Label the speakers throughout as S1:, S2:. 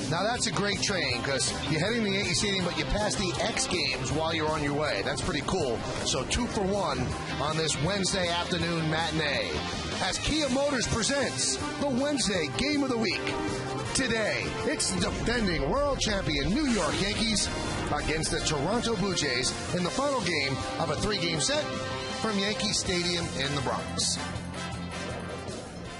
S1: Now that's a great train because you're heading to Yankee Stadium, but you pass the X Games while you're on your way. That's pretty cool. So 2 for 1 on this Wednesday afternoon matinee. As Kia Motors presents the Wednesday Game of the Week. Today, it's the defending world champion New York Yankees against the Toronto Blue Jays in the final game of a 3-game set from Yankee Stadium in the Bronx.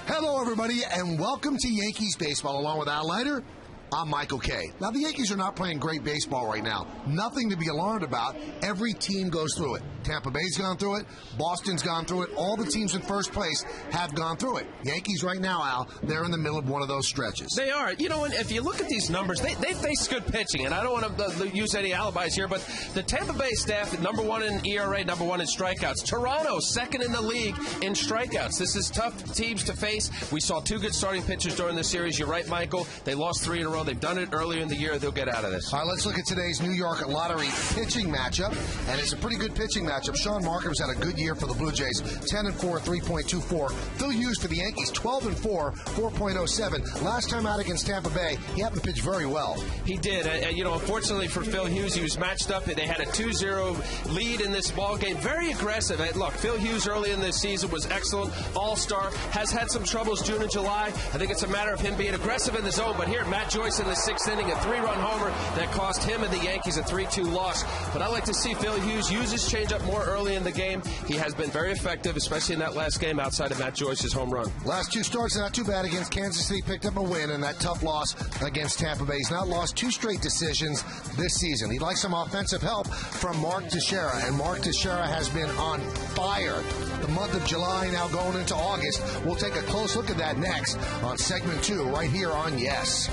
S1: Hello, everybody, and welcome to Yankees Baseball. Along with Al Leiter, I'm Michael Kay. Now, the Yankees are not playing great baseball right now. Nothing to be alarmed about. Every team goes through it. Tampa Bay's gone through it. Boston's gone through it. All the teams in first place have gone through it. Yankees right now, Al, they're in the middle of one of those stretches.
S2: They are. You know, and if you look at these numbers, they face good pitching, and I don't want to use any alibis here, but the Tampa Bay staff, number 1 in ERA, number 1 in strikeouts. Toronto, second in the league in strikeouts. This is tough teams to face. We saw 2 good starting pitchers during the series. You're right, Michael. They lost 3 in a row. They've done it earlier in the year. They'll get out of this.
S1: All right, let's look at today's New York Lottery pitching matchup, and it's a pretty good pitching matchup. Sean Markham's had a good year for the Blue Jays, 10-4, 3.24. Phil Hughes for the Yankees, 12-4, 4.07. Last time out against Tampa Bay, he happened to pitch very well.
S2: He did. Unfortunately for Phil Hughes, he was matched up. They had a 2-0 lead in this ball game. Very aggressive. Look, Phil Hughes early in this season was excellent. All-star. Has had some troubles June and July. I think it's a matter of him being aggressive in the zone. But here, Matt Joyce in the 6th inning, a 3-run homer that cost him and the Yankees a 3-2 loss. But I like to see Phil Hughes use his changeup more early in the game. He has been very effective, especially in that last game outside of Matt Joyce's home run.
S1: Last 2 starts, not too bad against Kansas City. Picked up a win in that tough loss against Tampa Bay. He's now lost 2 straight decisions this season. He'd like some offensive help from Mark Teixeira, and Mark Teixeira has been on fire. The month of July now going into August. We'll take a close look at that next on segment 2 right here on Yes.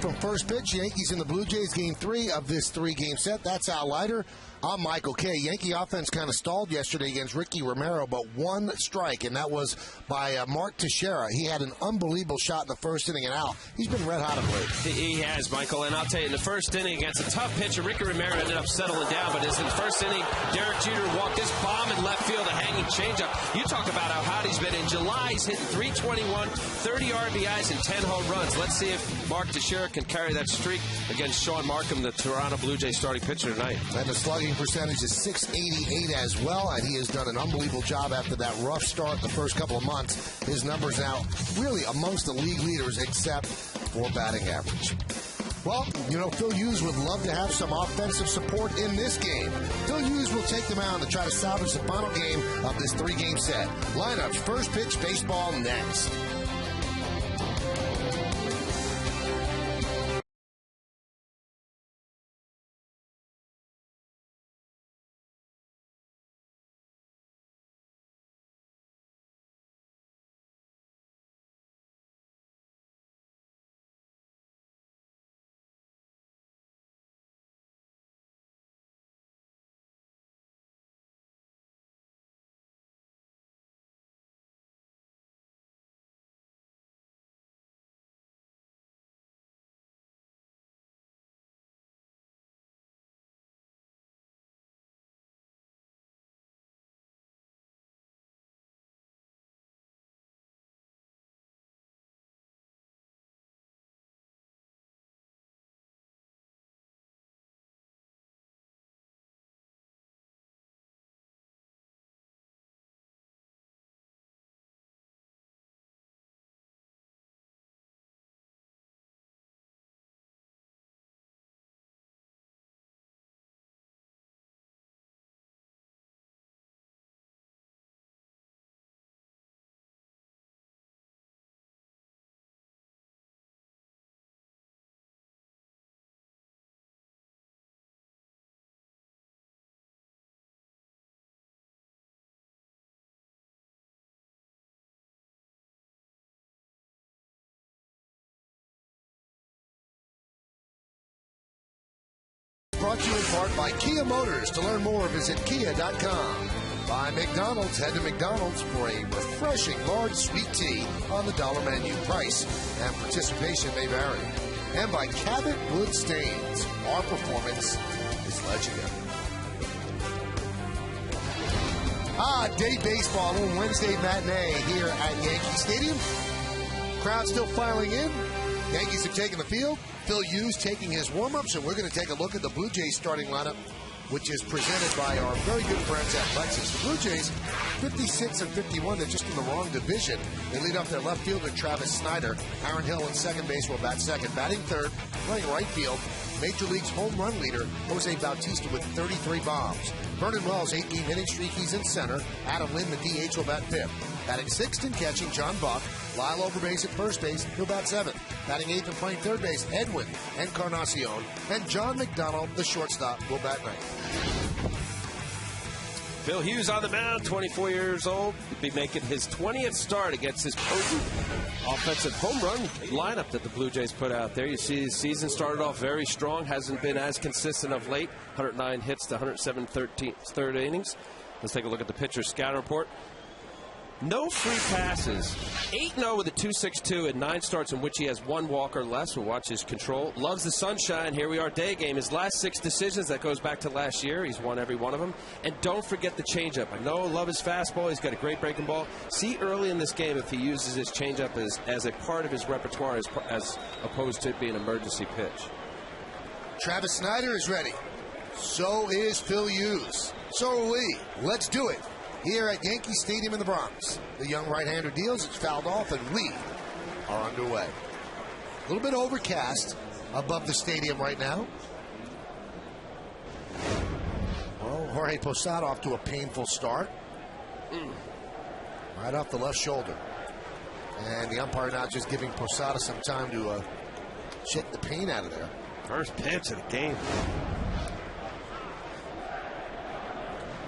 S1: From first pitch, Yankees and the Blue Jays, game 3 of this 3-game set. That's Al Leiter. I'm Michael Kay. Yankee offense kind of stalled yesterday against Ricky Romero, but 1 strike, and that was by Mark Teixeira. He had an unbelievable shot in the first inning, and Al, he's been red hot of late.
S2: He has, Michael, and I'll tell you, in the first inning against a tough pitcher, Ricky Romero ended up settling down, but in the first inning, Derek Jeter walked this bomb in left field, a hanging changeup. You talk about how hot he's been. In July, he's hitting .321, 30 RBIs, and 10 home runs. Let's see if Mark Teixeira can carry that streak against Sean Markham, the Toronto Blue Jays starting pitcher tonight.
S1: And the slugging percentage is .688 as well, and he has done an unbelievable job after that rough start the first couple of months. His numbers now really amongst the league leaders except for batting average. Well, you know, Phil Hughes would love to have some offensive support in this game. Phil Hughes will take the mound to try to salvage the final game of this 3-game set. Lineups, first pitch, baseball next. brought to you in part by Kia Motors. To learn more, visit kia.com. By McDonald's. Head to McDonald's for a refreshing large sweet tea on the dollar menu. Price and participation may vary. And by Cabot Wood Stains. Our performance is legendary. Day baseball on Wednesday matinee here at Yankee Stadium. Crowd still filing in. Yankees have taken the field. Phil Hughes taking his warm-ups, and we're going to take a look at the Blue Jays starting lineup, which is presented by our very good friends at Lexus. The Blue Jays, 56 and 51, they're just in the wrong division. They lead off their left fielder, Travis Snyder. Aaron Hill in second base will bat second. Batting third, playing right field, Major League's home run leader, Jose Bautista with 33 bombs. Vernon Wells, 8-game hitting streak, he's in center. Adam Lynn, the DH, will bat fifth. Batting sixth and catching, John Buck. Lyle Overbase at first base, he'll bat seventh. Batting eighth and playing third base, Edwin Encarnacion. And John McDonald, the shortstop, will bat ninth.
S2: Phil Hughes on the mound, 24 years old. He'll be making his 20th start against his potent offensive home run lineup that the Blue Jays put out there. You see, the season started off very strong, hasn't been as consistent of late. 109 hits to 107 third innings. Let's take a look at the pitcher's scatter report. No free passes. 8-0 with a 2.62 and 9 starts in which he has 1 walk or less. We'll watch his control. Loves the sunshine. Here we are, day game. His last 6 decisions, that goes back to last year. He's won every one of them. And don't forget the changeup. I know, love his fastball. He's got a great breaking ball. See early in this game if he uses his changeup as a part of his repertoire as opposed to it being an emergency pitch.
S1: Travis Snyder is ready. So is Phil Hughes. So are we. Let's do it. Here at Yankee Stadium in the Bronx. The young right-hander deals, it's fouled off, and we are underway. A little bit overcast above the stadium right now. Well, Jorge Posada off to a painful start. Right off the left shoulder. And the umpire now just giving Posada some time to shake the pain out of there.
S2: First pitch of the game.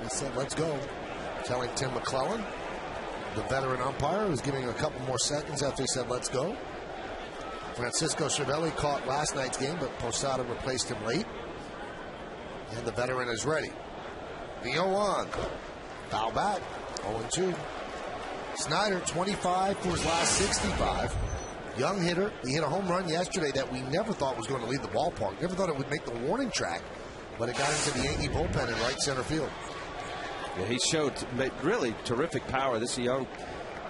S1: He said, let's go. Telling Tim McClellan, the veteran umpire, who's giving a couple more seconds after he said, let's go. Francisco Cervelli caught last night's game, but Posada replaced him late. And the veteran is ready. The 0-1. Foul back. 0-2. Snyder, 25 for his last 65. Young hitter. He hit a home run yesterday that we never thought was going to leave the ballpark. Never thought it would make the warning track, but it got into the Yankee bullpen in right center field.
S2: Yeah, he showed really terrific power. This is a young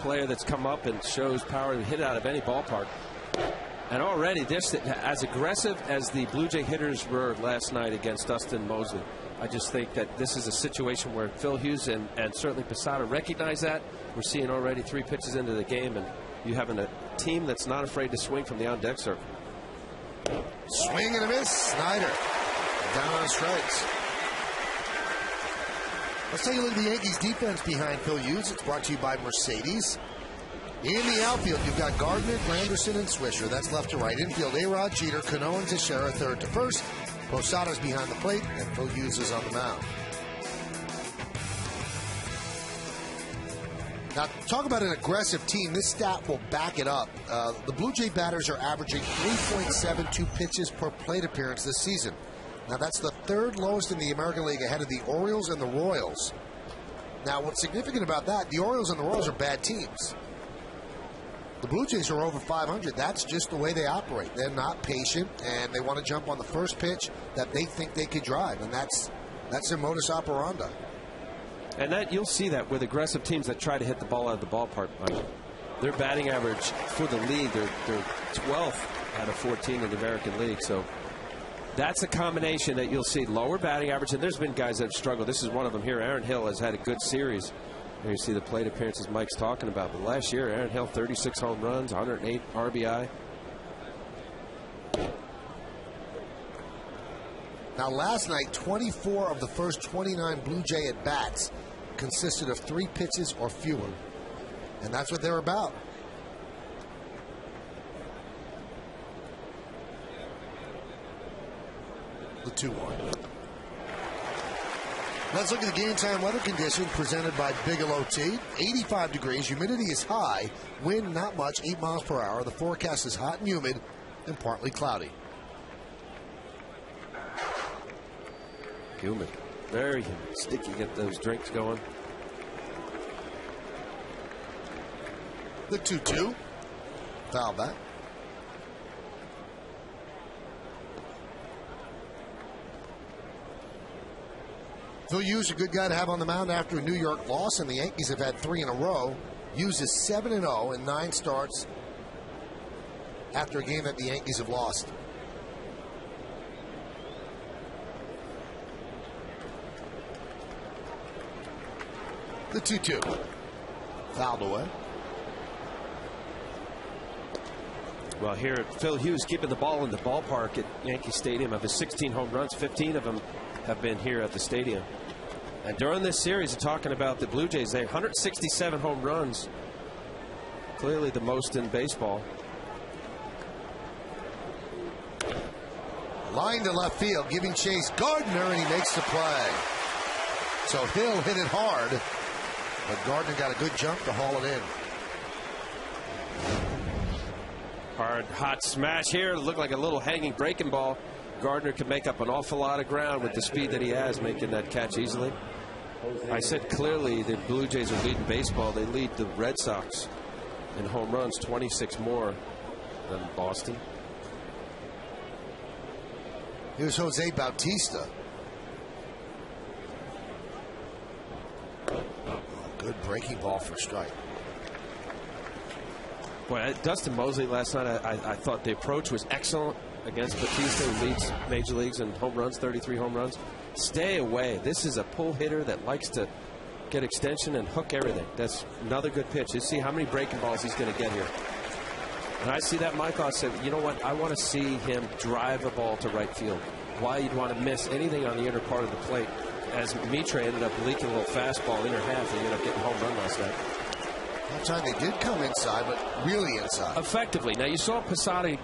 S2: player that's come up and shows power to hit out of any ballpark. And already, this, as aggressive as the Blue Jay hitters were last night against Dustin Mosley, I just think that this is a situation where Phil Hughes and certainly Posada recognize that. We're seeing already 3 pitches into the game, and you having a team that's not afraid to swing from the on-deck circle.
S1: Swing and a miss. Snyder down on strikes. Let's take a look at the Yankees defense behind Phil Hughes. It's brought to you by Mercedes. In the outfield, you've got Gardner, Granderson, and Swisher. That's left to right. Infield, A-Rod, Jeter, Cano, and Teixeira, third to first. Posada's behind the plate, and Phil Hughes is on the mound. Now, talk about an aggressive team. This stat will back it up. The Blue Jay batters are averaging 3.72 pitches per plate appearance this season. Now, that's the 3rd lowest in the American League, ahead of the Orioles and the Royals. Now, what's significant about that, the Orioles and the Royals are bad teams. The Blue Jays are over 500. That's just the way they operate. They're not patient, and they want to jump on the first pitch that they think they could drive, and that's their modus operandi.
S2: And that you'll see that with aggressive teams that try to hit the ball out of the ballpark. Their batting average for the league, they're 12th out of 14 in the American League, so that's a combination that you'll see. Lower batting average, and there's been guys that have struggled. This is one of them here. Aaron Hill has had a good series. Here you see the plate appearances Mike's talking about. But last year, Aaron Hill, 36 home runs, 108 RBI.
S1: Now, last night, 24 of the first 29 Blue Jay at-bats consisted of 3 pitches or fewer. And that's what they're about. The 2-1. Let's look at the game time weather conditions presented by Bigelow Tea. 85 degrees, humidity is high, wind not much, 8 miles per hour. The forecast is hot and humid and partly cloudy.
S2: Humid. Very humid. Sticky. Get those drinks going.
S1: The 2-2. Foul back. Phil Hughes, a good guy to have on the mound after a New York loss, and the Yankees have had 3 in a row. Hughes is 7-0 in 9 starts after a game that the Yankees have lost. The 2-2. Fouled away.
S2: Well, here, Phil Hughes keeping the ball in the ballpark at Yankee Stadium. Of his 16 home runs, 15 of them have been here at the stadium. And during this series, talking about the Blue Jays, they have 167 home runs. Clearly the most in baseball.
S1: Line to left field, giving chase Gardner, and he makes the play. So Hill hit it hard, but Gardner got a good jump to haul it in.
S2: Hard, hot smash here. Looked like a little hanging breaking ball. Gardner can make up an awful lot of ground with the speed that he has, making that catch easily. I said clearly the Blue Jays are leading baseball. They lead the Red Sox in home runs, 26 more than Boston.
S1: Here's Jose Bautista. Good breaking ball for strike.
S2: Boy, Dustin Mosley last night, I thought the approach was excellent against Bautista, who leads major leagues in home runs, 33 home runs. Stay away. This is a pull hitter that likes to get extension and hook everything. That's another good pitch. You see how many breaking balls he's going to get here. And I see that. My thought said, you know what? I want to see him drive a ball to right field. Why you'd want to miss anything on the inner part of the plate, as Mitre ended up leaking a little fastball inner half and ended up getting home run last night.
S1: That time they did come inside, but really inside.
S2: Effectively. Now, you saw Posada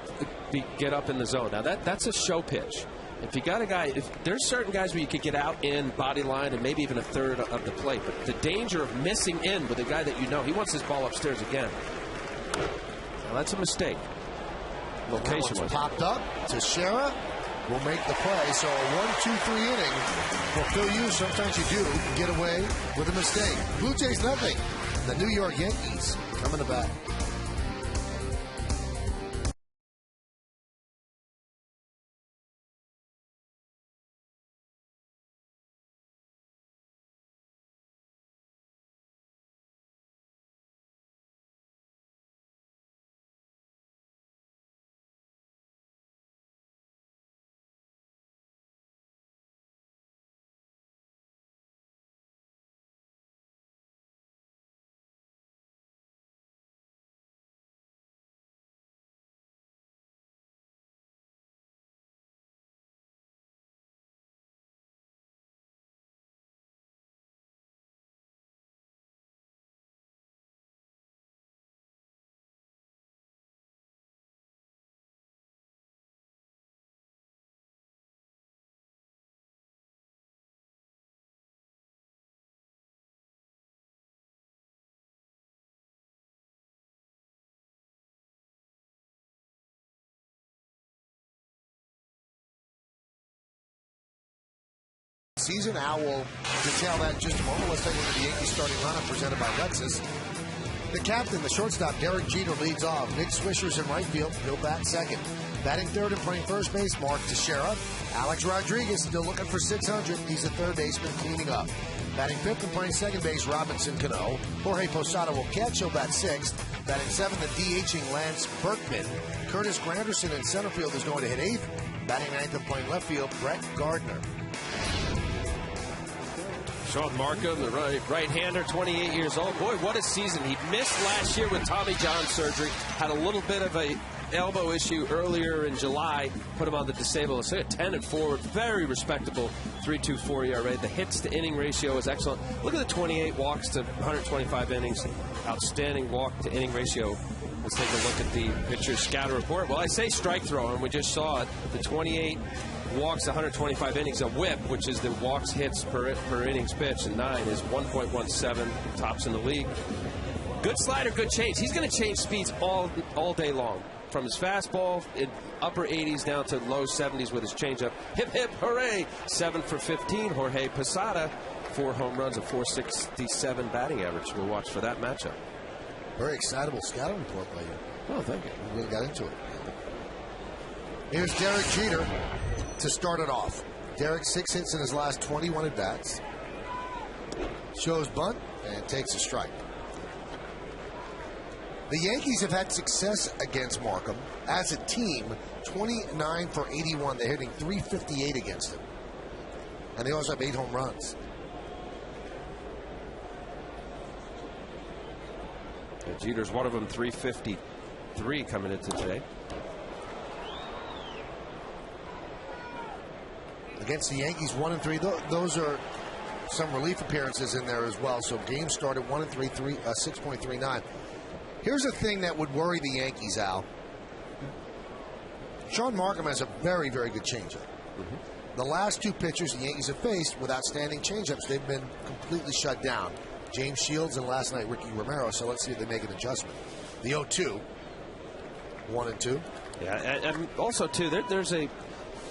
S2: get up in the zone. Now, that's a show pitch. If you got a guy, if there's certain guys where you could get out in body line and maybe even a third of the plate, but the danger of missing in with a guy that you know, he wants his ball upstairs again. Now, that's a mistake. Location was
S1: popped up. Teixeira will make the play. So a 1-2-3 inning for Phil Hughes. Sometimes you do get away with a mistake. Blue Jays nothing. The New York Yankees coming to bat. Season. Al will detail that in just a moment. Let's take a look at the Yankees starting lineup presented by Lexus. The captain, the shortstop, Derek Jeter, leads off. Nick Swisher's in right field. He'll bat second. Batting third and playing first base, Mark Teixeira. Alex Rodriguez still looking for 600. He's a third baseman cleaning up. Batting fifth and playing second base, Robinson Cano. Jorge Posada will catch. He'll bat sixth. Batting seventh and DHing Lance Berkman. Curtis Granderson in center field is going to hit eighth. Batting ninth and playing left field, Brett Gardner.
S2: Sean Markham, the right-hander, 28 years old. Boy, what a season. He missed last year with Tommy John surgery. Had a little bit of a elbow issue earlier in July. Put him on the disabled list. 10-4, very respectable 3.24 ERA. The hits to inning ratio is excellent. Look at the 28 walks to 125 innings. Outstanding walk to inning ratio. Let's take a look at the pitcher's scatter report. Well, I say strike throw, and we just saw it. The 28 walks, 125 innings. A whip, which is the walks hits per innings pitch, and 9 is 1.17, tops in the league. Good slider, good change. He's going to change speeds all day long. from his fastball in upper 80s down to low 70s with his changeup. Hip, hip, hooray! 7 for 15. Jorge Posada, 4 home runs, a 467 batting average. We'll watch for that matchup.
S1: Very excitable scouting report by you.
S2: Oh, thank you.
S1: We really got into it. Here's Derek Jeter to start it off. Derek, 6 hits in his last 21 at-bats. Shows bunt and takes a strike. The Yankees have had success against Markham as a team, 29 for 81. They're hitting .358 against him. And they also have 8 home runs.
S2: Yeah, Jeter's one of them, .353 coming into today.
S1: Against the Yankees, 1-3. Those are some relief appearances in there as well. So games started 1-3, 6.39. Here's the thing that would worry the Yankees, Al. Sean Markham has a very, very good changeup. The last 2 pitchers the Yankees have faced with outstanding changeups, they've been completely shut down. James Shields and last night Ricky Romero. So let's see if they make an adjustment. The 0-2, 1-2.
S2: Yeah, and also too, there's a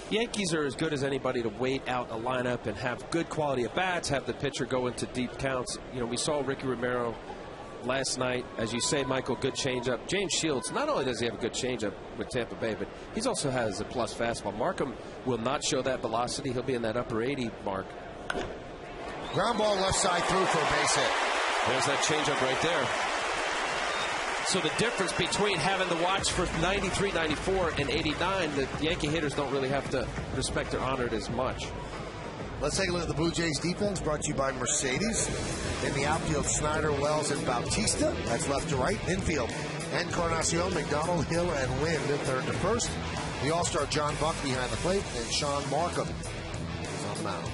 S2: Yankees are as good as anybody to wait out a lineup and have good quality at bats, have the pitcher go into deep counts. You know, we saw Ricky Romero last night, as you say, Michael, good changeup. James Shields, not only does he have a good changeup with Tampa Bay, but he also has a plus fastball. Markham will not show that velocity. He'll be in that upper 80 mark.
S1: Ground ball left side through for a base hit.
S2: There's that changeup right there. So the difference between having to watch for 93, 94, and 89, the Yankee hitters don't really have to respect or honor it as much.
S1: Let's take a look at the Blue Jays defense, brought to you by Mercedes. In the outfield, Snyder, Wells, and Bautista. That's left to right. Infield, Encarnacion, McDonald, Hill, and Wynn, third to first. The All-Star John Buck behind the plate, and Sean Markham is on the mound.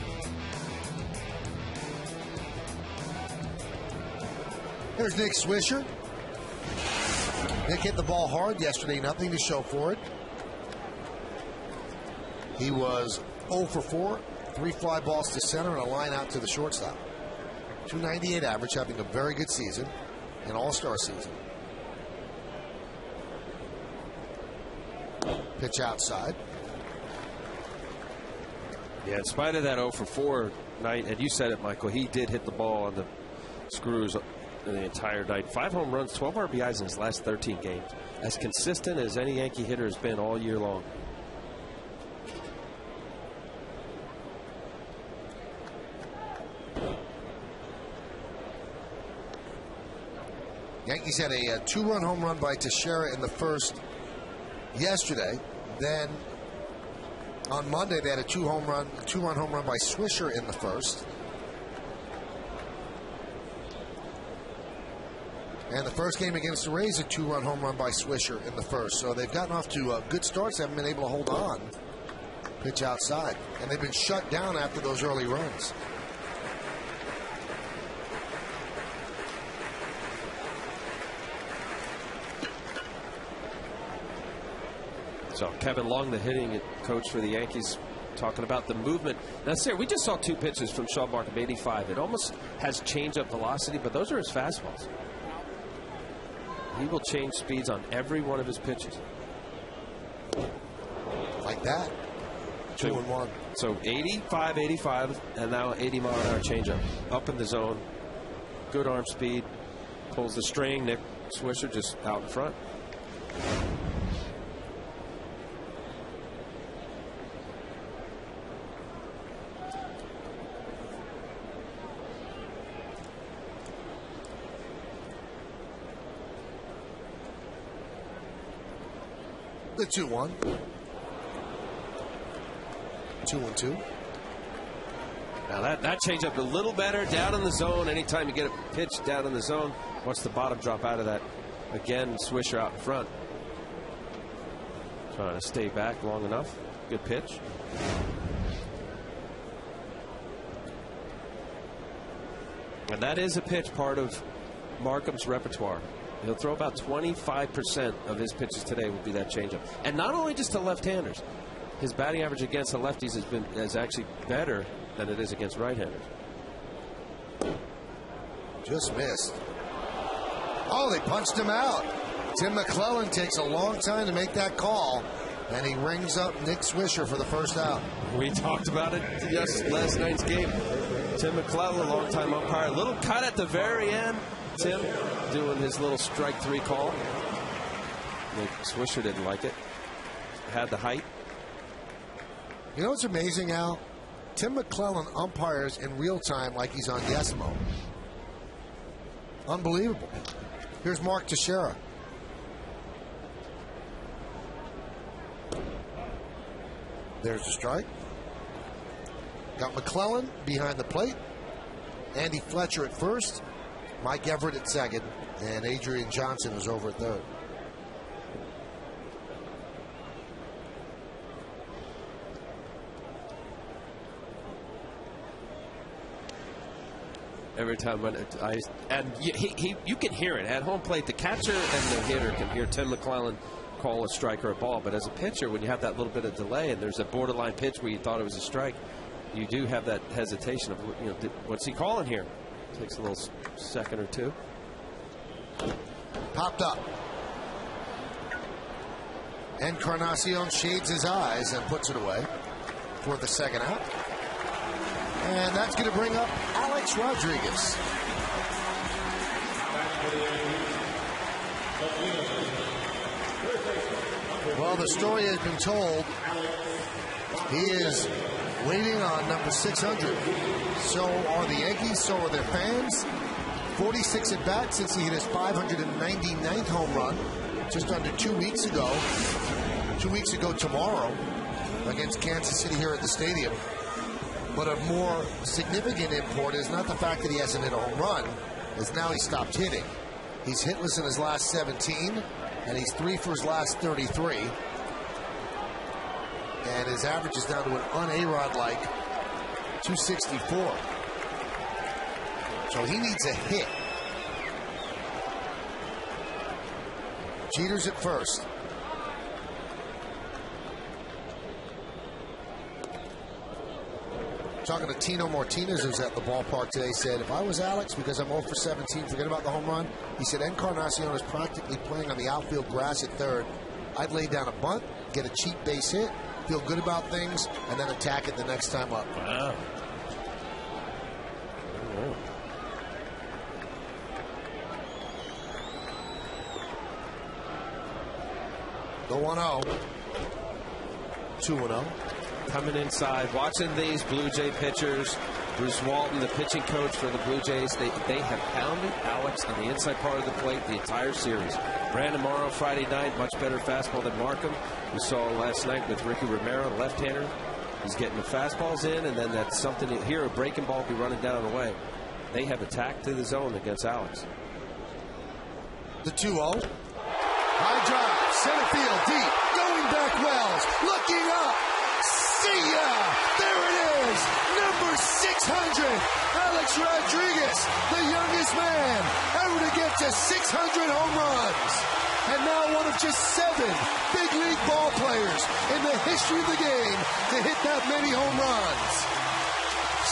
S1: There's Nick Swisher. Nick hit the ball hard yesterday, nothing to show for it. He was 0 for 4, 3 fly balls to center and a line out to the shortstop. 298 average, having a very good season, an all-star season. Pitch outside.
S2: Yeah, in spite of that 0 for 4 night, and you said it, Michael, he did hit the ball on the screws the entire night. 5 home runs, 12 RBIs in his last 13 games. As consistent as any Yankee hitter has been all year long.
S1: Yankees had a 2-run home run by Teixeira in the first yesterday. Then on Monday they had a 2-run home run by Swisher in the first. And the first game against the Rays, a 2-run home run by Swisher in the first. So they've gotten off to good starts, haven't been able to hold on. Pitch outside. And they've been shut down after those early runs.
S2: So Kevin Long, the hitting coach for the Yankees, talking about the movement. That's it. We just saw 2 pitches from Sean Markham, 85. It almost has changeup velocity, but those are his fastballs. He will change speeds on every one of his pitches.
S1: Like that. 2-1.
S2: So 85, 85, and now 80-mile-an-hour changeup. Up in the zone. Good arm speed. Pulls the string. Nick Swisher just out in front.
S1: The 2-1. 2-1-2.
S2: Now that changeup a little better down in the zone. Anytime you get a pitch down in the zone, once the bottom drop out of that, again Swisher out in front. Trying to stay back long enough. Good pitch. And that is a pitch part of Markham's repertoire. He'll throw about 25% of his pitches today will be that changeup. And not only just to left-handers. His batting average against the lefties is actually better than it is against right-handers.
S1: Just missed. Oh, they punched him out. Tim McClellan takes a long time to make that call, and he rings up Nick Swisher for the first out.
S2: We talked about it last night's game. Tim McClellan, longtime umpire. A little cut at the very end. Tim doing his little strike 3 call. Nick Swisher didn't like it. Had the height.
S1: You know what's amazing, Al? Tim McClellan umpires in real time like he's on Yesimo. Unbelievable. Here's Mark Teixeira. There's the strike. Got McClellan behind the plate. Andy Fletcher at first. Mike Everett at second. And Adrian Johnson is over at third.
S2: Every time you can hear it at home plate. The catcher and the hitter can hear Tim McClellan call a strike or a ball. But as a pitcher, when you have that little bit of delay and there's a borderline pitch where you thought it was a strike, you do have that hesitation of, what's he calling here? Takes a little second or two.
S1: Popped up. Encarnacion shades his eyes and puts it away for the second out. And that's going to bring up Alex Rodriguez. Well, the story has been told. He is waiting on number 600. So are the Yankees, so are their fans. 46 at bat since he hit his 599th home run just under 2 weeks ago. 2 weeks ago tomorrow against Kansas City here at the stadium. But a more significant import is not the fact that he hasn't hit a home run, is now he stopped hitting. He's hitless in his last 17, and he's 3 for his last 33. And his average is down to an un-A-Rod-like 264. So he needs a hit. Jeter's at first. Talking to Tino Martinez, who's at the ballpark today, said, if I was Alex, because I'm 0 for 17, forget about the home run. He said, Encarnacion is practically playing on the outfield grass at third. I'd lay down a bunt, get a cheap base hit, feel good about things, and then attack it the next time up.
S2: Wow.
S1: The 1-0. 2-0.
S2: Coming inside, watching these Blue Jay pitchers. Bruce Walton, the pitching coach for the Blue Jays, they have pounded Alex on the inside part of the plate the entire series. Brandon Morrow Friday night, much better fastball than Markham. We saw last night with Ricky Romero, left-hander. He's getting the fastballs in, and then that's something here, a breaking ball be running down the way. They have attacked to the zone against Alex.
S1: The 2-0. High drive, center field, deep, going back Wells, looking up. See ya! There it is! Number 600, Alex Rodriguez, the youngest man ever to get to 600 home runs. And now one of just 7 big league ball players in the history of the game to hit that many home runs.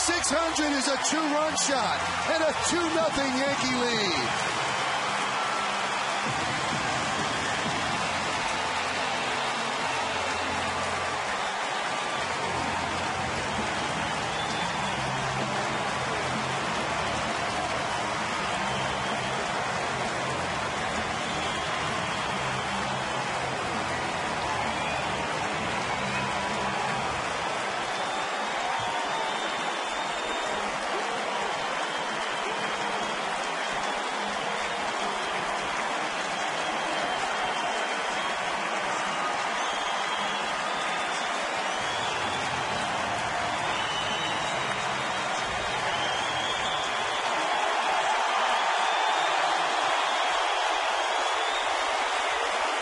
S1: 600 is a 2-run shot and a 2-0 Yankee lead.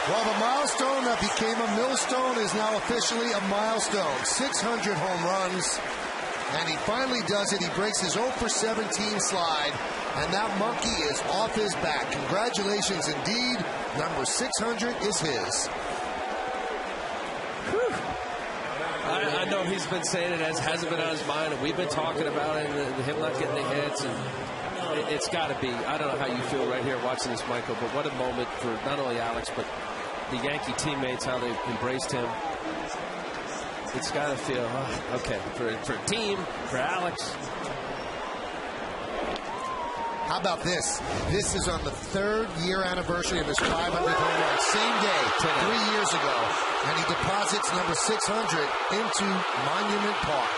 S1: Well, the milestone that became a millstone is now officially a milestone. 600 home runs, and he finally does it. He breaks his 0 for 17 slide, and that monkey is off his back. Congratulations indeed. Number 600 is his.
S2: I know he's been saying it, hasn't been on his mind, and we've been talking about it, and him not getting the hits. And It's got to be. I don't know how you feel right here watching this, Michael, but what a moment for not only Alex, but the Yankee teammates, how they've embraced him. It's got to feel, okay, for a team, for Alex.
S1: How about this? This is on the 3rd year anniversary of his 500th home run. Same day, 3 years ago. And he deposits number 600 into Monument Park.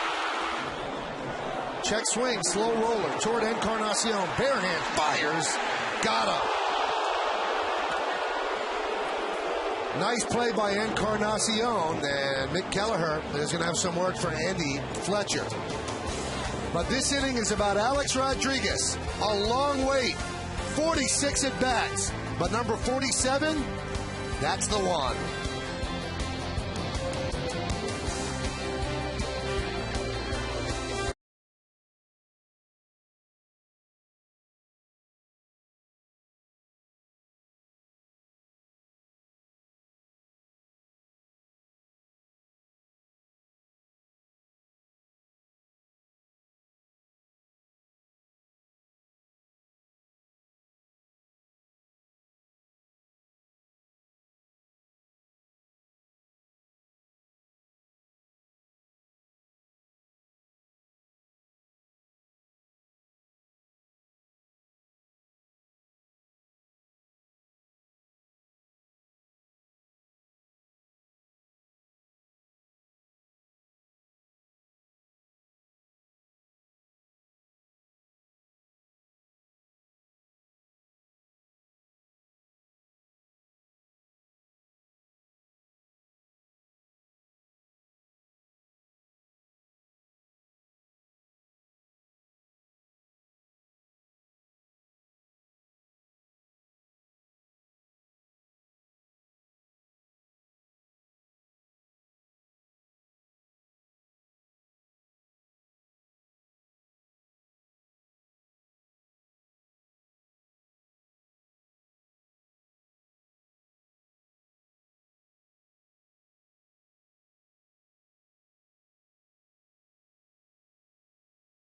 S1: Check swing, slow roller toward Encarnacion. Bare hand fires. Got him. Nice play by Encarnacion. And Mick Kelleher is going to have some work for Andy Fletcher. But this inning is about Alex Rodriguez. A long wait. 46 at bats. But number 47, that's the one.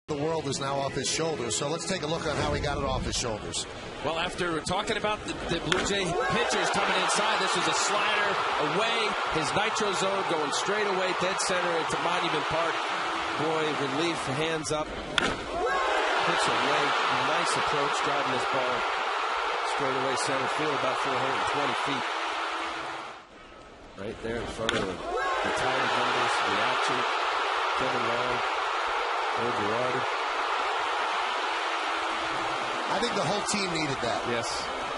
S1: The world is now off his shoulders, so let's take a look on how he got it off his shoulders.
S2: Well, after talking about the Blue Jay pitchers coming inside, this was a slider away, his nitro zone going straight away, dead center into Monument Park. Boy, relief, hands up, pitch away, nice approach, driving this ball straight away center field, about 420 feet. Right there in front of the retired numbers, the action, Kevin Long.
S1: I think the whole team needed that.
S2: Yes.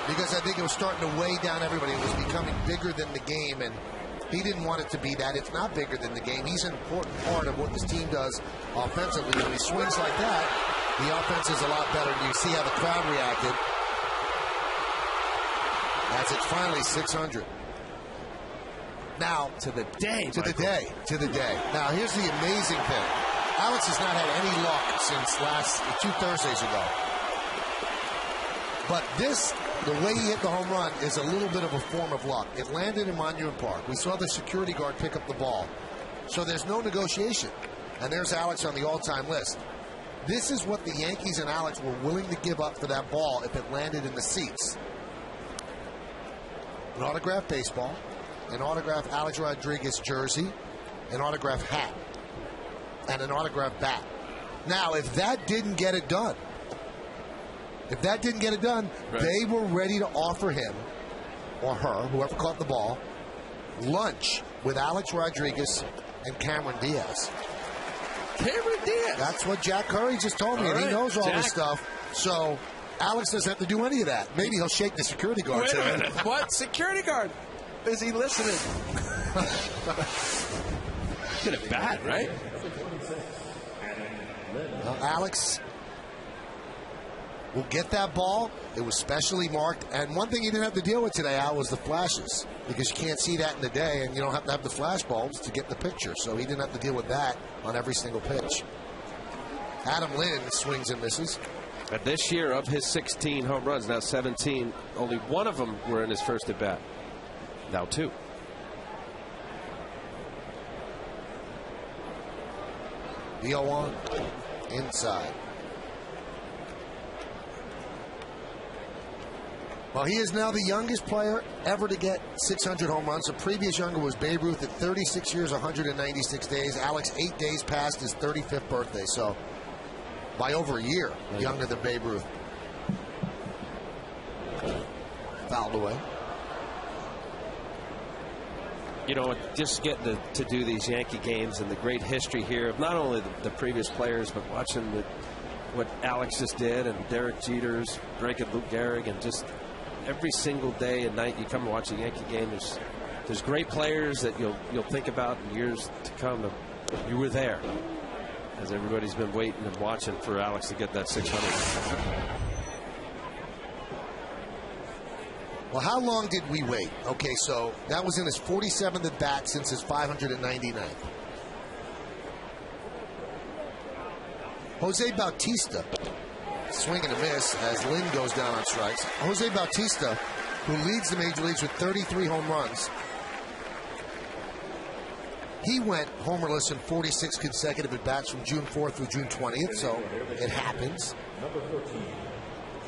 S1: Because I think it was starting to weigh down everybody. It was becoming bigger than the game, and he didn't want it to be that. It's not bigger than the game. He's an important part of what this team does offensively. When he swings like that, the offense is a lot better. And you see how the crowd reacted as it's finally 600. Now,
S2: to the day.
S1: To the day. Now, here's the amazing thing. Alex has not had any luck since 2 Thursdays ago. But this, the way he hit the home run, is a little bit of a form of luck. It landed in Monument Park. We saw the security guard pick up the ball. So there's no negotiation. And there's Alex on the all-time list. This is what the Yankees and Alex were willing to give up for that ball if it landed in the seats. An autographed baseball, an autographed Alex Rodriguez jersey, an autographed hat, and an autographed bat. Now, if that didn't get it done, right, they were ready to offer him or her, whoever caught the ball, lunch with Alex Rodriguez and Cameron Diaz.
S2: Cameron Diaz?
S1: That's what Jack Curry just told me, and he knows all this stuff. So Alex doesn't have to do any of that. Maybe he'll shake the security guard.
S2: Wait a minute. What? Security guard? Is he listening? Get it bad, right?
S1: Alex will get that ball. It was specially marked. And one thing you didn't have to deal with today, Al, was the flashes. Because you can't see that in the day, and you don't have to have the flash bulbs to get the picture. So he didn't have to deal with that on every single pitch. Adam Lynn swings and misses.
S2: And this year, of his 16 home runs, now 17, only one of them were in his first at-bat. Now 2.
S1: The 0-1 inside. Well, he is now the youngest player ever to get 600 home runs. The previous younger was Babe Ruth at 36 years, 196 days. Alex, 8 days past his 35th birthday, so by over a year younger than Babe Ruth. Fouled away.
S2: You know, just getting to do these Yankee games and the great history here of not only the previous players, but watching what Alex just did and Derek Jeter's breaking Lou Gehrig, and just every single day and night you come and watch a Yankee game, there's great players that you'll think about in years to come. You were there, as everybody's been waiting and watching for Alex to get that 600.
S1: Well, how long did we wait? Okay, so that was in his 47th at bat since his 599th. Jose Bautista, swing and a miss as Lynn goes down on strikes. Jose Bautista, who leads the major leagues with 33 home runs, he went homerless in 46 consecutive at bats from June 4th through June 20th, so it happens.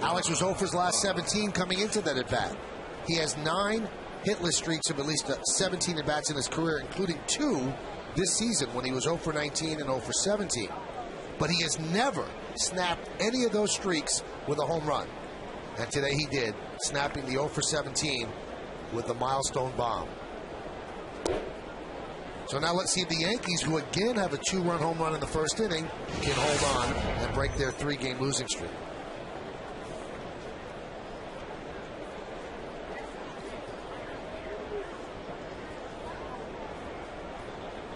S1: Alex was 0 for his last 17 coming into that at bat. He has 9 hitless streaks of at least 17 at bats in his career, including 2 this season when he was 0 for 19 and 0 for 17. But he has never snapped any of those streaks with a home run. And today he did, snapping the 0 for 17 with the milestone bomb. So now let's see if the Yankees, who again have a 2-run home run in the first inning, can hold on and break their 3-game losing streak.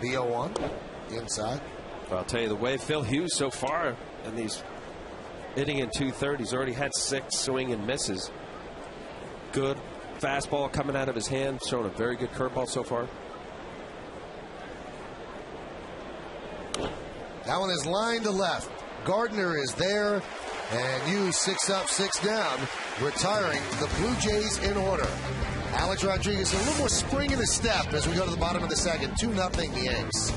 S1: The 0-1 inside.
S2: I'll tell you, the way Phil Hughes so far in these hitting in 2/3, he's already had 6 swing and misses. Good fastball coming out of his hand, showing a very good curveball so far.
S1: That one is lined to left. Gardner is there, and Hughes 6 up, 6 down, retiring the Blue Jays in order. Alex Rodriguez a little more spring in his step as we go to the bottom of the second. 2-0 the Yanks.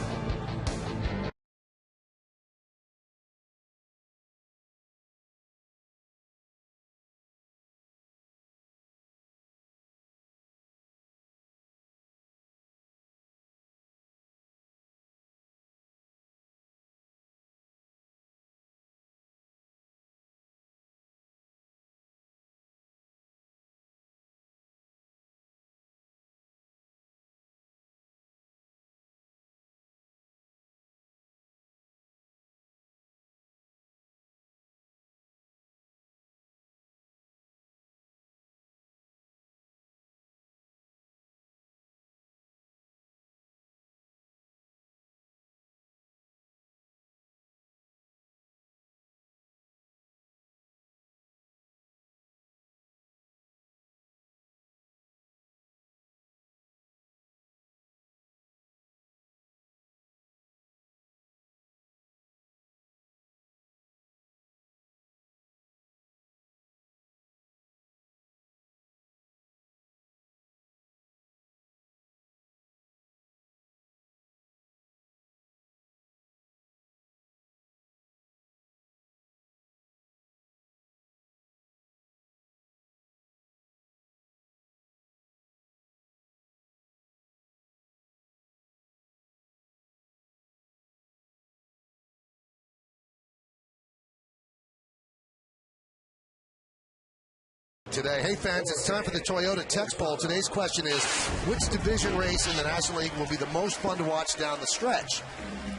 S1: Today. Hey fans, it's time for the Toyota Text Poll. Today's question is, which division race in the National League will be the most fun to watch down the stretch?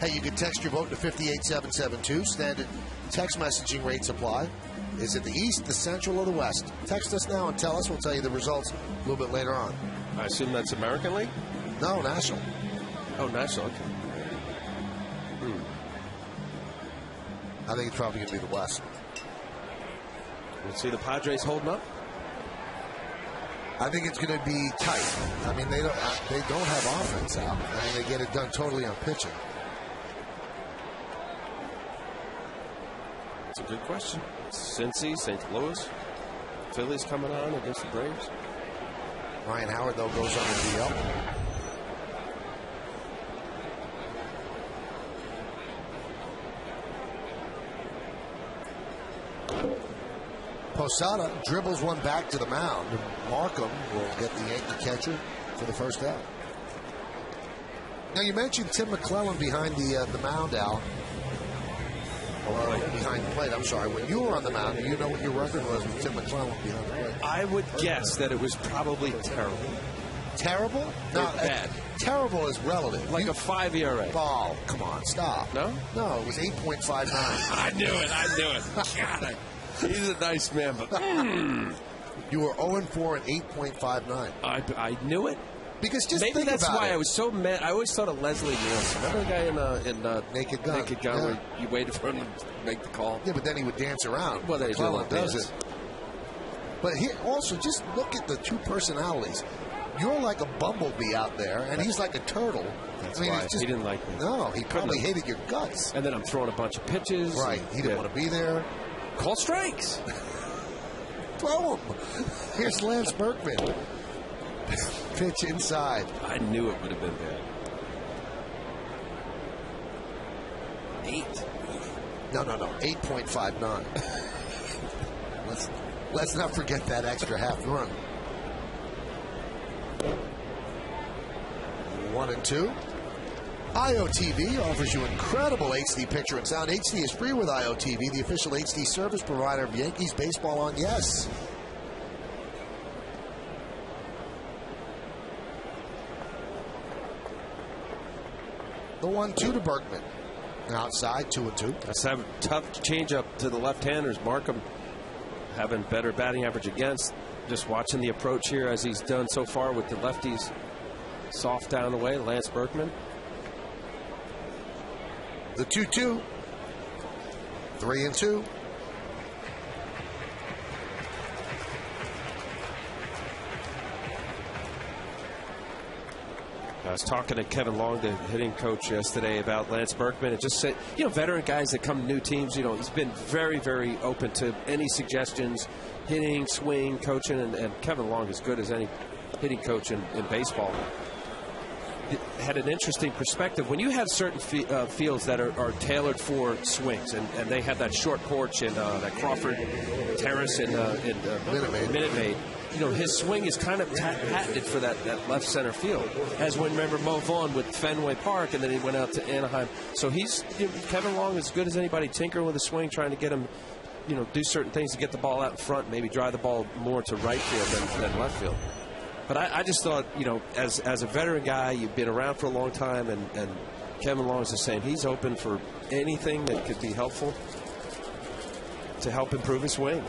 S1: Hey, you can text your vote to 58772. Standard text messaging rates apply. Is it the East, the Central, or the West? Text us now and tell us. We'll tell you the results a little bit later on.
S2: I assume that's American League?
S1: No, National.
S2: Oh, National, okay.
S1: I think it's probably going to be the West.
S2: We'll see the Padres holding up.
S1: I think it's going to be tight. I mean, they don't have offense out. I mean, they get it done totally on pitching.
S2: It's a good question. Cincy, St. Louis, Phillies coming on against the Braves.
S1: Ryan Howard, though, goes on the DL. Posada dribbles one back to the mound. Markham will get the Yankee catcher for the first out. Now, you mentioned Tim McClellan behind the mound, Al. Or behind the plate, I'm sorry. When you were on the mound, do you know what your record was with Tim McClellan behind the plate?
S2: I would guess that it was probably terrible.
S1: Terrible? No,
S2: bad.
S1: Terrible is relative.
S2: Like a 5 ERA.
S1: Oh, come on, stop.
S2: No?
S1: No, it was 8.59.
S2: I knew it. God, he's a nice man, but
S1: You were 0-4 at 8.59.
S2: I knew it.
S1: Because just
S2: maybe
S1: think
S2: that's
S1: about
S2: why
S1: it.
S2: I was so mad. I always thought of Leslie Nielsen. Remember the guy in
S1: Naked Gun?
S2: Naked Gun, where you waited for him to make the call.
S1: Yeah, but then he would dance around.
S2: Well, they
S1: does it. But here, also, just look at the two personalities. You're like a bumblebee out there, and he's like a turtle.
S2: That's why he didn't like me.
S1: No, he probably hated your guts.
S2: And then I'm throwing a bunch of pitches.
S1: Right, he didn't want to be there.
S2: Call strikes.
S1: Throw him. Here's Lance Berkman. Pitch inside.
S2: I knew it would have been bad. 8.
S1: No. 8.59. Let's not forget that extra half run. 1-2. IOTV offers you incredible HD picture and sound. HD is free with IOTV, the official HD service provider of Yankees baseball on Yes. The 1-2 to Berkman. Outside, 2-2.
S2: That's a tough changeup to the left-handers. Markham having better batting average against. Just watching the approach here as he's done so far with the lefties. Soft down the way, Lance Berkman.
S1: The 2-2. 3-2.
S2: I was talking to Kevin Long, the hitting coach, yesterday about Lance Berkman. It just said, veteran guys that come to new teams, he's been very, very open to any suggestions, hitting, swing, coaching, and Kevin Long is good as any hitting coach in baseball. Had an interesting perspective. When you have certain fields that are tailored for swings, and they have that short porch in that Crawford Terrace in Minute Maid, his swing is kind of patented for that left center field. As when, remember, Mo Vaughn with Fenway Park, and then he went out to Anaheim. So Kevin Long is as good as anybody tinkering with a swing, trying to get him, do certain things to get the ball out in front, maybe drive the ball more to right field than left field. But I just thought, as a veteran guy, you've been around for a long time, and Kevin Long is the same. He's open for anything that could be helpful to help improve his swing.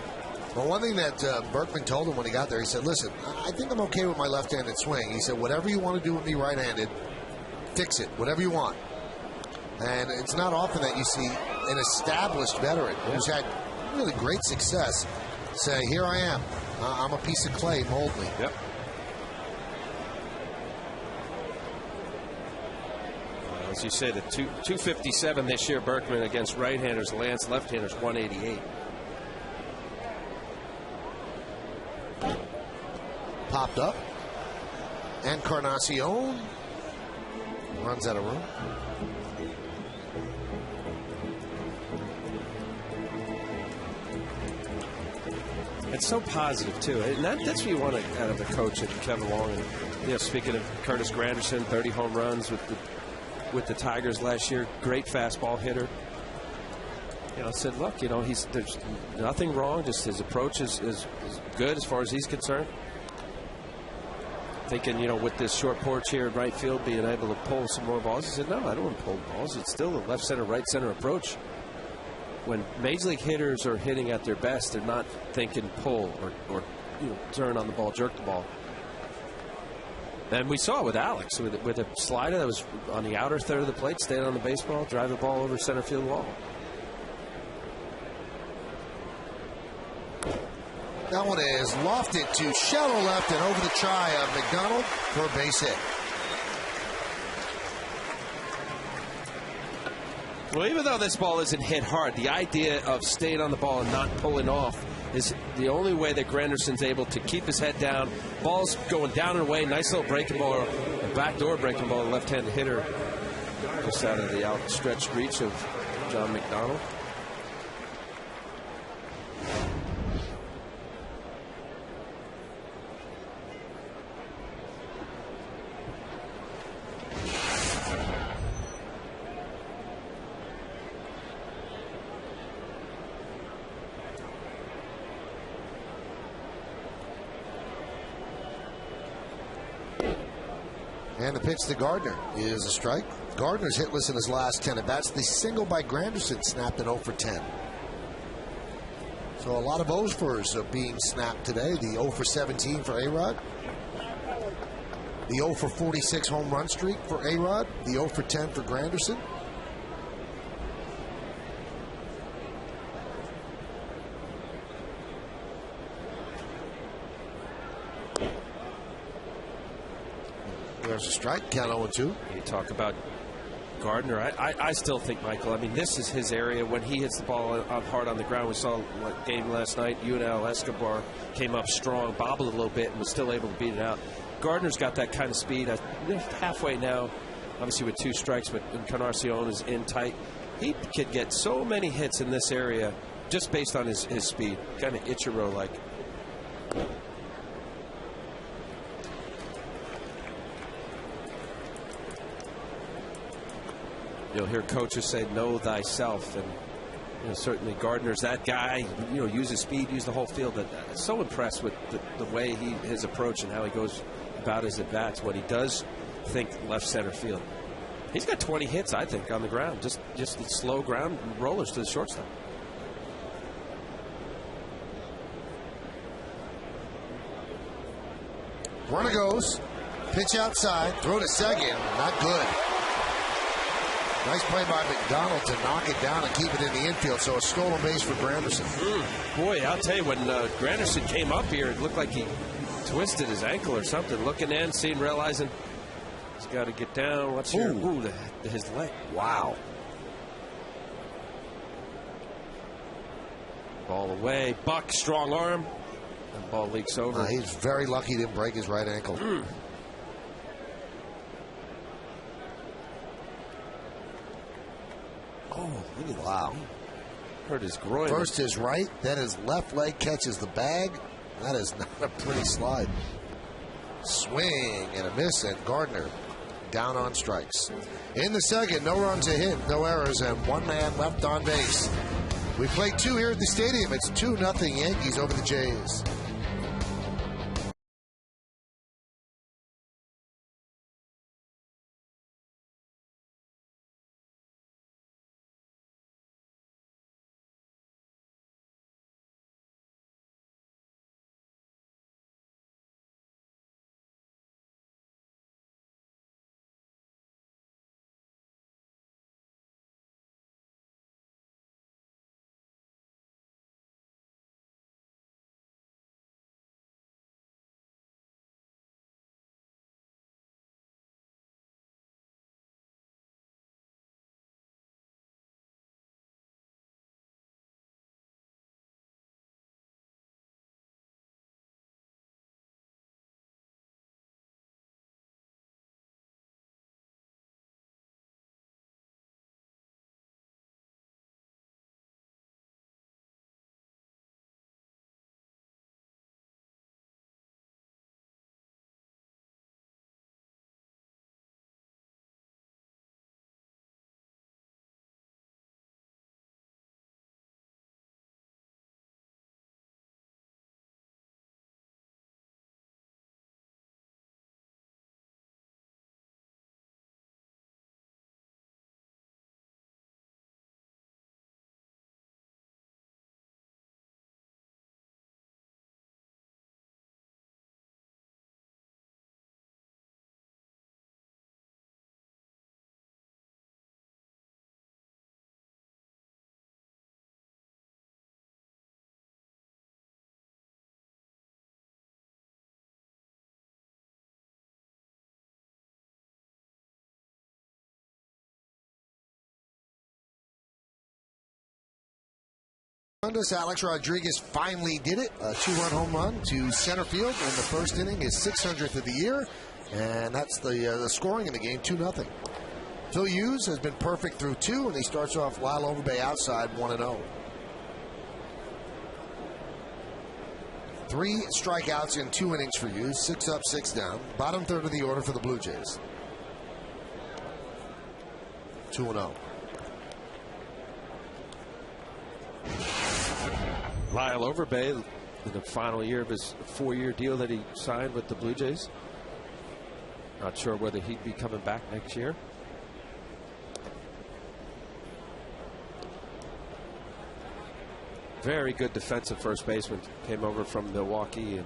S1: Well, one thing that Berkman told him when he got there, he said, listen, I think I'm okay with my left-handed swing. He said, whatever you want to do with me right-handed, fix it, whatever you want. And it's not often that you see an established veteran who's had really great success say, here I am. I'm a piece of clay, mold me.
S2: Yep. As you say, the 257 this year, Berkman against right-handers, Lance left-handers, 188.
S1: Popped up. Encarnacion runs out of room.
S2: It's so positive, too. And that's what you want out of the coach, Kevin Long. And, speaking of Curtis Granderson, 30 home runs with the Tigers last year. Great fastball hitter. Said, look, there's nothing wrong. Just his approach is good as far as he's concerned. Thinking, with this short porch here in right field, being able to pull some more balls. He said, no, I don't want to pull balls. It's still a left center, right center approach. When major league hitters are hitting at their best, they're not thinking pull or turn on the ball, jerk the ball. And we saw it with Alex, with a slider that was on the outer third of the plate, staying on the baseball, drive the ball over center field wall.
S1: That one is lofted to shallow left and over the try of McDonald for a base hit.
S2: Well, even though this ball isn't hit hard, the idea of staying on the ball and not pulling off is the only way that Granderson's able to keep his head down. Ball's going down and away. Nice little breaking ball, a backdoor breaking ball, left-handed hitter just out of the outstretched reach of John McDonald.
S1: And the pitch to Gardner is a strike. Gardner's hitless in his last 10 at-bats. The single by Granderson snapped an 0 for 10. So a lot of O's fors are being snapped today. The 0 for 17 for A-Rod. The 0 for 46 home run streak for A-Rod. The 0 for 10 for Granderson. There's a strike, count 0-2.
S2: You talk about Gardner. I still think, Michael, I mean, this is his area. When he hits the ball hard on the ground, we saw a game last night. Yunel Escobar came up strong, bobbled a little bit, and was still able to beat it out. Gardner's got that kind of speed. Halfway now, obviously with 2 strikes, but Encarnacion is in tight. He could get so many hits in this area just based on his speed. Kind of Ichiro-like. You'll hear coaches say, know thyself. And certainly Gardner's that guy. Use his speed, use the whole field. But I'm so impressed with the way his approach and how he goes about his at-bats when he does think left center field. He's got 20 hits, I think, on the ground. Just the slow ground rollers to the shortstop.
S1: Runner goes. Pitch outside. Throw to second. Not good. Nice play by McDonald to knock it down and keep it in the infield. So a stolen base for Granderson.
S2: Boy, I'll tell you, when Granderson came up here, it looked like he twisted his ankle or something. Looking in, seeing, realizing he's got to get down. What's here? Ooh, his leg. Wow. Ball away. Buck, strong arm. And ball leaks over.
S1: He's very lucky he didn't break his right ankle.
S2: Oh, look at that.
S1: Wow.
S2: Hurt his groin.
S1: First his right, then his left leg catches the bag. That is not a pretty slide. Swing and a miss, and Gardner down on strikes. In the second, no runs a hit, no errors, and 1 man left on base. We played 2 here at the stadium. It's 2-0 Yankees over the Jays. Alex Rodriguez finally did it. A 2-run home run to center field in the first inning, his 600th of the year. And that's the scoring in the game, 2-0. Phil Hughes has been perfect through 2, and he starts off Lyle Overbay outside 1-0. 3 strikeouts in 2 innings for Hughes, 6 up, 6 down. Bottom third of the order for the Blue Jays. 2-0.
S2: Lyle Overbay in the final year of his 4-year deal that he signed with the Blue Jays. Not sure whether he'd be coming back next year. Very good defensive first baseman. Came over from Milwaukee and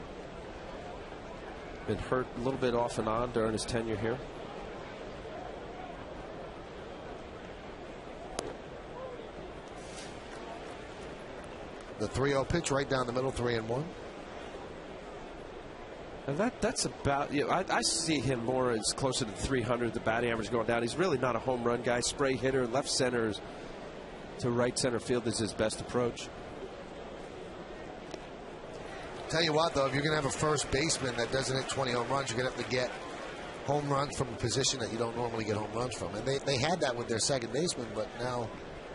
S2: been hurt a little bit off and on during his tenure here.
S1: The 3-0 pitch right down the middle, 3-1.
S2: And that's about, you know, I see him more as closer to 300, the batting average going down. He's really not a home run guy. Spray hitter, left center to right center field is his best approach.
S1: Tell you what, though, if you're going to have a first baseman that doesn't hit 20 home runs, you're going to have to get home runs from a position that you don't normally get home runs from. And they had that with their second baseman, but now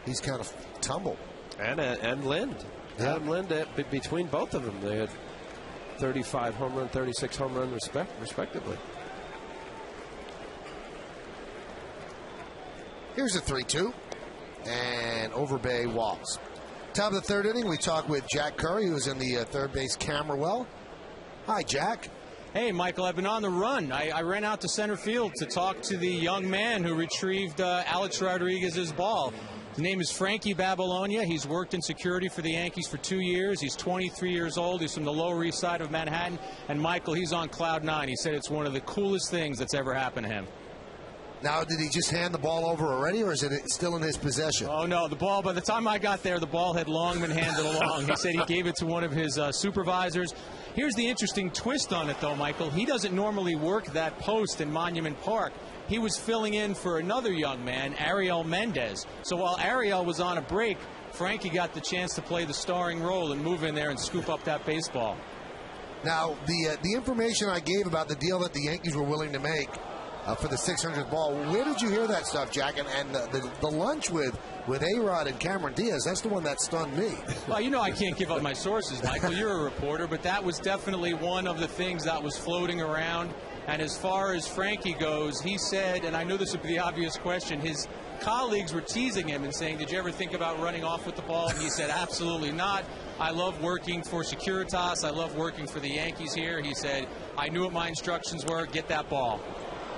S1: he's kind of tumbled.
S2: And Lind.
S1: Yeah.
S2: Adam Lind, between both of them, they had 35 home run, 36 home run respectively.
S1: Here's a 3-2. And Overbay walks. Top of the third inning, we talk with Jack Curry, who's in the third base camera well. Hi, Jack.
S3: Hey, Michael, I've been on the run. I ran out to center field to talk to the young man who retrieved Alex Rodriguez's ball. His name is Frankie Babylonia. He's worked in security for the Yankees for 2 years. He's 23 years old. He's from the Lower East Side of Manhattan. And, Michael, he's on cloud nine. He said it's one of the coolest things that's ever happened to him.
S1: Now, did he just hand the ball over already, or is it still in his possession?
S3: Oh, no, the ball, by the time I got there, the ball had long been handed along. He said he gave it to one of his supervisors. Here's the interesting twist on it, though, Michael. He doesn't normally work that post in Monument Park. He was filling in for another young man, Ariel Mendez. So while Ariel was on a break, Frankie got the chance to play the starring role and move in there and scoop up that baseball.
S1: Now, the information I gave about the deal that the Yankees were willing to make for the 600th ball, where did you hear that stuff, Jack? And the lunch with A-Rod and Cameron Diaz, that's the one that stunned me.
S3: Well, you know I can't give up my sources, Michael. You're a reporter, but that was definitely one of the things that was floating around. And as far as Frankie goes, he said, and I know this would be the obvious question, his colleagues were teasing him and saying, did you ever think about running off with the ball? And he said, absolutely not. I love working for Securitas. I love working for the Yankees here. He said, I knew what my instructions were. Get that ball.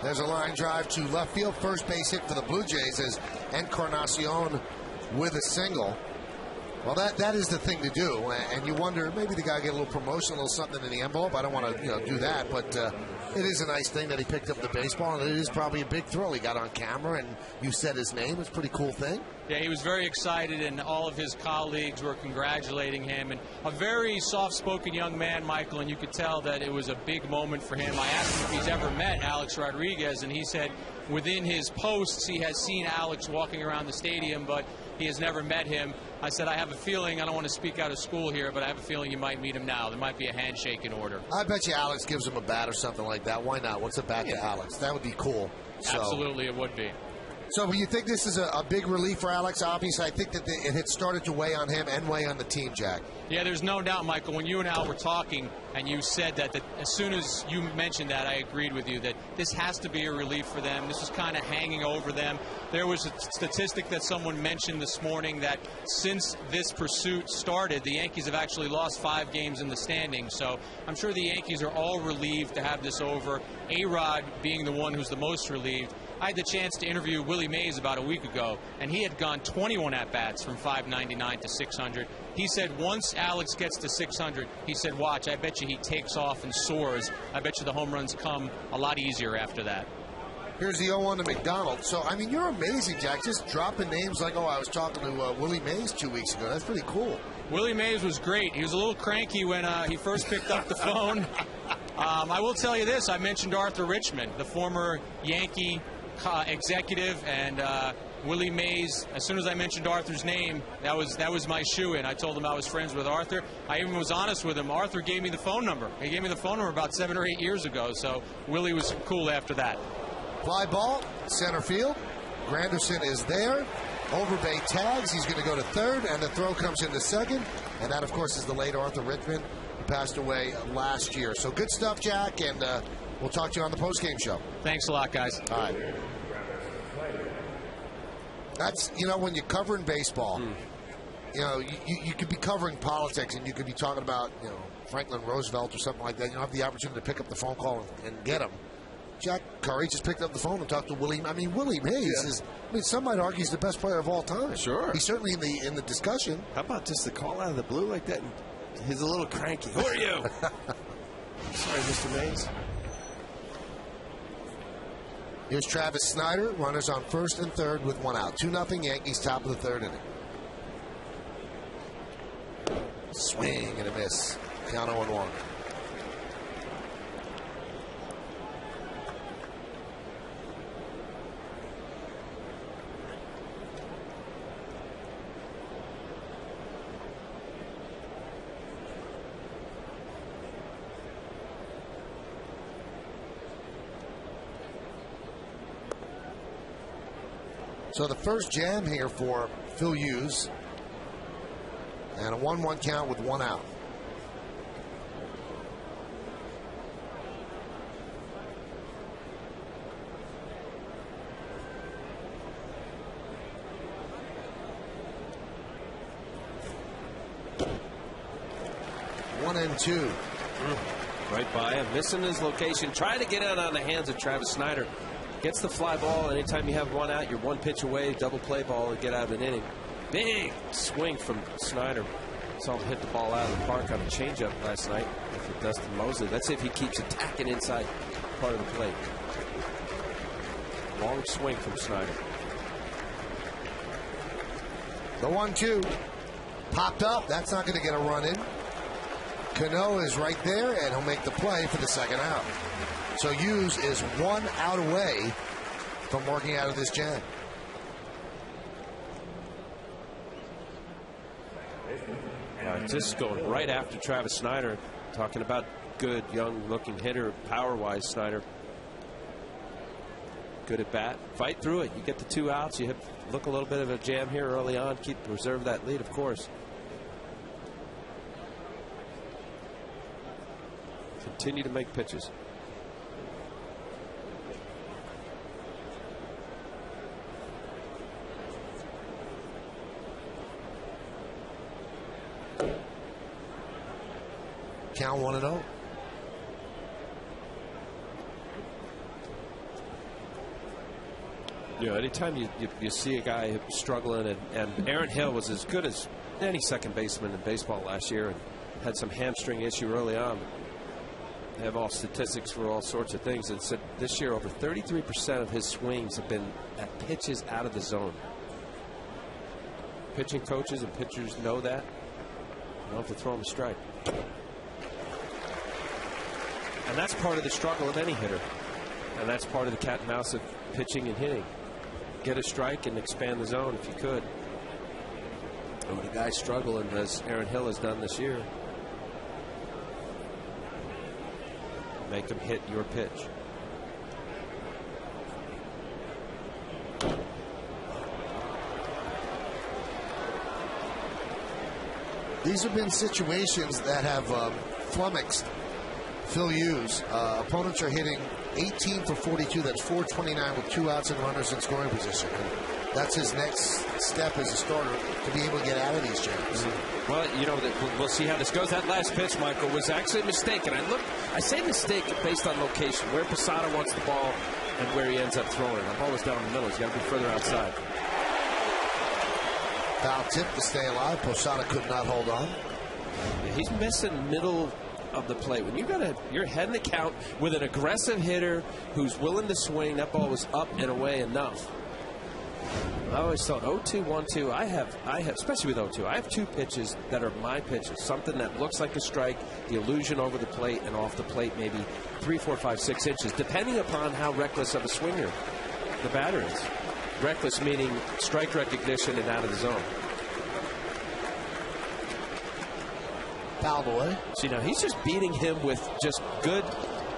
S1: There's a line drive to left field. First base hit for the Blue Jays as Encarnacion with a single. Well, that is the thing to do. And you wonder, maybe the guy get a little promotion, a little something in the envelope. I don't want to do that, but it is a nice thing that he picked up the baseball, and it is probably a big thrill. He got on camera, and you said his name. It's a pretty cool thing.
S3: Yeah, he was very excited, and all of his colleagues were congratulating him. And a very soft-spoken young man, Michael, and you could tell that it was a big moment for him. I asked him if he's ever met Alex Rodriguez, and he said within his posts he has seen Alex walking around the stadium, but he has never met him. I said, I have a feeling, I don't want to speak out of school here, but I have a feeling you might meet him now. There might be a handshake in order.
S1: I bet you Alex gives him a bat or something like that. Why not? What's a bat to Alex? That would be cool.
S3: Absolutely, it would be.
S1: So you think this is a big relief for Alex? Obviously, I think that it had started to weigh on him and weigh on the team, Jack.
S3: Yeah, there's no doubt, Michael. When you and Al were talking and you said that as soon as you mentioned that, I agreed with you that this has to be a relief for them. This was kind of hanging over them. There was a statistic that someone mentioned this morning that since this pursuit started, the Yankees have actually lost 5 games in the standings. So I'm sure the Yankees are all relieved to have this over. A-Rod being the one who's the most relieved. I had the chance to interview Willie Mays about a week ago, and he had gone 21 at-bats from 599 to 600. He said once Alex gets to 600, he said, watch, I bet you he takes off and soars. I bet you the home runs come a lot easier after that.
S1: Here's the 0-1 to McDonald. So, I mean, you're amazing, Jack. Just dropping names like, I was talking to Willie Mays 2 weeks ago. That's pretty cool.
S3: Willie Mays was great. He was a little cranky when he first picked up the phone. I will tell you this. I mentioned Arthur Richmond, the former Yankee executive, and Willie Mays, as soon as I mentioned Arthur's name, that was my shoe-in. I told him I was friends with Arthur. I even was honest with him. Arthur gave me the phone number. He gave me the phone number about 7 or 8 years ago, so Willie was cool after that.
S1: Fly ball, center field. Granderson is there. Overbay tags. He's going to go to third, and the throw comes into second. And that, of course, is the late Arthur Richmond, who passed away last year. So good stuff, Jack, and we'll talk to you on the postgame show.
S3: Thanks a lot, guys.
S1: All right. That's, when you're covering baseball, you could be covering politics, and you could be talking about, Franklin Roosevelt or something like that. You don't have the opportunity to pick up the phone call and get him. Jack Curry just picked up the phone and talked to Willie. I mean, Willie Mays is. I mean, some might argue he's the best player of all time.
S2: Sure,
S1: he's certainly in the discussion.
S4: How about just the call out of the blue like that? He's a little cranky. Who are you? Sorry, Mr. Mays.
S1: Here's Travis Snyder. Runners on first and third with 1 out. 2-0 Yankees, top of the third inning. Swing and a miss. Count 0-1. So the first jam here for Phil Hughes. And a 1-1 count with 1 out. One and two.
S2: Right by him, missing his location. Trying to get out on the hands of Travis Snyder. Gets the fly ball. Anytime you have 1 out, you're 1 pitch away. Double play ball to get out of an inning. Big swing from Snyder. Saw him hit the ball out of the park on a changeup last night for Dustin Mosley. Let's see if he keeps attacking inside part of the plate. Long swing from Snyder.
S1: The 1-2 popped up. That's not going to get a run in. Cano is right there, and he'll make the play for the second out. So Hughes is 1 out away from working out of this jam.
S2: Just going right after Travis Snyder. Talking about good, young-looking hitter, power-wise, Snyder. Good at bat. Fight through it. You get the 2 outs. You look a little bit of a jam here early on. Preserve that lead, of course. Continue to make pitches.
S1: Count 1-0.
S2: Yeah, anytime you see a guy struggling, and Aaron Hill was as good as any second baseman in baseball last year and had some hamstring issue early on. They have all statistics for all sorts of things, and said this year over 33% of his swings have been at pitches out of the zone. Pitching coaches and pitchers know that. You don't have to throw him a strike. And that's part of the struggle of any hitter. And that's part of the cat and mouse of pitching and hitting. Get a strike and expand the zone if you could. And when a guy's struggling, as Aaron Hill has done this year, make him hit your pitch.
S1: These have been situations that have flummoxed Phil Hughes. Opponents are hitting 18 for 42. That's 429 with 2 outs and runners in scoring position. And that's his next step as a starter, to be able to get out of these jams.
S2: Well, you know, we'll see how this goes. That last pitch, Michael, was actually a mistake. And I say mistake based on location, where Posada wants the ball and where he ends up throwing it. The ball was down in the middle. He's got to be further outside.
S1: Foul tip to stay alive. Posada could not hold on.
S2: Yeah, he's missing middle of the plate. When you're heading the count with an aggressive hitter who's willing to swing, that ball was up and away enough. I always thought 0-2, 1-2. I have, especially with 0-2, I have 2 pitches that are my pitches. Something that looks like a strike, the illusion over the plate and off the plate, maybe 3, 4, 5, 6 inches, depending upon how reckless of a swinger the batter is. Reckless meaning strike recognition and out of the zone.
S1: Fouled away.
S2: See, now he's just beating him with just good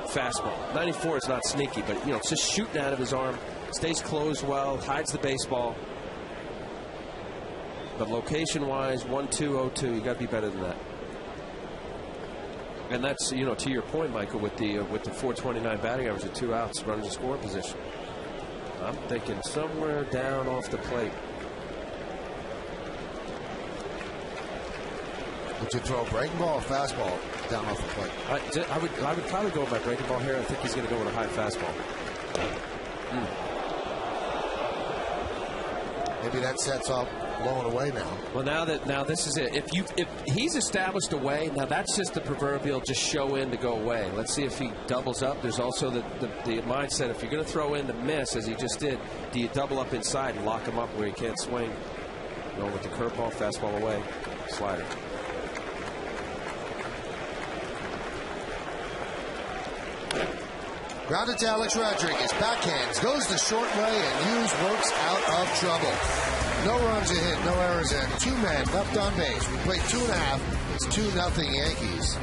S2: fastball. 94 is not sneaky, but you know, it's just shooting out of his arm. Stays closed well, hides the baseball. But location-wise, 1-2, 0-2, you got to be better than that. And that's, you know, to your point, Michael, with the 429 batting average of 2 outs, runners in scoring position. I'm thinking somewhere down off the plate.
S1: Would you throw a breaking ball or fastball down off the plate?
S4: I would probably go with my breaking ball here. I think he's going to go with a high fastball.
S1: Maybe that sets up low and away now.
S2: Well, now this is it. If he's established a way, now that's just the proverbial just show in to go away. Let's see if he doubles up. There's also the mindset, if you're going to throw in to miss, as he just did, do you double up inside and lock him up where he can't swing? Going with the curveball, fastball away, slider.
S1: Grounded to Alex Rodriguez. Backhands. Goes the short way, and Hughes works out of trouble. No runs a hit, no errors, and 2 men left on base. We played 2.5. It's 2-0 Yankees.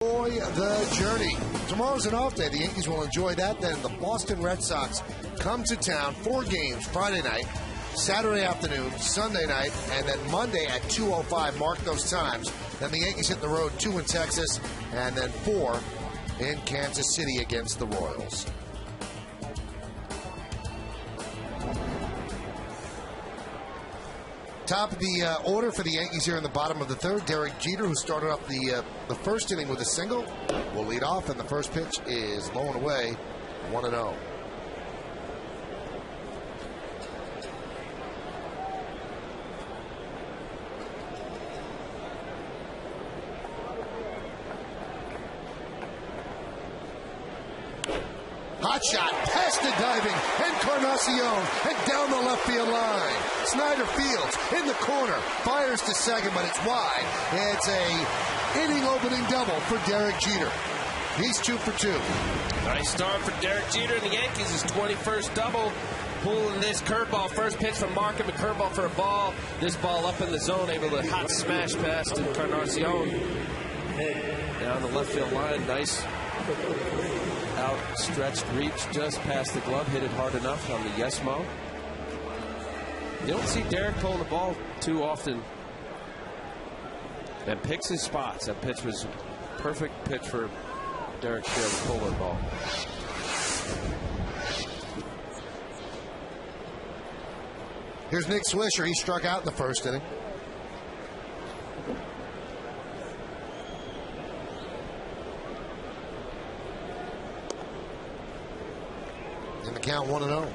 S1: Enjoy the journey. Tomorrow's an off day. The Yankees will enjoy that. Then the Boston Red Sox come to town. 4 games Friday night, Saturday afternoon, Sunday night, and then Monday at 2:05. Mark those times. Then the Yankees hit the road 2 in Texas, and then 4 in Kansas City against the Royals. Top of the order for the Yankees here in the bottom of the 3rd. Derek Jeter, who started off the first inning with a single, will lead off, and the first pitch is low and away, 1-0. Hot shot, past the diving, Encarnacion, and down the left field line. Snyder fields in the corner, fires to second, but it's wide. It's a inning-opening double for Derek Jeter. He's 2 for 2.
S2: Nice start for Derek Jeter and the Yankees. His 21st double. Pulling this curveball, first pitch from Markham, a curveball for a ball. This ball up in the zone, able to hot smash past Encarnacion. Down the left field line, nice outstretched reach just past the glove, hit it hard enough on the yes-mo. You don't see Derek pulling the ball too often and picks his spots. That pitch was perfect pitch for Derek to pull the ball.
S1: Here's Nick Swisher. He struck out in the first inning. In the count, 1-0.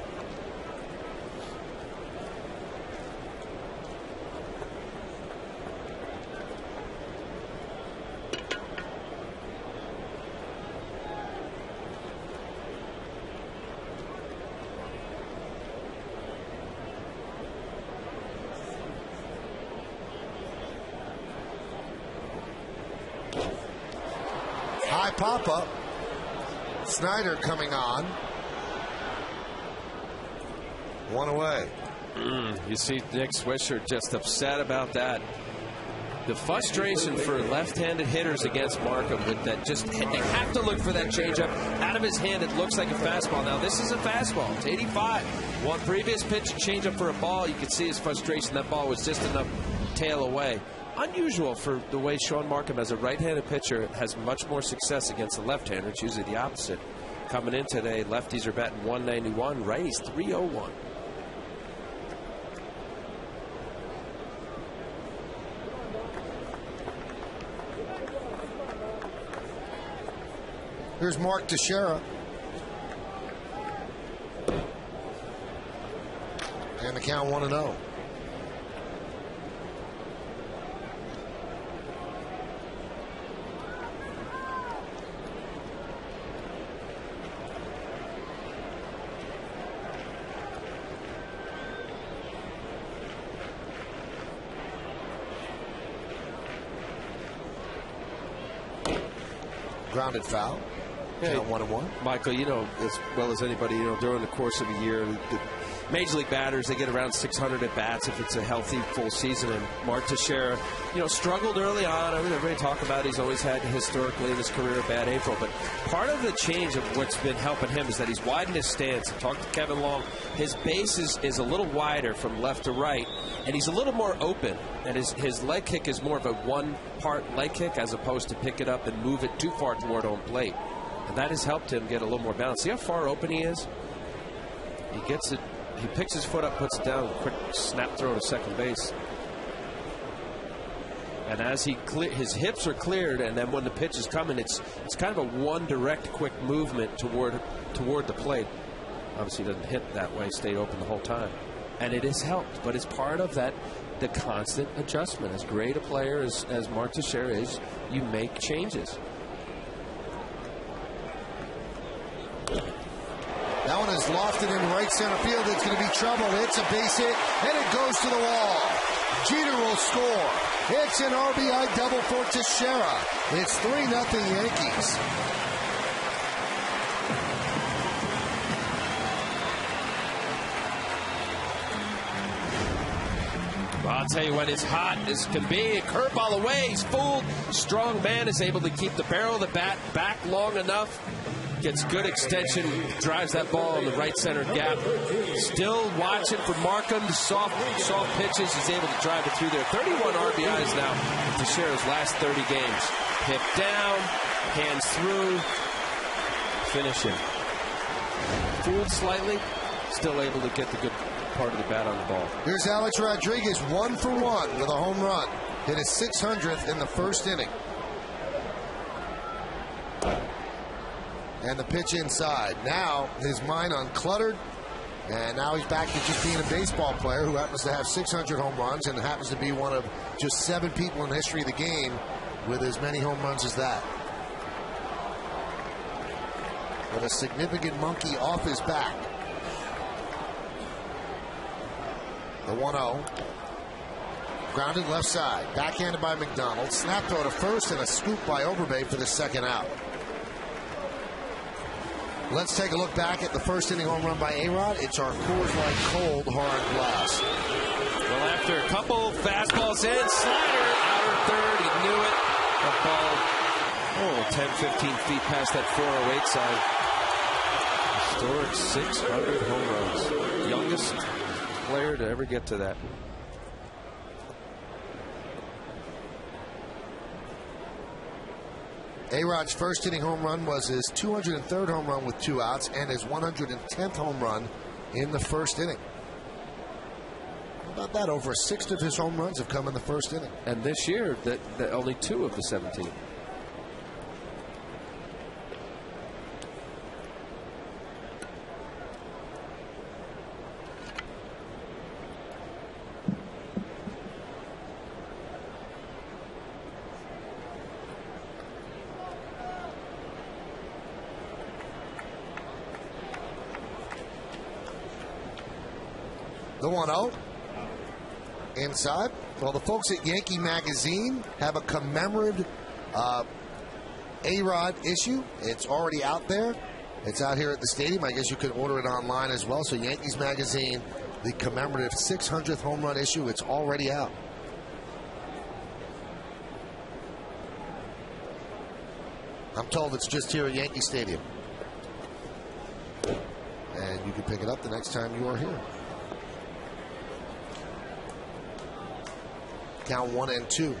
S1: High pop-up. Snyder coming on. 1 away.
S2: You see Nick Swisher just upset about that. the frustration for left-handed hitters against Markham with that they have to look for that changeup out of his hand. It looks like a fastball. Now this is a fastball. It's 85. One previous pitch, changeup for a ball. You could see his frustration. That ball was just enough tail away. Unusual for the way Sean Markham, as a right-handed pitcher, has much more success against a left-hander. It's usually the opposite. Coming in today, lefties are batting 191, righties 301.
S1: Here's Mark Teixeira. And the count 1-0. Grounded foul.
S2: Hey,
S1: 1-1.
S2: Michael, you know as well as anybody, during the course of a year, the Major League batters, they get around 600 at bats if it's a healthy full season. And Mark Teixeira, struggled early on. I mean, everybody talk about he's always had historically in his career a bad April. But part of the change of what's been helping him is that he's widened his stance. I talked to Kevin Long. His base is a little wider from left to right, and he's a little more open. And his leg kick is more of a one-part leg kick as opposed to pick it up and move it too far toward home plate. And that has helped him get a little more balance. See how far open he is? He gets it. He picks his foot up, puts it down, quick snap throw to second base. And as his hips are cleared, and then when the pitch is coming, it's kind of a one direct quick movement toward the plate. Obviously, he doesn't hit that way, stayed open the whole time. And it has helped, but it's part of that, the constant adjustment. As great a player as Mark Teixeira is, you make changes.
S1: That one is lofted in right center field. It's going to be trouble. It's a base hit, and it goes to the wall. Jeter will score. It's an RBI double for Teixeira. It's 3-0 Yankees.
S2: Well, I'll tell you what, it's hot as can be. A curveball away. He's fooled. Strong man is able to keep the barrel of the bat back long enough. Gets good extension, drives that ball in the right center gap. Still watching for Markham. Soft pitches. He's able to drive it through there. 31 RBIs now in Teixeira's last 30 games. Hip down, hands through, finish him. Fooled slightly, still able to get the good part of the bat on the ball.
S1: Here's Alex Rodriguez, 1 for 1 with a home run. Hit his 600th in the first inning. And the pitch inside. Now his mind uncluttered, and now he's back to just being a baseball player who happens to have 600 home runs and happens to be one of just 7 people in the history of the game with as many home runs as that. With a significant monkey off his back. The 1-0. Grounded left side. Backhanded by McDonald. Snap throw to first and a scoop by Overbay for the second out. Let's take a look back at the first inning home run by A-Rod. It's our Coors Light Cold Hard Glass.
S2: Well, after a couple fastballs in, slider, outer third, he knew it. The ball, 10, 15 feet past that 408 side. Historic 600 home runs. Youngest player to ever get to that.
S1: A-Rod's first inning home run was his 203rd home run with 2 outs and his 110th home run in the first inning. How about that? Over a sixth of his home runs have come in the first inning.
S2: And this year, that only 2 of the 17.
S1: The 1-0. Inside. Well, the folks at Yankee Magazine have a commemorative A-Rod issue. It's already out there. It's out here at the stadium. I guess you could order it online as well. So Yankees Magazine, the commemorative 600th home run issue, it's already out. I'm told it's just here at Yankee Stadium. And you can pick it up the next time you are here. Count 1-2.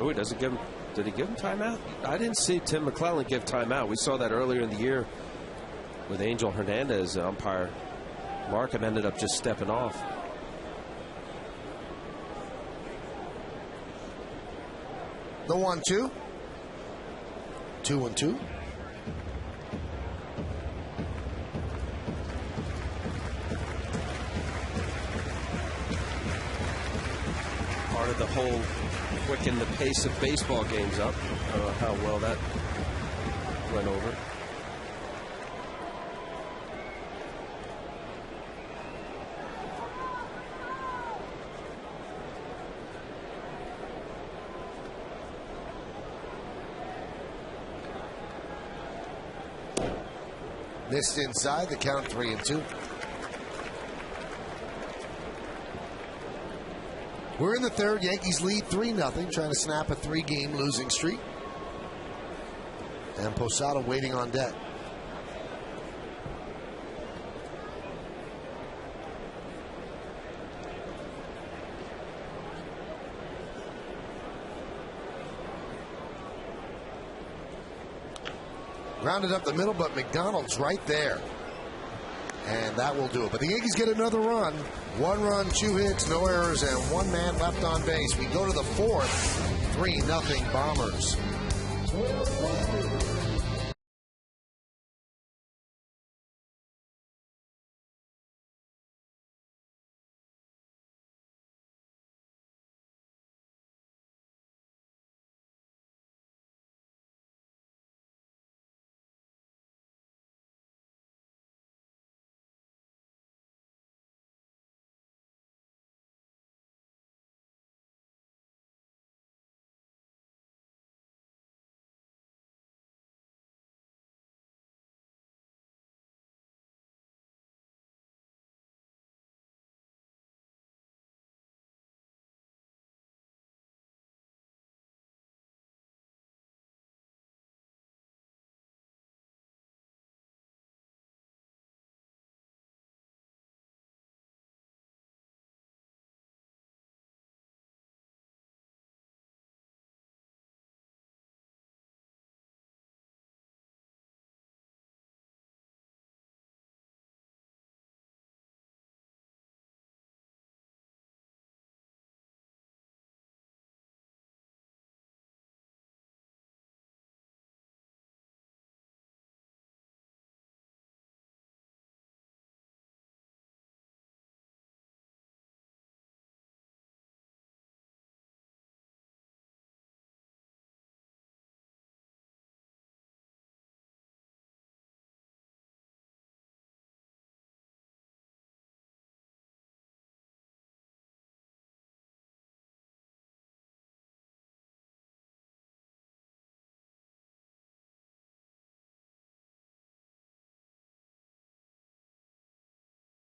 S5: Oh, he doesn't give him. Did he give him timeout? I didn't see Tim McClellan give timeout. We saw that earlier in the year with Angel Hernandez, umpire. Markham ended up just stepping off.
S1: The 1-2. 2-2.
S5: Part of the whole quicken the pace of baseball games up. I don't know how well that went over.
S1: Missed inside, the count 3-2. We're in the third. Yankees lead 3-0, trying to snap a 3-game losing streak. And Posada waiting on deck. Grounded up the middle, but McDonald's right there. And that will do it. But the Yankees get another run. 1 run, 2 hits, no errors, and 1 man left on base. We go to the fourth. 3-0 Bombers.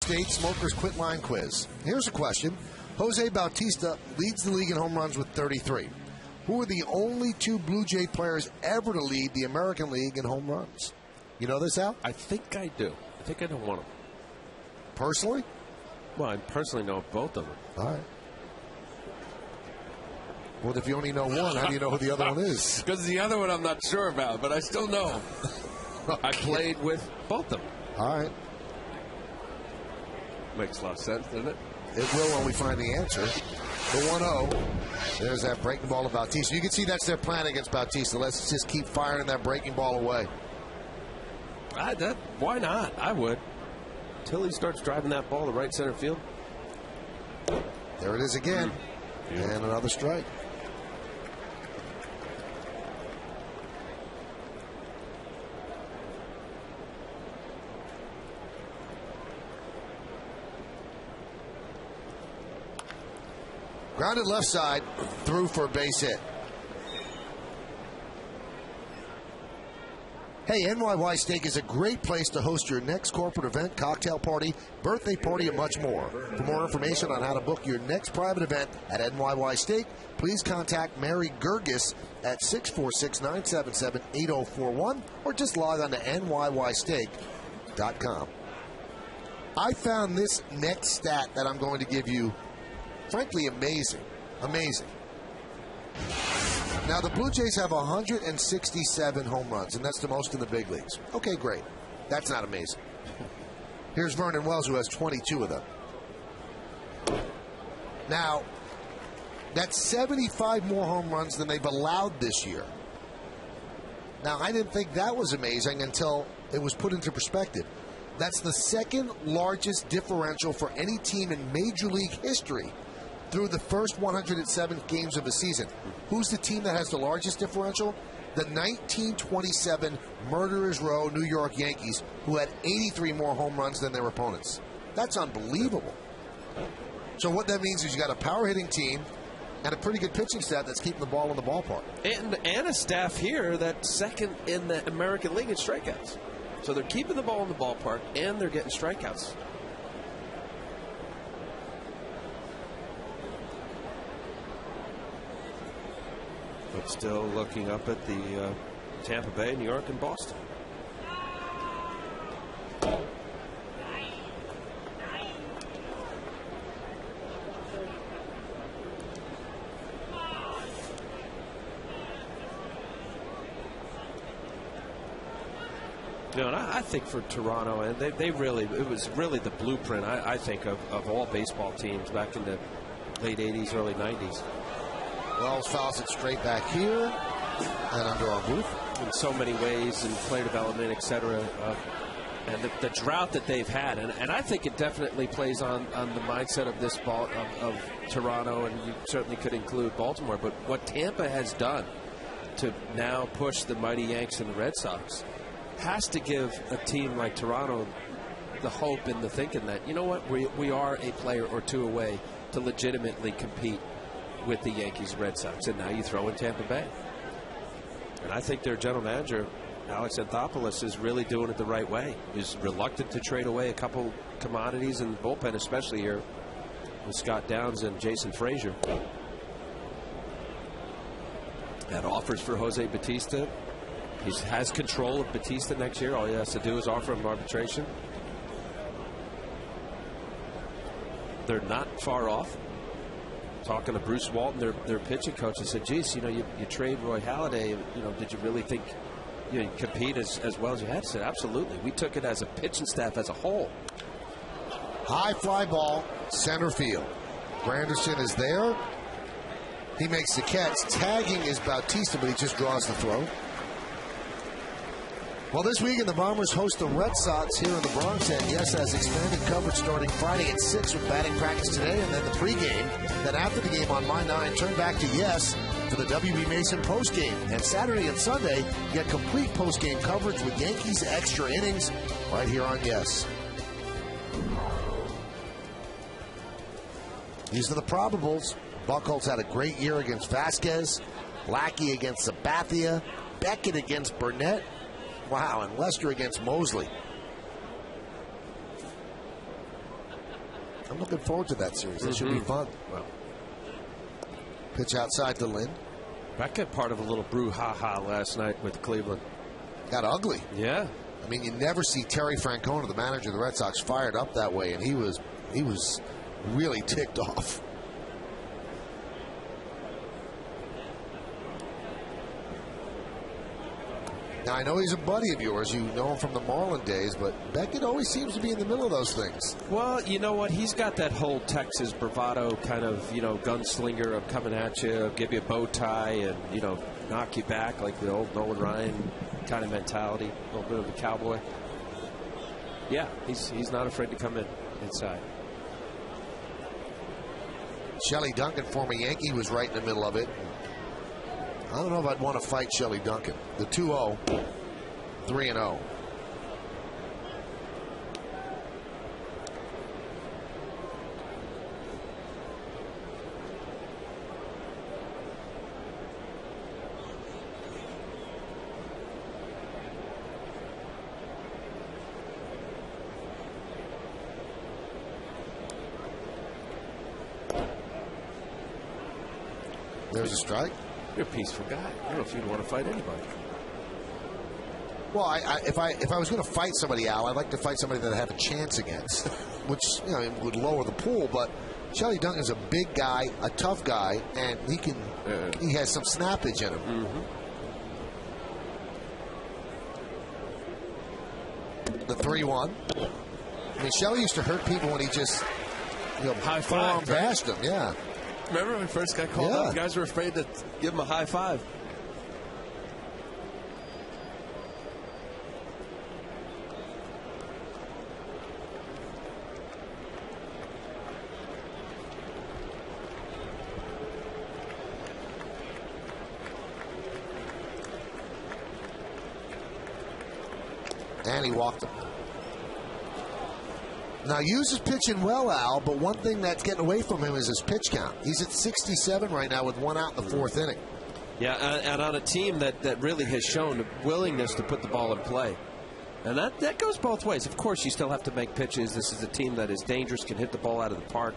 S1: State Smokers Quit Line Quiz. Here's a question. Jose Bautista leads the league in home runs with 33. Who are the only 2 Blue Jay players ever to lead the American League in home runs? You know this, Al?
S5: I think I do. I think I know one of them.
S1: Personally?
S5: Well, I personally know both of them.
S1: All right. Well, if you only know one, how do you know who the other one is?
S5: Because the other one I'm not sure about, but I still know him. Okay. I played with both of them.
S1: All right.
S5: Makes a lot of sense, doesn't it?
S1: It will when we find the answer. The 1-0. There's that breaking ball of Bautista. You can see that's their plan against Bautista. Let's just keep firing that breaking ball away.
S5: Why not? I would. Until he starts driving that ball to right center field.
S1: There it is again. And another strike. Grounded left side, through for a base hit. Hey, NYY Steak is a great place to host your next corporate event, cocktail party, birthday party, and much more. For more information on how to book your next private event at NYY Steak, please contact Mary Gergis at 646-977-8041 or just log on to nyysteak.com. I found this next stat that I'm going to give you, frankly, amazing. Amazing. Now, the Blue Jays have 167 home runs, and that's the most in the big leagues. Okay, great. That's not amazing. Here's Vernon Wells, who has 22 of them. Now, that's 75 more home runs than they've allowed this year. Now, I didn't think that was amazing until it was put into perspective. That's the second largest differential for any team in Major League history through the first 107 games of a season. Who's the team that has the largest differential? The 1927 Murderers Row New York Yankees, who had 83 more home runs than their opponents. That's unbelievable. So what that means is you got a power-hitting team and a pretty good pitching staff that's keeping the ball in the ballpark.
S5: And a staff here that's second in the American League in strikeouts. So they're keeping the ball in the ballpark, and they're getting strikeouts. But still looking up at the Tampa Bay, New York, and Boston. You know, and I think for Toronto, and they really, it was really the blueprint, I think, of all baseball teams back in the late 80s, early 90s.
S1: Wells fouls it straight back here and under our booth.
S5: In so many ways, in player development, etc. And the drought that they've had, and I think it definitely plays on the mindset of this ball of Toronto, and you certainly could include Baltimore. But what Tampa has done to now push the mighty Yanks and the Red Sox has to give a team like Toronto the hope and the thinking that, you know what, we are a player or two away to legitimately compete with the Yankees, Red Sox, and now you throw in Tampa Bay. And I think their general manager, Alex Anthopoulos, is really doing it the right way. He's reluctant to trade away a couple commodities in the bullpen, especially here with Scott Downs and Jason Frazier. Had offers for Jose Bautista. He has control of Bautista next year. All he has to do is offer him arbitration. They're not far off. Talking to Bruce Walton, their pitching coach, I said, geez, you know, you trade Roy Halladay, you know, did you really think you compete as well as you had? I said, absolutely. We took it as a pitching staff as a whole.
S1: High fly ball, center field. Granderson is there. He makes the catch. Tagging is Bautista, but he just draws the throw. Well, this weekend, the Bombers host the Red Sox here in the Bronx, and yes, has expanded coverage starting Friday at 6 with batting practice today, and then the pregame. Then after the game on My 9, turn back to Yes for the W.B. Mason postgame. And Saturday and Sunday, get complete postgame coverage with Yankees extra innings right here on Yes. These are the probables. Buchholz had a great year against Vasquez, Lackey against Sabathia, Beckett against Burnett. Wow, and Lester against Mosley. I'm looking forward to that series. That should be fun.
S5: Well,
S1: pitch outside to Lynn.
S5: Beckett part of a little brouhaha last night with Cleveland.
S1: Got ugly.
S5: Yeah.
S1: I mean, you never see Terry Francona, the manager of the Red Sox, fired up that way, and he was really ticked off. Now, I know he's a buddy of yours. You know him from the Marlin days, but Beckett always seems to be in the middle of those things.
S5: Well, you know what? He's got that whole Texas bravado kind of, you know, gunslinger of coming at you, give you a bow tie, and, you know, knock you back like the old Nolan Ryan kind of mentality, a little bit of a cowboy. Yeah, he's not afraid to come inside.
S1: Shelley Duncan, former Yankee, was right in the middle of it. I don't know if I'd want to fight Shelley Duncan. The 2-0, 3-0. There's a strike.
S5: You're a peaceful guy. I don't know if you'd want to fight anybody.
S1: Well, if I was going to fight somebody, Al, I'd like to fight somebody that I have a chance against, which would lower the pool. But Shelly Duncan's a big guy, a tough guy, and he has some snappage in him.
S5: Mm-hmm.
S1: The 3-1. I mean, Shelly used to hurt people when he just
S5: high five
S1: past him. Yeah.
S5: Remember when he first got called up? Guys were afraid to give him a high five.
S1: And he walked him. Now, Hughes is pitching well, Al, but one thing that's getting away from him is his pitch count. He's at 67 right now with 1 out in the 4th inning.
S5: Yeah, and on a team that really has shown a willingness to put the ball in play. And that goes both ways. Of course, you still have to make pitches. This is a team that is dangerous, can hit the ball out of the park.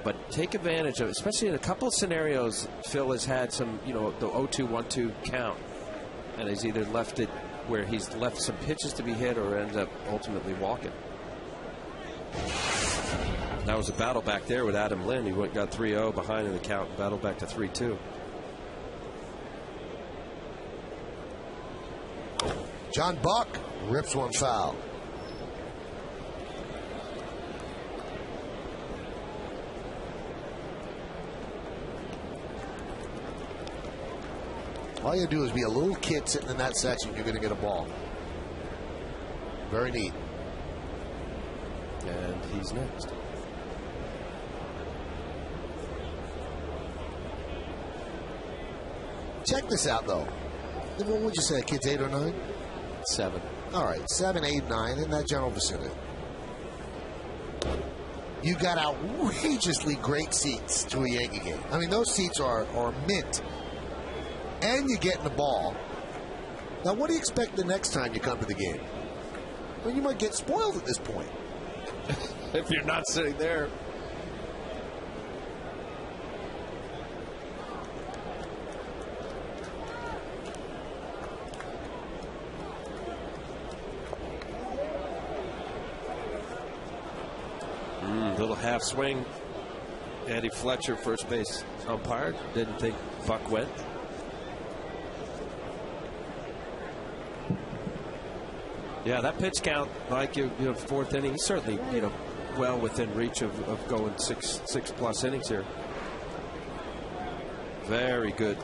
S5: But take advantage of it, especially in a couple of scenarios. Phil has had some, the 0-2, 1-2 count. And he's either left it where he's left some pitches to be hit or ends up ultimately walking. That was a battle back there with Adam Lynn. He got 3-0 behind in the count and battled back to 3-2.
S1: John Buck rips one foul. All you do is be a little kid sitting in that section, you're going to get a ball. Very neat.
S5: And he's next.
S1: Check this out, though. What would you say, kid's 8 or 9?
S5: 7.
S1: All right, 7, 8, 9, in that general vicinity. You got outrageously great seats to a Yankee game. I mean, those seats are mint. And you're getting the ball. Now, what do you expect the next time you come to the game? Well, you might get spoiled at this point.
S5: If you're not sitting there. Little half swing. Eddie Fletcher, first base umpire, didn't think Buck went. Yeah, that pitch count, like 4th inning, he's certainly well within reach of going six plus innings here. Very good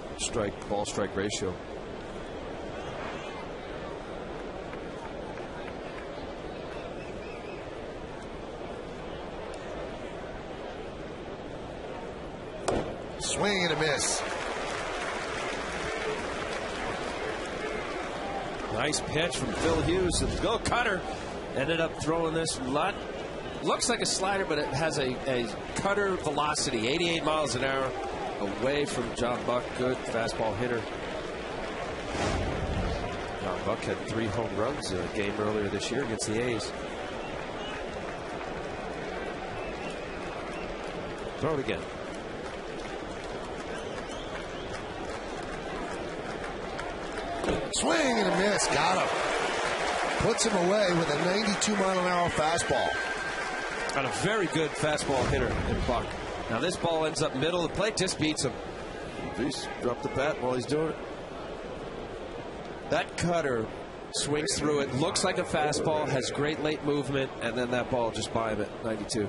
S5: ball strike ratio.
S1: Swing and a miss.
S5: Nice pitch from Phil Hughes. Go cutter. Ended up throwing this lot. Looks like a slider, but it has a cutter velocity, 88 miles an hour, away from John Buck. Good fastball hitter. John Buck had 3 home runs in a game earlier this year against the A's. Throw it again.
S1: Swing and a miss. Got him. Puts him away with a 92-mile-an-hour fastball.
S5: Got a very good fastball hitter in Buck. Now this ball ends up middle of the plate, just beats him. He's dropped the bat while he's doing it. That cutter swings through it, looks like a fastball, has great late movement, and then that ball just by him at 92.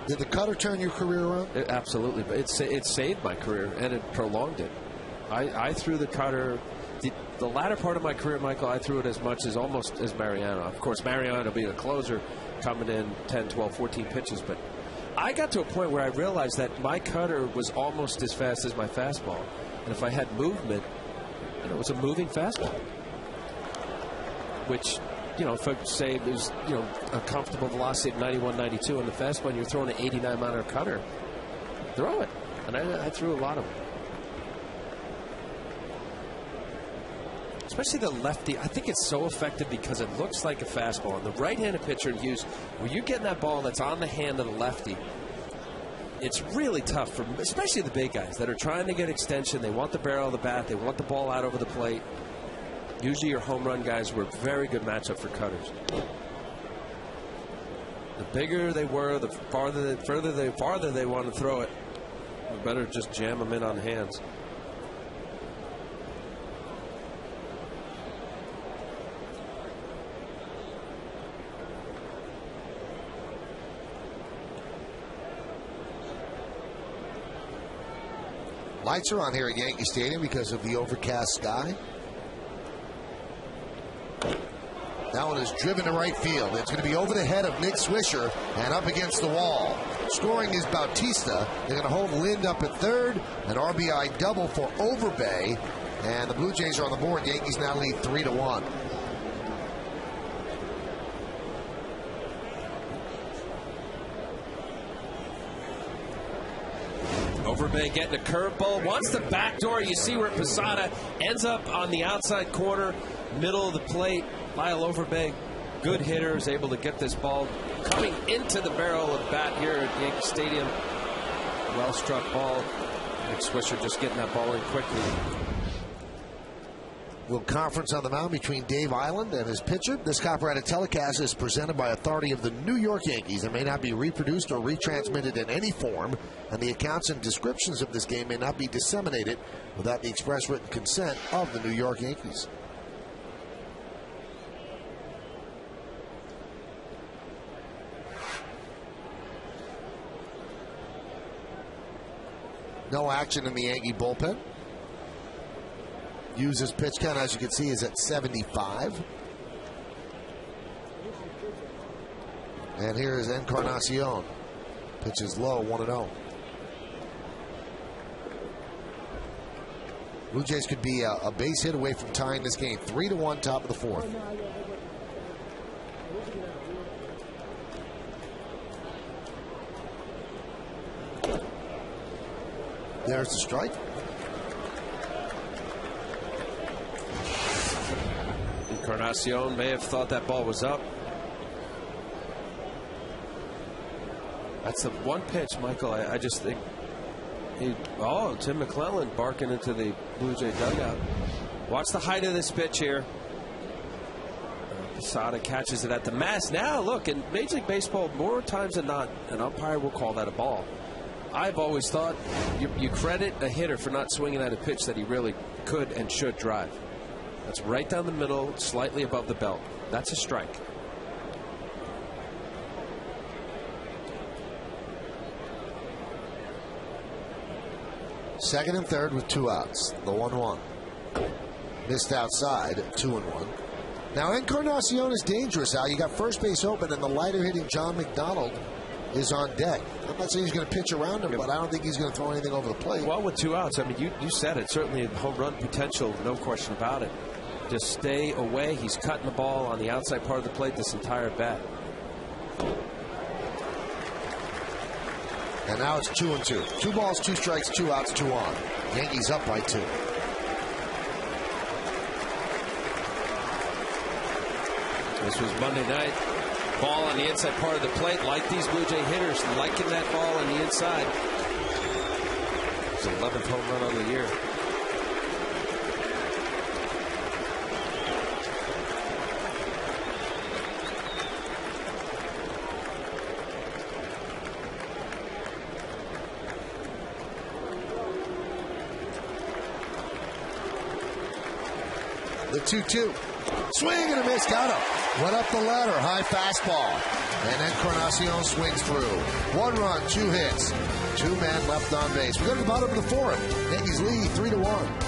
S1: Did the cutter turn your career around?
S5: Absolutely. It saved my career, and it prolonged it. I threw the cutter. The latter part of my career, Michael, I threw it as much as almost as Mariano. Of course, Mariano being a closer, coming in 10, 12, 14 pitches. But I got to a point where I realized that my cutter was almost as fast as my fastball. And if I had movement, it was a moving fastball. Which, if I say it was, a comfortable velocity of 91, 92 on the fastball, and you're throwing an 89-mile-an-hour cutter, throw it. And I threw a lot of them. Especially the lefty. I think it's so effective because it looks like a fastball. And the right-handed pitcher in Hughes, where you're getting that ball that's on the hand of the lefty, it's really tough for especially the big guys that are trying to get extension. They want the barrel of the bat. They want the ball out over the plate. Usually your home run guys were a very good matchup for cutters. The bigger they were, the farther they want to throw it, the better just jam them in on hands.
S1: Lights are on here at Yankee Stadium because of the overcast sky. That one is driven to right field. It's going to be over the head of Nick Swisher and up against the wall. Scoring is Bautista. They're going to hold Lind up at third. An RBI double for Overbay. And the Blue Jays are on the board. Yankees now lead 3-1.
S5: Overbay getting a curveball. Wants the back door. You see where Posada ends up on the outside corner, middle of the plate. Lyle Overbay, good hitter, is able to get this ball coming into the barrel of the bat here at Yankee Stadium. Well struck ball. Nick Swisher just getting that ball in quickly.
S1: Little conference on the mound between Dave Island and his pitcher. This copyrighted telecast is presented by authority of the New York Yankees and may not be reproduced or retransmitted in any form, and the accounts and descriptions of this game may not be disseminated without the express written consent of the New York Yankees. No action in the Yankee bullpen. Hughes' pitch count, as you can see, is at 75. And here is Encarnacion. Pitch is low, 1-0. Blue Jays could be a base hit away from tying this game. 3-1, top of the fourth. There's the strike.
S5: Encarnacion may have thought that ball was up. That's the one pitch, Michael. I just think Tim McClellan barking into the Blue Jay dugout. Watch the height of this pitch here. Posada catches it at the mass. Now, look, in Major League Baseball, more times than not, an umpire will call that a ball. I've always thought you credit a hitter for not swinging at a pitch that he really could and should drive. That's right down the middle, slightly above the belt. That's a strike.
S1: Second and third with 2 outs. The 1-1. Missed outside, 2-1. Now Encarnacion is dangerous, Al. You got first base open, and the lighter hitting John McDonald is on deck. I'm not saying he's going to pitch around him, but I don't think he's going to throw anything over the plate.
S5: Well, with 2 outs, I mean, you said it. Certainly home run potential, no question about it. Just stay away. He's cutting the ball on the outside part of the plate this entire bat.
S1: And now it's 2-2. 2 balls, 2 strikes, 2 outs, 2 on. Yankees up by 2.
S5: This was Monday night. Ball on the inside part of the plate. Like these Blue Jay hitters, liking that ball on the inside. It's the 11th home run of the year.
S1: The 2-2. Swing and a miss. Got him. Went up the ladder. High fastball. And Encarnacion swings through. 1 run, 2 hits. 2 men left on base. We go to the bottom of the fourth. Yankees lead 3-1.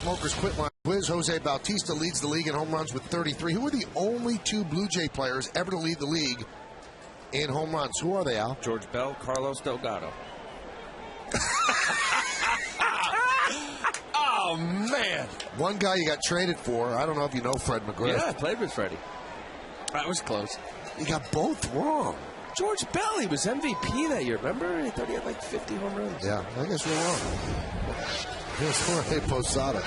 S1: Smokers quit line quiz. Jose Bautista leads the league in home runs with 33. Who are the only two Blue Jay players ever to lead the league in home runs? Who are they, Al?
S5: George Bell, Carlos Delgado.
S1: Oh, man. One guy you got traded for. I don't know if you know Fred McGriff.
S5: Yeah, I played with Freddie. That was close.
S1: You got both wrong.
S5: George Bell, he was MVP that year, remember? I thought he had like 50 home runs.
S1: Yeah, I guess we're wrong. Here's Jorge Posada.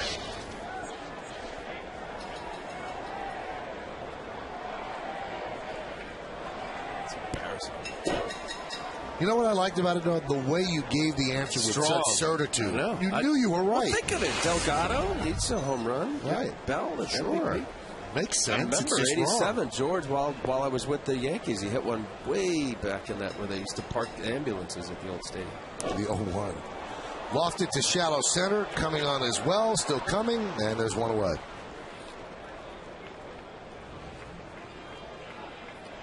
S5: It's embarrassing.
S1: You know what I liked about it, though? The way you gave the answer with such certitude. You knew you were right.
S5: Well, think of it. Delgado needs a home run.
S1: Right.
S5: Bell, that's
S1: Sure.
S5: MVP.
S1: Makes sense.
S5: I remember
S1: it's just
S5: 87,
S1: wrong.
S5: George, while I was with the Yankees, he hit one way back in that where they used to park ambulances at the old stadium.
S1: The 0-1. Lofted to shallow center, coming on as well, still coming, and there's one away.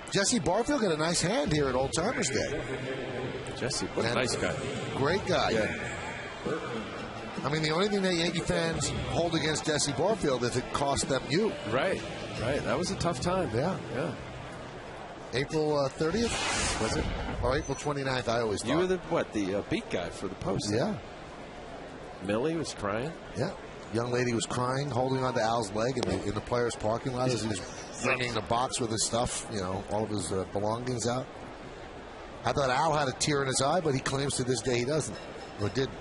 S1: Jesse Barfield got a nice hand here at Old Timers Day.
S5: Jesse, what a nice guy.
S1: Great guy.
S5: Yeah.
S1: I mean, the only thing that Yankee fans hold against Jesse Barfield is it cost them you.
S5: Right. That was a tough time.
S1: Yeah. April 30th?
S5: Was it?
S1: Or April 29th, I always thought.
S5: You were the beat guy for the Post.
S1: Yeah.
S5: Millie was crying.
S1: Yeah. Young lady was crying, holding onto Al's leg in the players' parking lot as he was bringing the box with his stuff, all of his belongings out. I thought Al had a tear in his eye, but he claims to this day he doesn't, or didn't.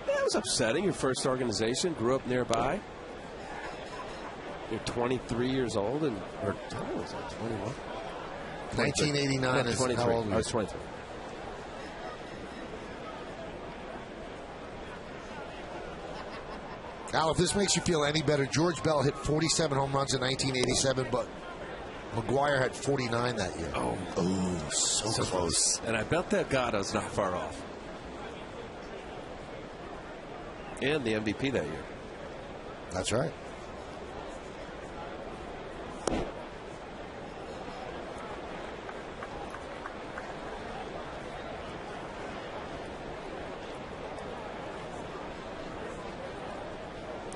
S5: Yeah, it was upsetting. Your first organization, grew up nearby. You're 23 years old, or how old was I? 21?
S1: 1989 is
S5: 23.
S1: how old
S5: I was 23.
S1: Al, if this makes you feel any better, George Bell hit 47 home runs in 1987, but McGuire had 49 that year.
S5: Oh,
S1: so close.
S5: And I bet Delgado's not far off. And the MVP that year.
S1: That's right.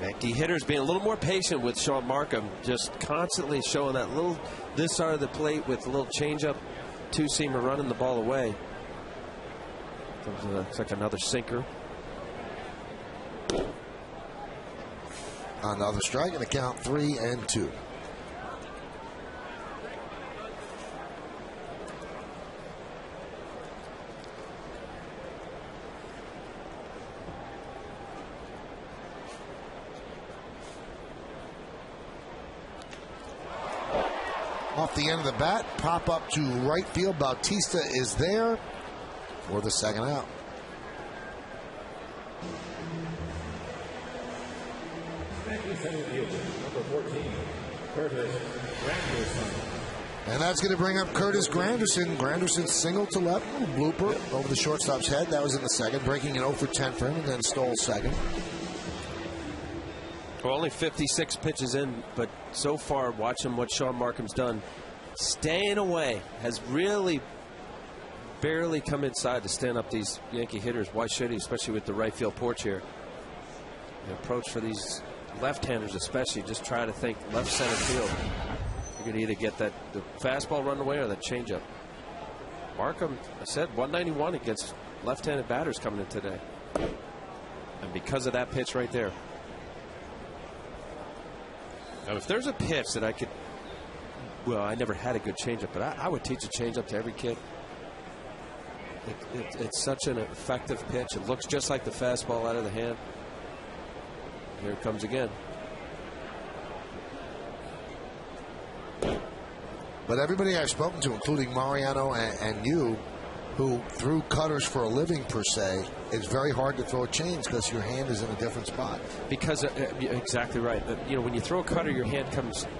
S5: Yankee hitters being a little more patient with Sean Markham, just constantly showing that little this side of the plate with a little changeup, two-seamer running the ball away. Looks like another sinker.
S1: Another strike and a count 3-2. Off the end of the bat, pop up to right field. Bautista is there for the second out. And that's going to bring up Curtis Granderson. Granderson single to left, little blooper over the shortstop's head. That was in the second, breaking an 0 for 10 for him, and then stole second.
S5: Well, only 56 pitches in, but so far, watching what Sean Markham's done, staying away, has really barely come inside to stand up these Yankee hitters. Why should he, especially with the right field porch here? The approach for these left-handers especially, just try to think left center field. You could either get the fastball run away or the changeup. Markham, I said, 191 against left-handed batters coming in today. And because of that pitch right there. Now, if there's a pitch that I could, well, I never had a good changeup, but I would teach a changeup to every kid. It's such an effective pitch. It looks just like the fastball out of the hand. Here it comes again.
S1: But everybody I've spoken to, including Mariano and you, who threw cutters for a living per se, it's very hard to throw chains because your hand is in a different spot.
S5: Because exactly right. When you throw a cutter, your hand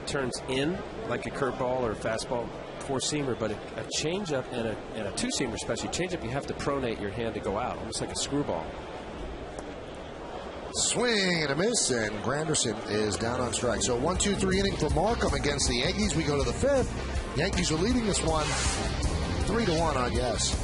S5: turns in like a curveball or a fastball, four-seamer. But a changeup and a two-seamer, especially changeup, you have to pronate your hand to go out, almost like a screwball.
S1: Swing and a miss, and Granderson is down on strike. So 1-2-3 inning for Markham against the Yankees. We go to the fifth. Yankees are leading this one 3-1, I guess.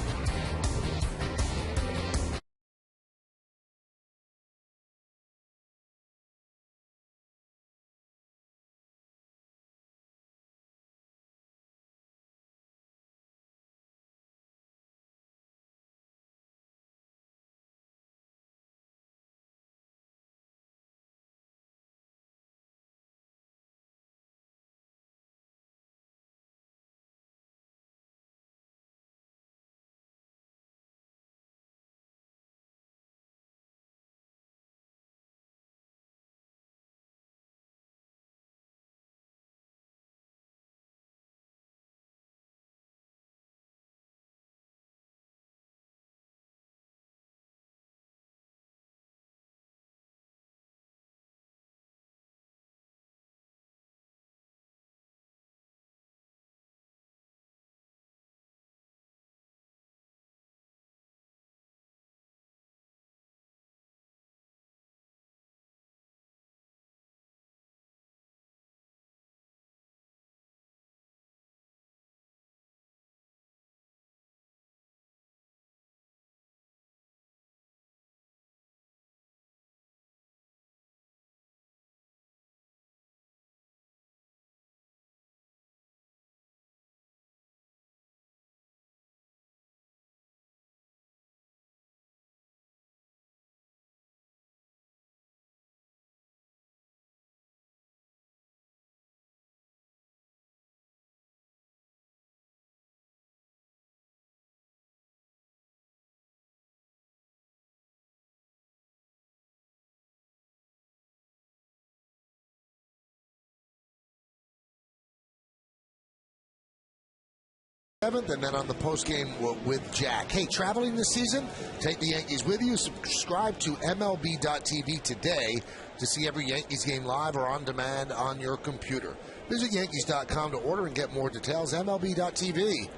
S1: 7th, and then on the postgame with Jack. Hey, traveling this season? Take the Yankees with you. Subscribe to MLB.tv today to see every Yankees game live or on demand on your computer. Visit Yankees.com to order and get more details. MLB.tv.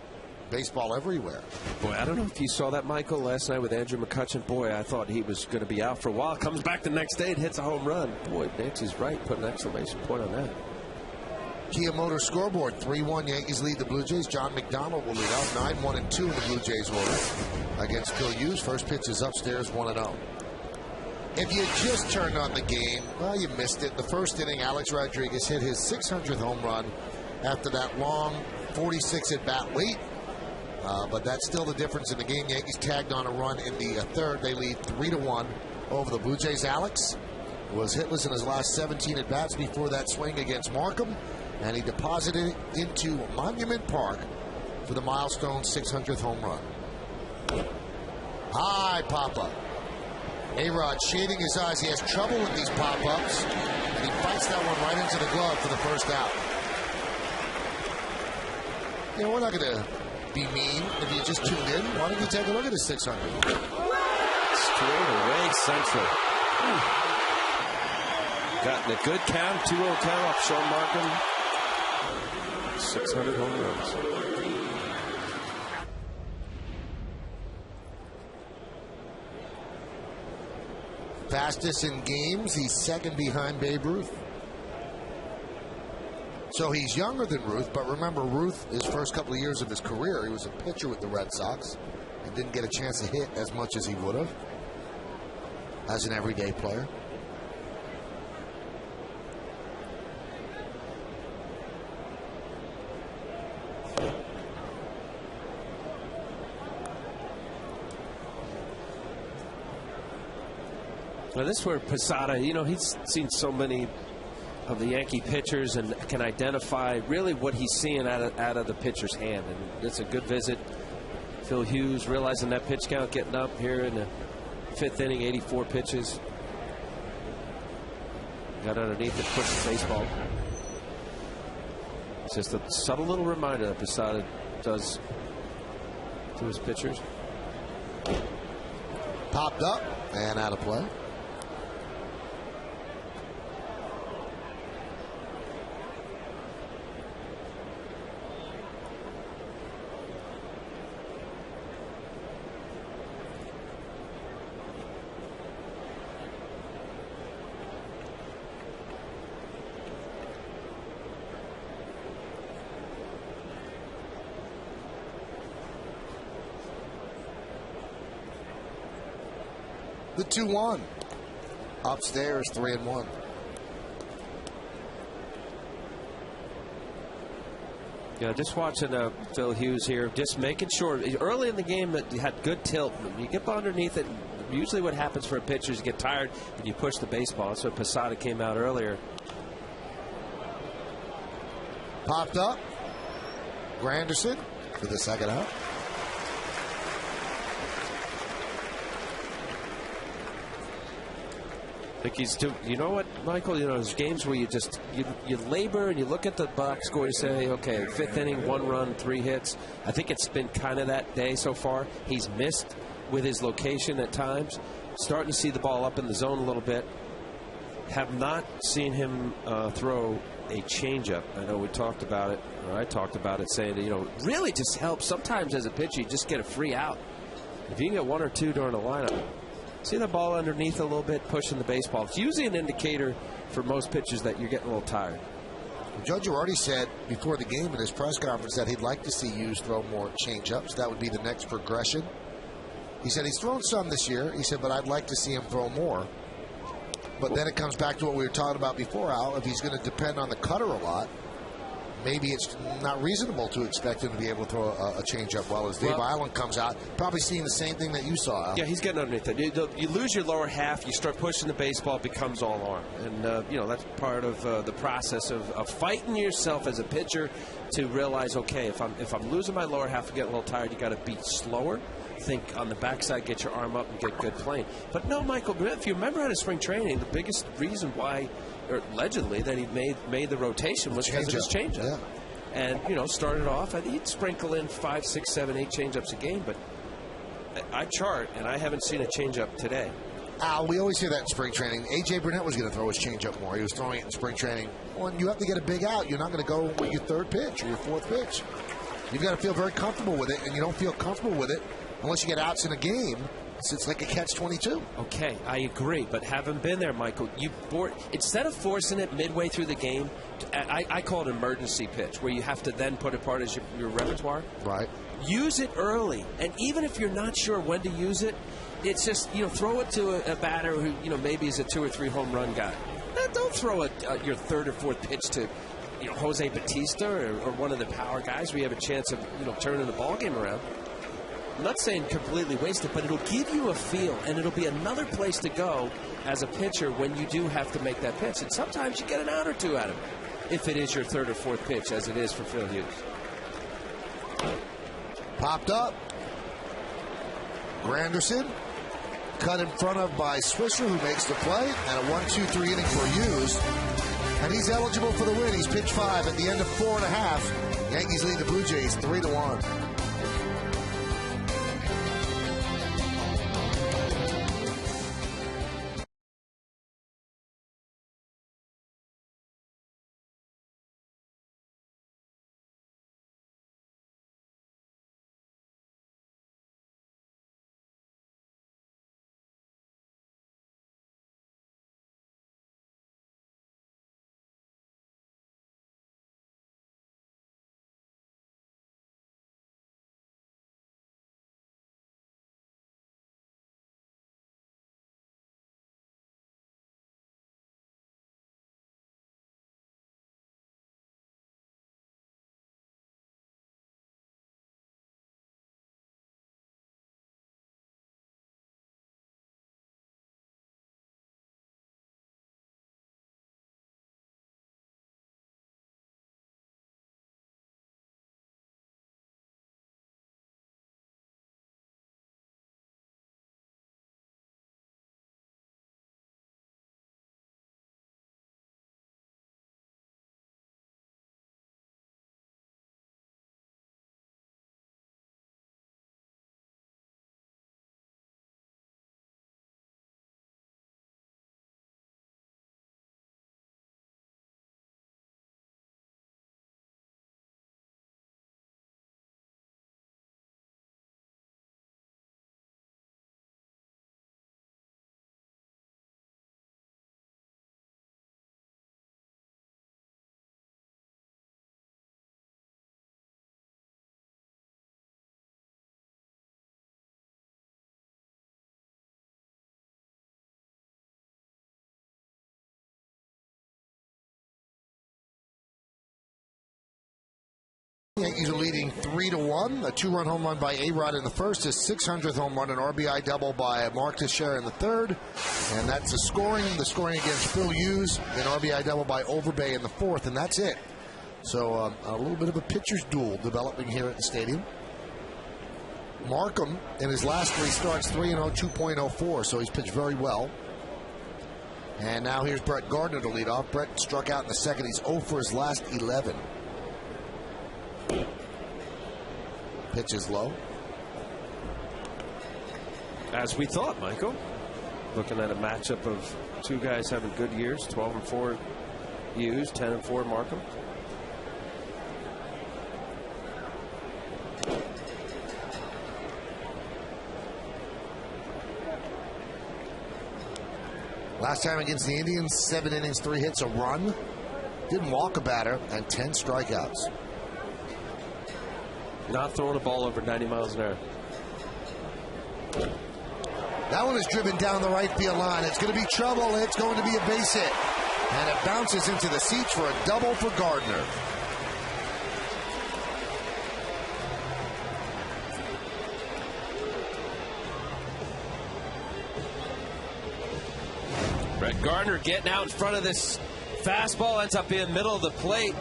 S1: Baseball everywhere.
S5: Boy, I don't know if you saw that, Michael, last night with Andrew McCutchen. Boy, I thought he was going to be out for a while. Comes back the next day and hits a home run. Boy, Nancy's right. Put an exclamation point on that.
S1: Kia Motors scoreboard, 3-1 Yankees lead the Blue Jays. John McDonald will lead out 9-1-2 in the Blue Jays order against Phil Hughes. First pitch is upstairs, 1-0. If you just turned on the game, well, you missed it. The first inning, Alex Rodriguez hit his 600th home run after that long 46 at-bat wait. But that's still the difference in the game. Yankees tagged on a run in the third. They lead 3-1 over the Blue Jays. Alex was hitless in his last 17 at-bats before that swing against Markham, and he deposited it into Monument Park for the milestone 600th home run. High pop-up. A-Rod shading his eyes. He has trouble with these pop-ups, and he fights that one right into the glove for the first out. You know, we're not going to be mean if you just tuned in. Why don't you take a look at his 600?
S5: Straight away, Central. Gotten a good count, 2-0 count off Sean Markham. 600 home runs.
S1: Fastest in games. He's second behind Babe Ruth. So he's younger than Ruth, but remember, Ruth, his first couple of years of his career, he was a pitcher with the Red Sox and didn't get a chance to hit as much as he would have as an everyday player.
S5: Now this is where Posada, you know, he's seen so many of the Yankee pitchers and can identify really what he's seeing out of the pitcher's hand. And it's a good visit. Phil Hughes realizing that pitch count, getting up here in the 5th inning, 84 pitches. Got underneath it, pushed the baseball. It's just a subtle little reminder that Posada does to his pitchers.
S1: Popped up and out of play. The 2-1. Upstairs, 3-1.
S5: Yeah, just watching Phil Hughes here, just making sure early in the game that you had good tilt. You get underneath it. Usually what happens for a pitcher is you get tired and you push the baseball. So Posada came out earlier.
S1: Popped up. Granderson for the second out.
S5: I think he's too. You know what, Michael? You know, there's games where you just you labor and you look at the box score. You say, okay, 5th inning, 1 run, 3 hits. I think it's been kind of that day so far. He's missed with his location at times. Starting to see the ball up in the zone a little bit. Have not seen him throw a changeup. I know we talked about it, or I talked about it, saying that, you know, really just helps. Sometimes as a pitcher, you just get a free out. If you can get 1 or 2 during the lineup. See the ball underneath a little bit, pushing the baseball. It's usually an indicator for most pitchers that you're getting a little tired.
S1: Judge Girardi said before the game in his press conference that he'd like to see Hughes throw more changeups. That would be the next progression. He said he's thrown some this year. He said, but I'd like to see him throw more. But then it comes back to what we were talking about before, Al. If he's going to depend on the cutter a lot, maybe it's not reasonable to expect him to be able to throw a changeup well as Dave Island comes out. Probably seeing the same thing that you saw, Al.
S5: Yeah, he's getting underneath it. You lose your lower half, you start pushing the baseball, it becomes all arm. And, you know, that's part of the process of fighting yourself as a pitcher to realize, okay, if I'm losing my lower half and getting a little tired, you got to be slower. Think on the backside, get your arm up and get good playing. But no, Michael, if you remember out of spring training, the biggest reason why, or allegedly, that he made the rotation was because of his changeup. Yeah. and, you know, started off, I think he'd sprinkle in 5, 6, 7, 8 changeups a game, but I chart, and I haven't seen a changeup today.
S1: We always hear that in spring training. A.J. Burnett was going to throw his changeup more. He was throwing it in spring training. Well, you have to get a big out. You're not going to go with your third pitch or your fourth pitch. You've got to feel very comfortable with it, and you don't feel comfortable with it unless you get outs in a game. It's like a catch-22.
S5: Okay, I agree, but having been there, Michael, instead of forcing it midway through the game, I call it an emergency pitch, where you have to then put it part as your repertoire.
S1: Right.
S5: Use it early, and even if you're not sure when to use it, it's just, you know, throw it to a batter who, you know, maybe is a 2 or 3 home run guy. Don't throw your third or fourth pitch to, you know, Jose Batista or one of the power guys where you have a chance of, you know, turning the ball game around. I'm not saying completely waste it, but it'll give you a feel, and it'll be another place to go as a pitcher when you do have to make that pitch. And sometimes you get an out or two out of it, if it is your third or fourth pitch, as it is for Phil Hughes.
S1: Popped up. Granderson cut in front of by Swisher, who makes the play, and a 1-2-3 inning for Hughes. And he's eligible for the win. He's pitched 5 at the end of 4.5. Yankees lead the Blue Jays 3-1. Yankees are leading 3-1. A 2-run home run by A-Rod in the first, his 600th home run, an RBI double by Mark Teixeira in the third. And that's the scoring against Phil Hughes, an RBI double by Overbay in the fourth, and that's it. So a little bit of a pitcher's duel developing here at the stadium. Markham, in his last 3 starts, 3-0, 2.04, so he's pitched very well. And now here's Brett Gardner to lead off. Brett struck out in the second. He's 0 for his last 11. Pitch is low.
S5: As we thought, Michael. Looking at a matchup of 2 guys having good years, 12-4 Hughes, 10-4 Markham.
S1: Last time against the Indians, 7 innings, 3 hits, a run. Didn't walk a batter, and 10 strikeouts.
S5: Not throwing a ball over 90 miles an hour.
S1: That one is driven down the right field line. It's going to be trouble. It's going to be a base hit. And it bounces into the seats for a double for Gardner.
S5: Brett Gardner getting out in front of this fastball, ends up being middle of the plate,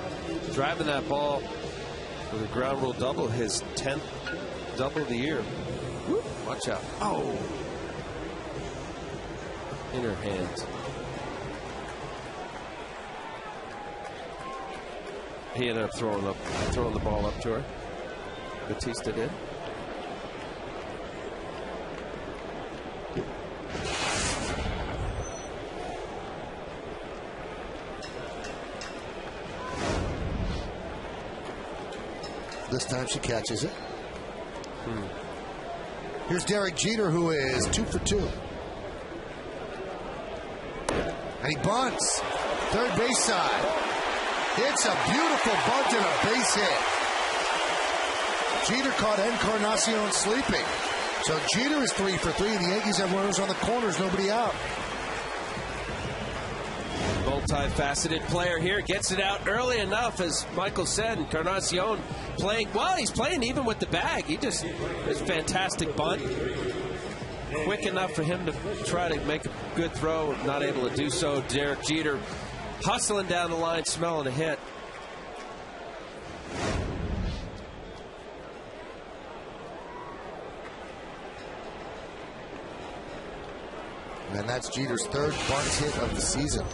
S5: driving that ball with a ground rule double, his 10th double of the year. Whoop, watch out. Oh. Inner hands. He ended up throwing the ball up to her. Batista did.
S1: This time she catches it. Here's Derek Jeter, who is 2 for 2. And he bunts. Third base side. It's a beautiful bunt and a base hit. Jeter caught Encarnacion sleeping. So Jeter is 3 for 3. The Yankees have runners on the corners, nobody out.
S5: Multifaceted player here, gets it out early enough, as Michael said. Encarnacion playing well. He's playing even with the bag. He just is fantastic bunt. Quick enough for him to try to make a good throw. Not able to do so. Derek Jeter hustling down the line, smelling a hit.
S1: And that's Jeter's third bunt hit of the season.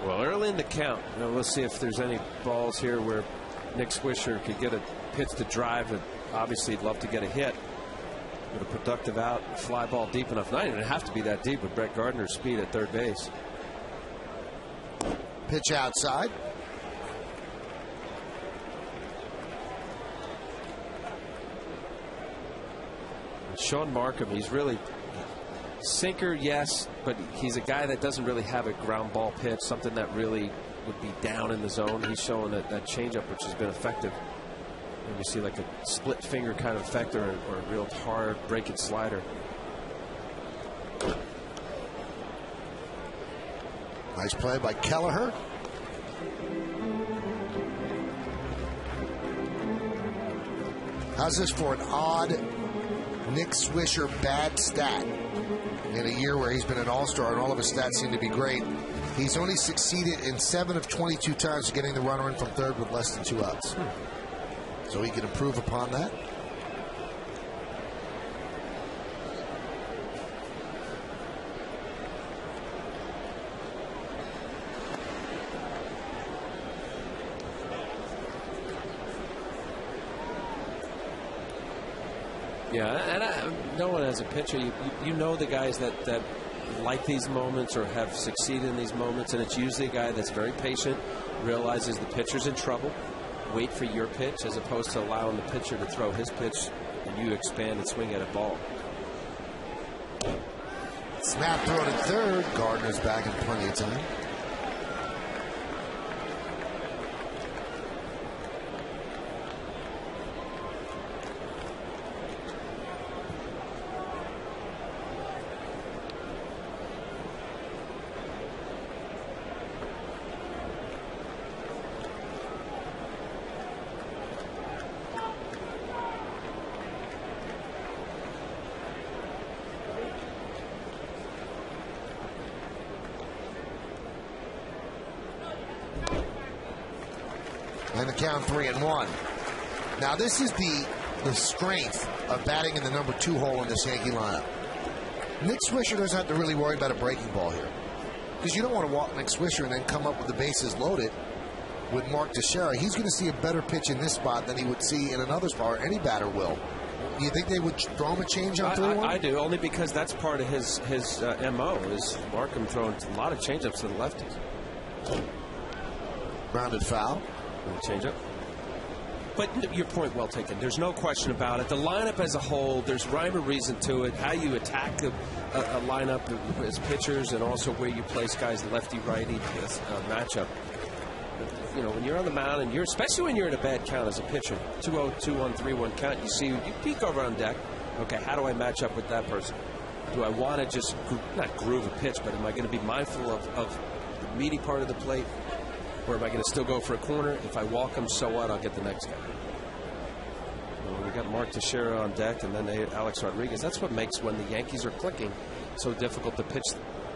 S5: Well, early in the count. Now let's see if there's any balls here where Nick Swisher could get a pitch to drive. And obviously, he'd love to get a hit with a productive out, fly ball deep enough. Not even have to be that deep with Brett Gardner's speed at third base.
S1: Pitch outside.
S5: Sean Markham, he's really sinker, yes, but he's a guy that doesn't really have a ground ball pitch, something that really would be down in the zone. He's showing that changeup, which has been effective. And you see like a split finger kind of effect, or a real hard breaking slider.
S1: Nice play by Kelleher. How's this for an odd Nick Swisher bad stat? In a year where he's been an all-star and all of his stats seem to be great, he's only succeeded in 7 of 22 times getting the runner in from third with less than 2 outs. So he can improve upon that.
S5: Yeah, and no one as a pitcher, you know the guys that like these moments or have succeeded in these moments, and it's usually a guy that's very patient, realizes the pitcher's in trouble, wait for your pitch as opposed to allowing the pitcher to throw his pitch and you expand and swing at a ball.
S1: Snap throw to third. Gardner's back in plenty of time. And the count 3-1. Now this is the strength of batting in the number 2 hole in this Yankee lineup. Nick Swisher doesn't have to really worry about a breaking ball here, because you don't want to walk Nick Swisher and then come up with the bases loaded with Mark Teixeira. He's going to see a better pitch in this spot than he would see in another spot, or any batter will. Do you think they would throw him a change on 3-1?
S5: I do, only because that's part of his MO, is Markham throwing a lot of changeups to the lefties.
S1: Grounded foul.
S5: Change up. But your point well taken. There's no question about it. The lineup as a whole, there's rhyme or reason to it. How you attack a lineup as pitchers, and also where you place guys lefty-righty matchup. You know, when you're on the mound, and especially when you're in a bad count as a pitcher, 2-0, 2-1, 3-1 count, you peek over on deck. Okay, how do I match up with that person? Do I want to just not groove a pitch, but am I going to be mindful of the meaty part of the plate? Or am I going to still go for a corner? If I walk him, so what? I'll get the next guy. Well, we got Mark Teixeira on deck, and then Alex Rodriguez. That's what makes, when the Yankees are clicking, so difficult to pitch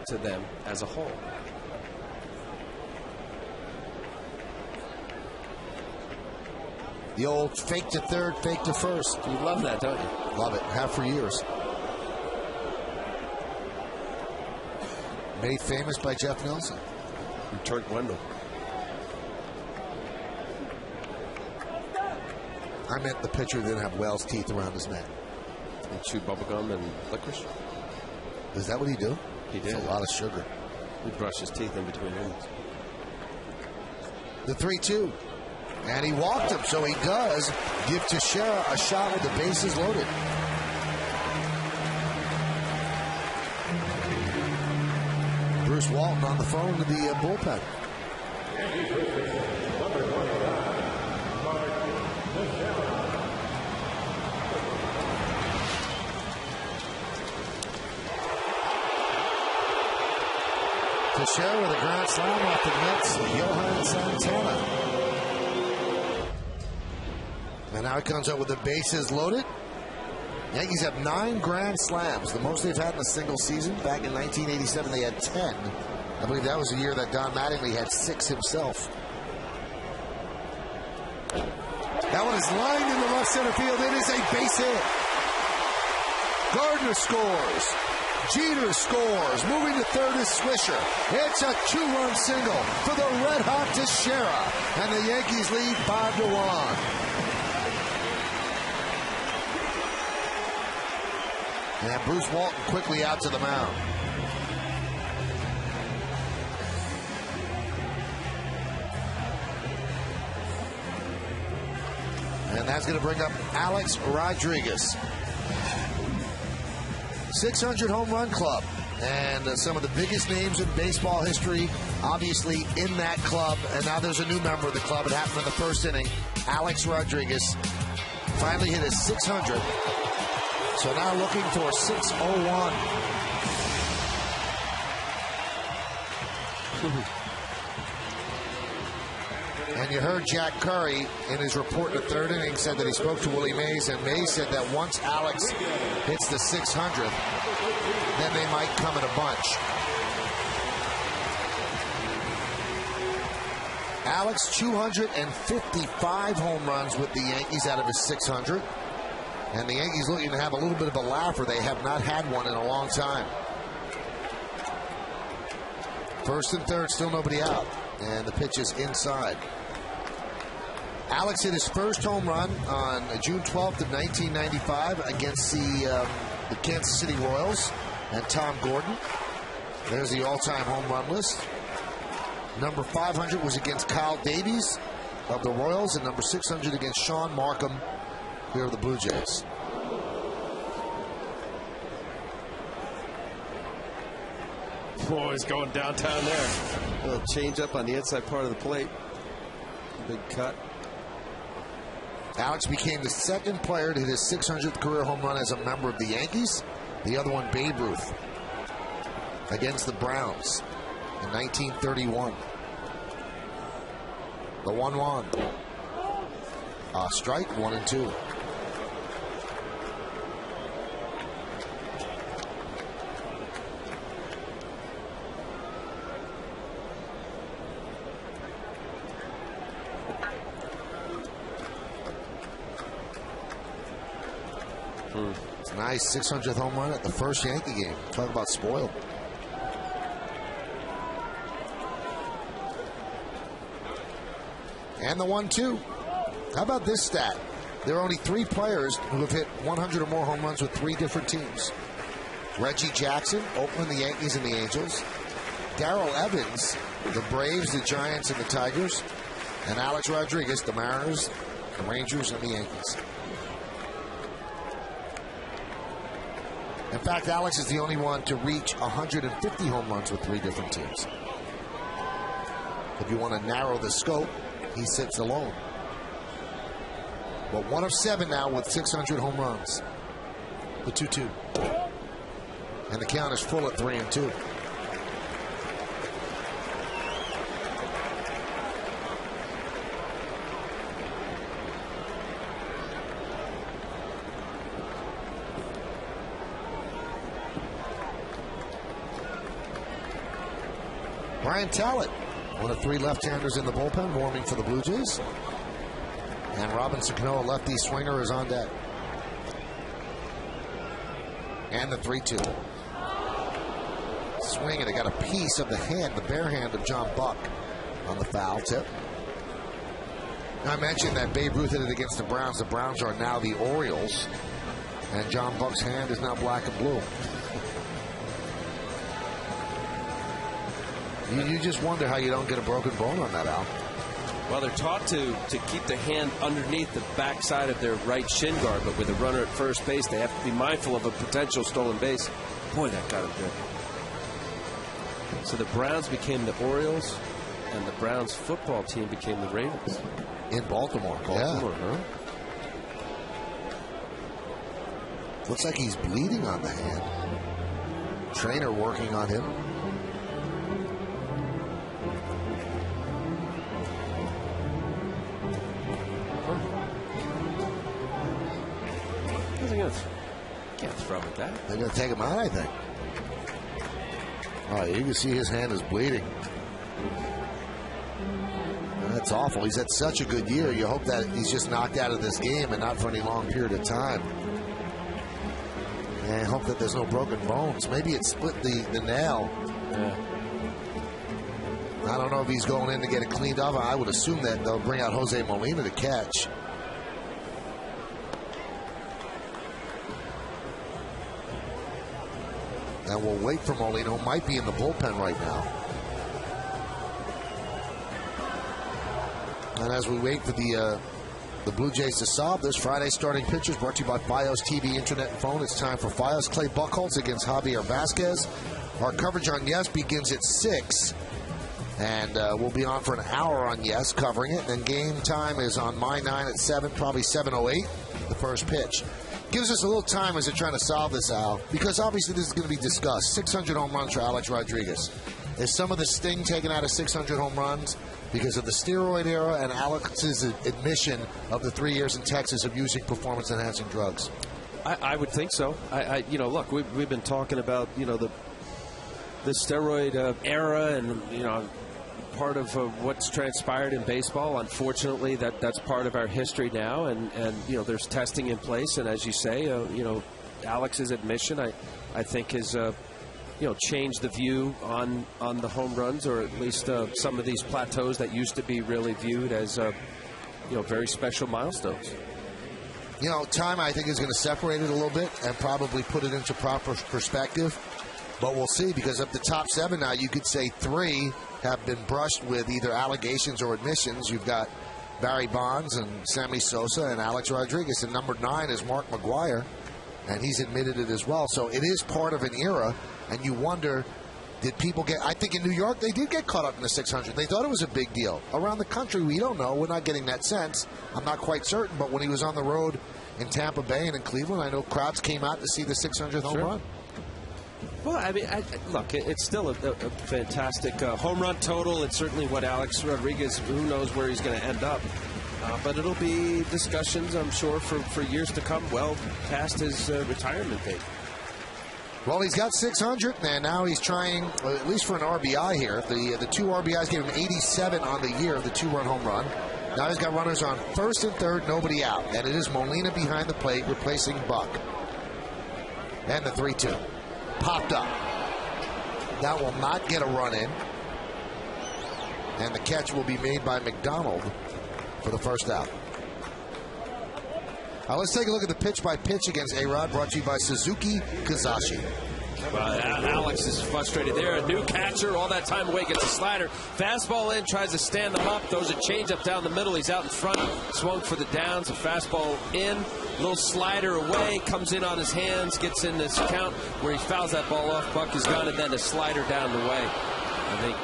S5: to them as a whole.
S1: The old fake to third, fake to first.
S5: You love that, don't you?
S1: Love it. Have for years. Made famous by Jeff Nelson.
S4: Turk Wendell.
S1: I meant the pitcher didn't have whale's teeth around his neck.
S4: He chewed bubblegum and licorice.
S1: Is that what he do?
S4: He did.
S1: That's a lot of sugar.
S4: He brushed his teeth in between innings.
S1: The 3-2. And he walked him, so he does give Teixeira a shot with the bases loaded. Bruce Walton on the phone to the bullpen. Teixeira with a grand slam off the Mets, Johan Santana. And now he comes up with the bases loaded. Yankees have 9 grand slams, the most they've had in a single season. Back in 1987, they had 10. I believe that was the year that Don Mattingly had 6 himself. That one is lined in the left center field. It is a base hit. Gardner scores. Jeter scores. Moving to third is Swisher. It's a 2-run single for the red-hot Teixeira. And the Yankees lead 5-1. And Bruce Walton quickly out to the mound. And that's going to bring up Alex Rodriguez. 600 home run club. And some of the biggest names in baseball history, obviously, in that club. And now there's a new member of the club. It happened in the first inning. Alex Rodriguez finally hit his 600. So now looking for 601. And you heard Jack Curry in his report in the third inning said that he spoke to Willie Mays, and Mays said that once Alex hits the 600th, then they might come in a bunch. Alex, 255 home runs with the Yankees out of his 600. And the Yankees looking to have a little bit of a laugher. They have not had one in a long time. First and third, still nobody out. And the pitch is inside. Alex hit his first home run on June 12th of 1995 against the Kansas City Royals and Tom Gordon. There's the all-time home run list. Number 500 was against Kyle Davies of the Royals, and number 600 against Sean Markham here are the Blue Jays.
S4: Boy, he's going downtown there. A little change up on the inside part of the plate. Big cut.
S1: Alex became the second player to hit his 600th career home run as a member of the Yankees. The other one, Babe Ruth, against the Browns in 1931. The 1-1. Strike, 1-2. It's a nice 600th home run at the first Yankee game. Talk about spoiled. And the 1-2. How about this stat? There are only 3 players who have hit 100 or more home runs with 3 different teams. Reggie Jackson, Oakland, the Yankees, and the Angels. Darrell Evans, the Braves, the Giants, and the Tigers. And Alex Rodriguez, the Mariners, the Rangers, and the Yankees. In fact, Alex is the only one to reach 150 home runs with 3 different teams. If you want to narrow the scope, he sits alone. But 1 of 7 now with 600 home runs. The 2-2. And the count is full at 3-2. Brian Talent, one of 3 left-handers in the bullpen, warming for the Blue Jays. And Robinson Cano, a lefty swinger, is on deck. And the 3-2. Swing, and it got a piece of the hand, the bare hand of John Buck on the foul tip. I mentioned that Babe Ruth hit it against the Browns. The Browns are now the Orioles, and John Buck's hand is now black and blue. You just wonder how you don't get a broken bone on that, Al.
S5: Well, they're taught to keep the hand underneath the backside of their right shin guard, but with a runner at first base, they have to be mindful of a potential stolen base. Boy, that got him good. So the Browns became the Orioles, and the Browns football team became the Ravens.
S1: In Baltimore. Yeah.
S5: Huh?
S1: Looks like he's bleeding on the hand. Trainer working on him.
S5: Can't throw with that.
S1: They're going to take him out, I think. Oh, you can see his hand is bleeding. That's awful. He's had such a good year. You hope that he's just knocked out of this game and not for any long period of time. And hope that there's no broken bones. Maybe it split the nail.
S5: Yeah.
S1: I don't know if he's going in to get it cleaned up. I would assume that they'll bring out Jose Molina to catch. And we'll wait for Molina, who might be in the bullpen right now. And as we wait for the Blue Jays to solve this, Friday starting pitchers brought to you by Fios TV, Internet, and Phone. It's time for Fios. Clay Buchholz against Javier Vasquez. Our coverage on Yes begins at 6. And we'll be on for an hour on Yes covering it. And game time is on My 9 at 7, probably 7:08, the first pitch. Gives us a little time as they're trying to solve this, Al, because obviously this is going to be discussed. 600 home runs for Alex Rodriguez. Is some of the sting taken out of 600 home runs because of the steroid era and Alex's admission of the 3 years in Texas of using performance-enhancing drugs?
S5: I would think so. Look, we've been talking about, the steroid era and, part of what's transpired in baseball. Unfortunately, that's part of our history now, and there's testing in place. And as you say, Alex's admission, I think has changed the view on the home runs, or at least some of these plateaus that used to be really viewed as very special milestones.
S1: Time I think is going to separate it a little bit and probably put it into proper perspective. But we'll see, because of the top 7 now, you could say 3 have been brushed with either allegations or admissions. You've got Barry Bonds and Sammy Sosa and Alex Rodriguez. And number 9 is Mark McGwire, and he's admitted it as well. So it is part of an era, and you wonder, did people get... I think in New York, they did get caught up in the 600. They thought it was a big deal. Around the country, we don't know. We're not getting that sense. I'm not quite certain, but when he was on the road in Tampa Bay and in Cleveland, I know crowds came out to see the 600th home run.
S5: Well, I mean, look, it's still a fantastic home run total. It's certainly what Alex Rodriguez, who knows where he's going to end up. But it'll be discussions, I'm sure, for years to come, well past his retirement date.
S1: Well, he's got 600, and now he's trying, at least for an RBI here. The 2 RBIs gave him 87 on the year, the 2-run home run. Now he's got runners on first and third, nobody out. And it is Molina behind the plate, replacing Buck. And the 3-2. Popped up. That will not get a run in. And the catch will be made by McDonald for the first out. Let's take a look at the pitch-by-pitch against A-Rod, brought to you by Suzuki Kazashi.
S5: Alex is frustrated there. A new catcher, all that time away, gets a slider. Fastball in, tries to stand them up, throws a changeup down the middle. He's out in front, swung for the downs. A fastball in, little slider away, comes in on his hands, gets in this count where he fouls that ball off. Buck is gone, and then a slider down the way. I think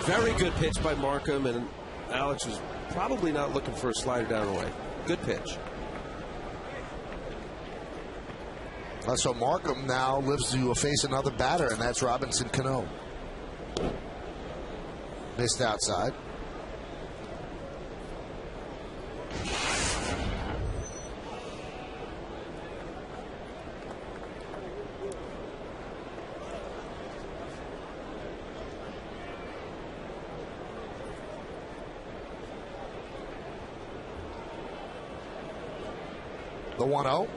S5: very good pitch by Markham, and Alex was probably not looking for a slider down the way. Good pitch.
S1: So Markham now lives to face another batter, and that's Robinson Cano. Missed outside. The 1-0.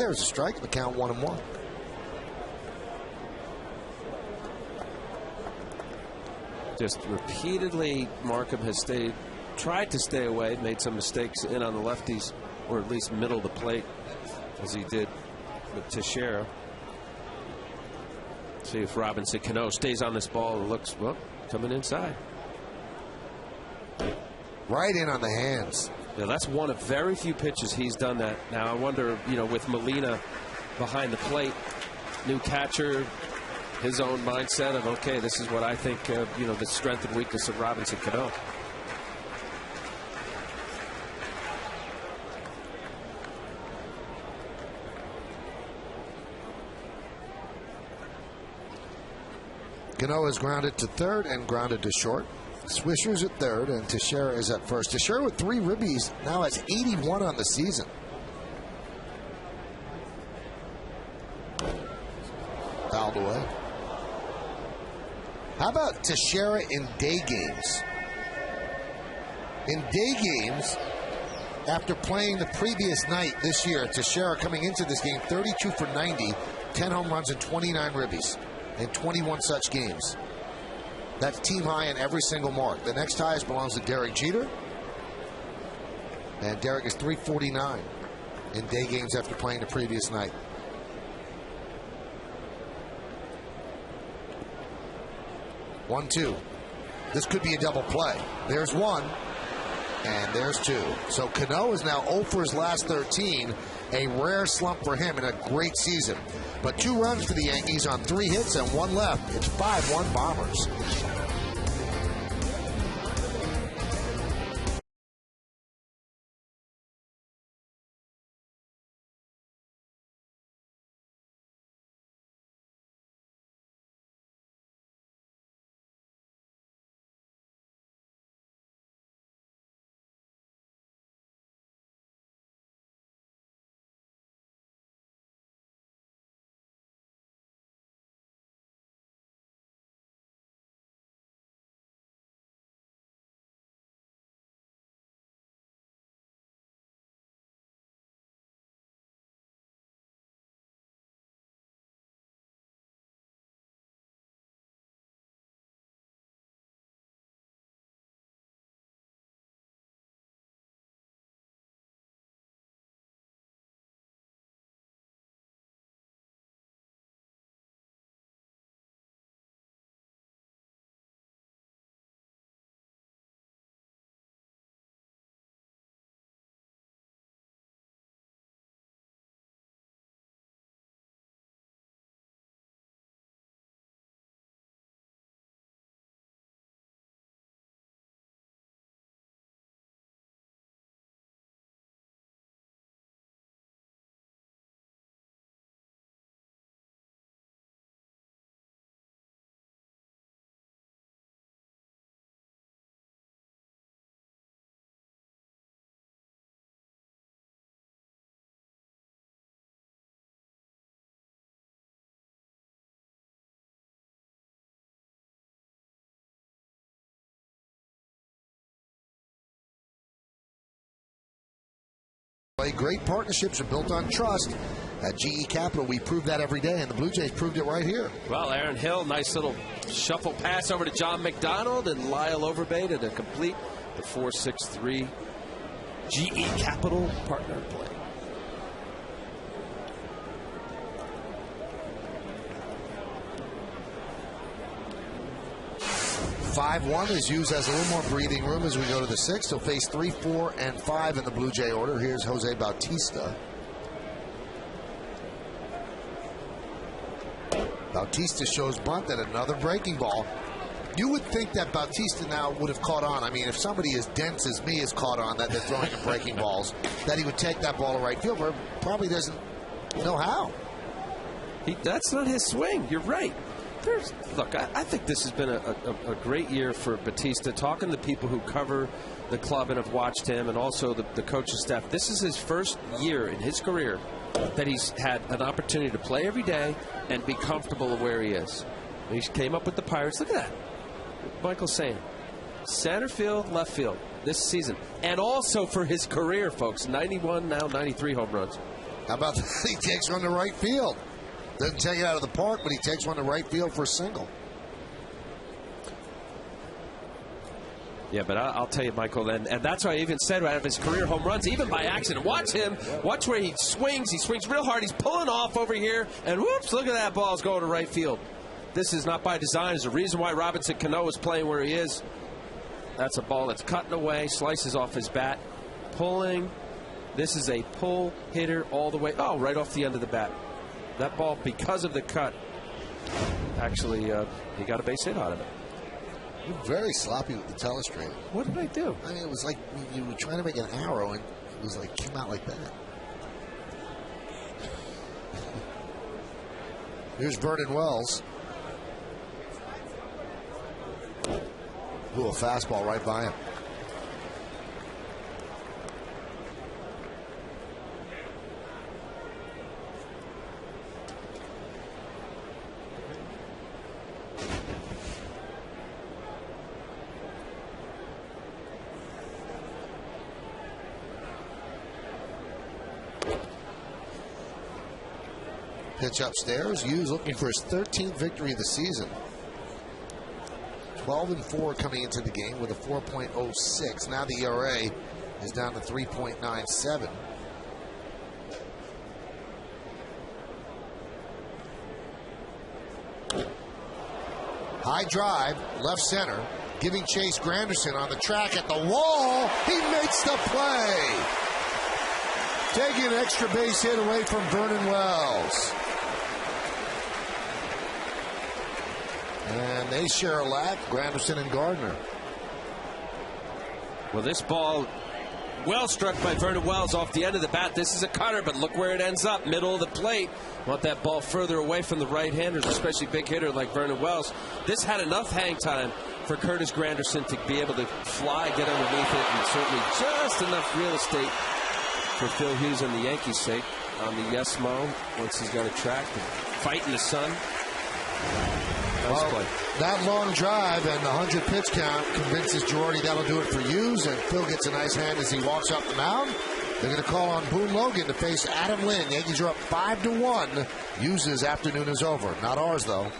S1: there is a strike. The count 1-1.
S5: Just repeatedly, Markham has tried to stay away, made some mistakes in on the lefties, or at least middle of the plate, as he did with Teixeira. See if Robinson Cano stays on this ball and looks, well, coming inside.
S1: Right in on the hands.
S5: Yeah, that's one of very few pitches he's done that. Now, I wonder, with Molina behind the plate, new catcher, his own mindset of, okay, this is what I think, the strength and weakness of Robinson Cano.
S1: Cano is grounded to third and grounded to short. Swisher's at third and Teixeira is at first. Teixeira with 3 ribbies now has 81 on the season. Fouled away. How about Teixeira in day games? In day games, after playing the previous night this year, Teixeira coming into this game 32 for 90, 10 home runs and 29 ribbies in 21 such games. That's team high in every single mark. The next highest belongs to Derek Jeter. And Derek is 349 in day games after playing the previous night. One, two. This could be a double play. There's one, and there's two. So Cano is now 0 for his last 13. A rare slump for him in a great season. But 2 runs for the Yankees on 3 hits and 1 left. It's 5-1 Bombers. Great partnerships are built on trust. At GE Capital, we prove that every day, and the Blue Jays proved it right here.
S5: Well, Aaron Hill, nice little shuffle pass over to John McDonald, and Lyle Overbait to complete the 4-6-3 GE Capital partner play.
S1: Five-1 is used as a little more breathing room as we go to the 6th. He'll face 3, 4, and 5 in the Blue Jay order. Here's Jose Bautista. Bautista shows bunt and another breaking ball. You would think that Bautista now would have caught on. I mean, if somebody as dense as me has caught on that they're throwing at breaking balls, that he would take that ball to right field, but probably doesn't know how.
S5: That's not his swing. You're right. Look, I think this has been a great year for Bautista. Talking to the people who cover the club and have watched him, and also the coaching staff, this is his first year in his career that he's had an opportunity to play every day and be comfortable where he is. He came up with the Pirates. Look at that. Michael's saying center field, left field this season. And also for his career, folks, 91, now 93 home runs.
S1: How about that? He takes one to right field. Doesn't take it out of the park, but he takes one to right field for a single.
S5: Yeah, but I'll tell you, Michael, and that's why I even said out of his career home runs, even by accident. Watch him. Watch where he swings. He swings real hard. He's pulling off over here, and whoops, look at that ball. It's going to right field. This is not by design. There's a reason why Robinson Cano is playing where he is. That's a ball that's cutting away, slices off his bat, pulling. This is a pull hitter all the way. Oh, right off the end of the bat. That ball, because of the cut, actually, he got a base hit out of it.
S1: You're very sloppy with the telestrator.
S5: What did I do?
S1: I mean, it was like you were trying to make an arrow, and it was like came out like that. Here's Vernon Wells. Ooh, a fastball right by him. Pitch upstairs. Hughes looking for his 13th victory of the season. 12-4 coming into the game with a 4.06. Now the ERA is down to 3.97. High drive, left center, giving chase. Granderson on the track at the wall. He makes the play. Taking an extra base hit away from Vernon Wells. And they share a lap, Granderson and Gardner.
S5: Well, this ball, well struck by Vernon Wells off the end of the bat. This is a cutter, but look where it ends up, middle of the plate. Want that ball further away from the right-handers, especially big hitter like Vernon Wells. This had enough hang time for Curtis Granderson to be able to fly, get underneath it, and certainly just enough real estate for Phil Hughes and the Yankees' sake on the yes mo once he's got a track and fight in the sun. Nice play.
S1: That long drive and the 100 pitch count convinces Girardi that'll do it for Hughes, and Phil gets a nice hand as he walks up the mound. They're going to call on Boone Logan to face Adam Lynn. Yankees are up 5-1. Hughes' afternoon is over. Not ours, though.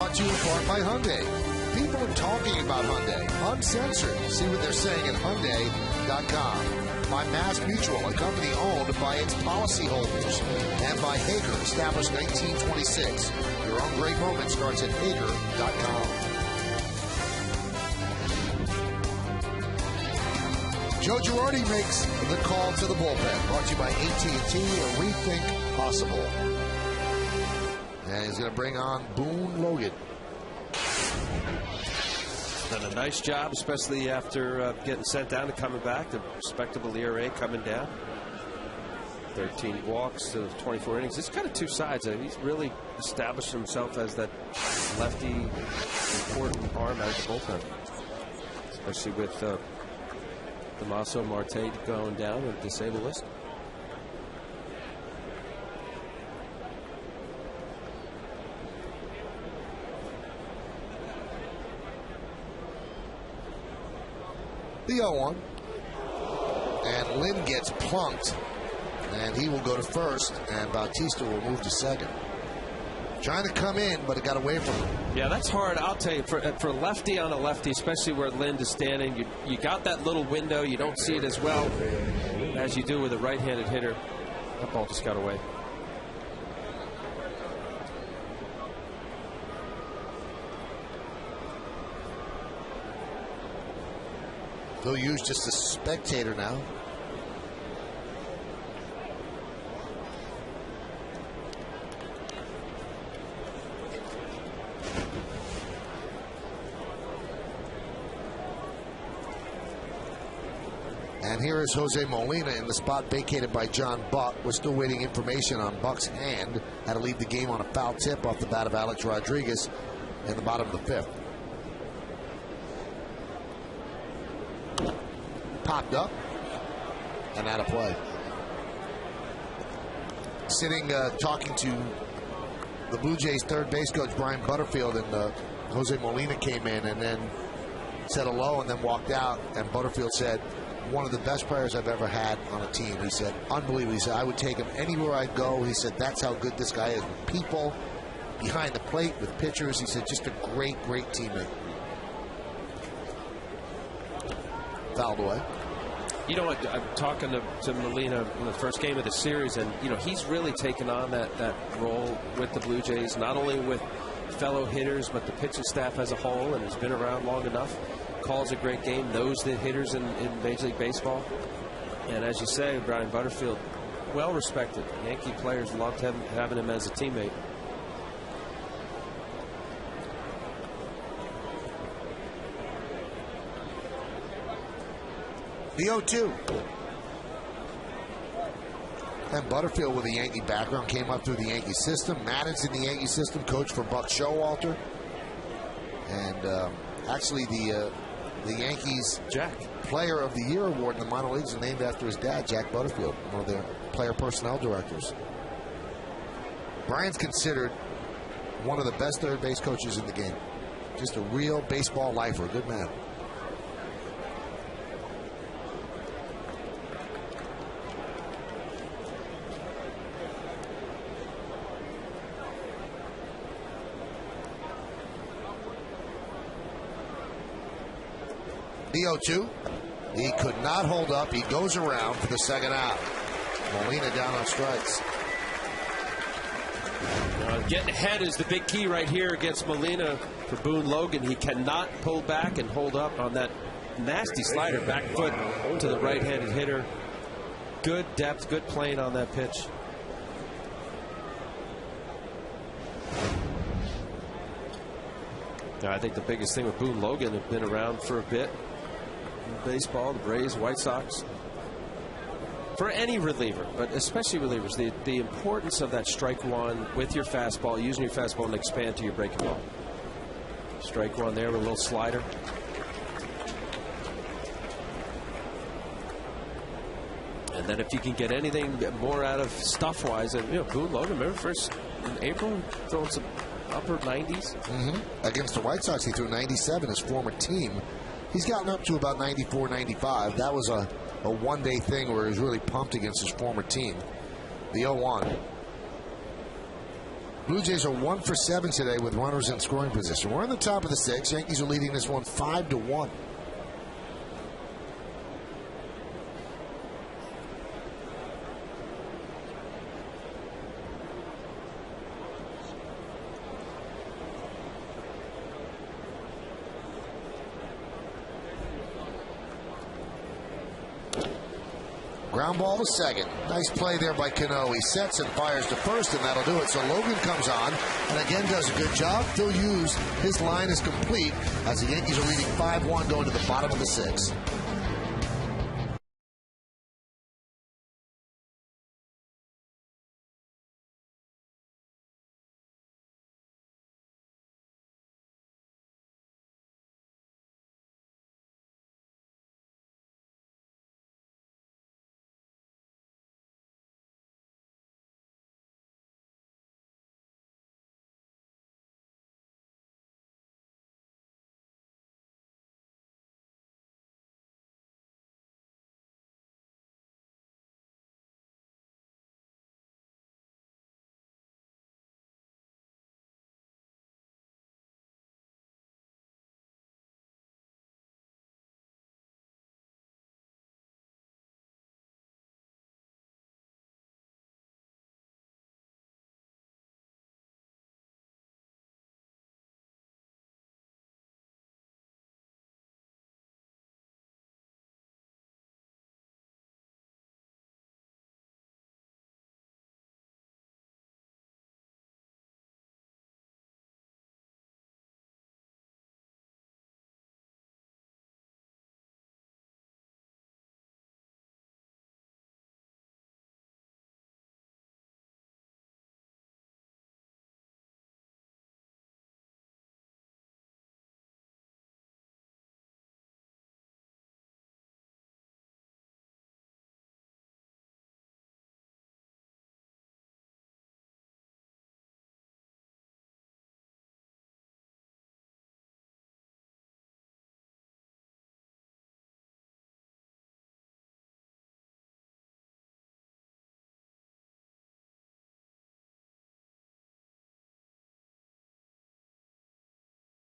S1: Brought to you in part by Hyundai. People are talking about Hyundai, uncensored. See what they're saying at Hyundai.com. By Mass Mutual, a company owned by its policyholders. And by Hager, established 1926. Your own great moment starts at Hager.com. Joe Girardi makes the call to the bullpen. Brought to you by AT&T, a rethink possible. And he's going to bring on Boone Logan.
S5: Done a nice job, especially after getting sent down and coming back. The respectable ERA coming down. 13 walks to 24 innings. It's kind of two sides. He's really established himself as that lefty important arm out of the bullpen, especially with Damaso Marte going down with disabled list.
S1: The 0-1. And Lynn gets plunked, and he will go to first, and Bautista will move to second. Trying to come in, but it got away from him.
S5: Yeah, that's hard. I'll tell you, for lefty on a lefty, especially where Lind is standing, you got that little window. You don't see it as well as you do with a right-handed hitter. That ball just got away.
S1: Phil Hughes just a spectator now. And here is Jose Molina in the spot vacated by John Buck. We're still waiting information on Buck's hand. Had to leave the game on a foul tip off the bat of Alex Rodriguez in the bottom of the fifth. Popped up and out of play. Sitting talking to the Blue Jays third base coach Brian Butterfield, and Jose Molina came in and then said hello and then walked out, and Butterfield said, one of the best players I've ever had on a team. He said, unbelievable. He said, I would take him anywhere I'd go. He said, that's how good this guy is with people, behind the plate, with pitchers. He said, just a great, great teammate. Fouled away.
S5: You know what, I'm talking to Molina in the first game of the series, and you know, he's really taken on that role with the Blue Jays, not only with fellow hitters but the pitching staff as a whole, and has been around long enough. Calls a great game, knows the hitters in Major League Baseball, and as you say, Brian Butterfield, well respected. Yankee players loved having him as a teammate.
S1: The 0-2. And Butterfield, with a Yankee background, came up through the Yankee system, managed in the Yankee system, coached for Buck Showalter, and actually the Yankees Player of the Year award in the minor leagues is named after his dad, Jack Butterfield, one of their player personnel directors. Brian's considered one of the best third base coaches in the game. Just a real baseball lifer, a good man. The 0-2. He could not hold up. He goes around for the second out. Molina down on strikes.
S5: Getting ahead is the big key right here against Molina for Boone Logan. He cannot pull back and hold up on that nasty slider, back foot to the right-handed hitter. Good depth, good plane on that pitch. I think the biggest thing with Boone Logan, have been around for a bit in baseball, the Braves, White Sox. For any reliever, but especially relievers, the importance of that strike one with your fastball, using your fastball and expand to your breaking ball. Strike one there with a little slider. And then if you can get anything more out of stuff-wise, and you know, Boone Logan, remember first in April, throwing some upper 90s.
S1: Against the White Sox, he threw 97, his former team. He's gotten up to about 94, 95. That was a one-day thing where he was really pumped against his former team. The 0-1. Blue Jays are 1 for 7 today with runners in scoring position. We're in the top of the 6th. Yankees are leading this one 5-1. Ground ball to second. Nice play there by Cano. He sets and fires to first, and that'll do it. So Logan comes on and again does a good job. Phil Hughes, his line is complete as the Yankees are leading 5-1 going to the bottom of the 6th.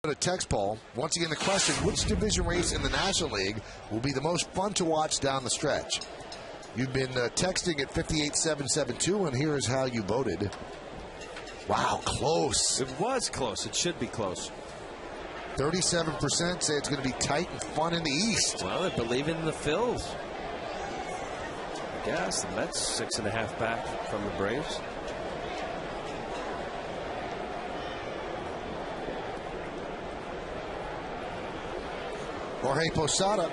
S1: A text poll. Once again, the question, which division race in the National League will be the most fun to watch down the stretch? You've been texting at 58772, and here is how you voted. Wow, close.
S5: It was close. It should be close.
S1: 37% say it's going to be tight and fun in the East.
S5: Well, they believe in the Phils. I guess the Mets 6.5 back from the Braves.
S1: Jorge Posada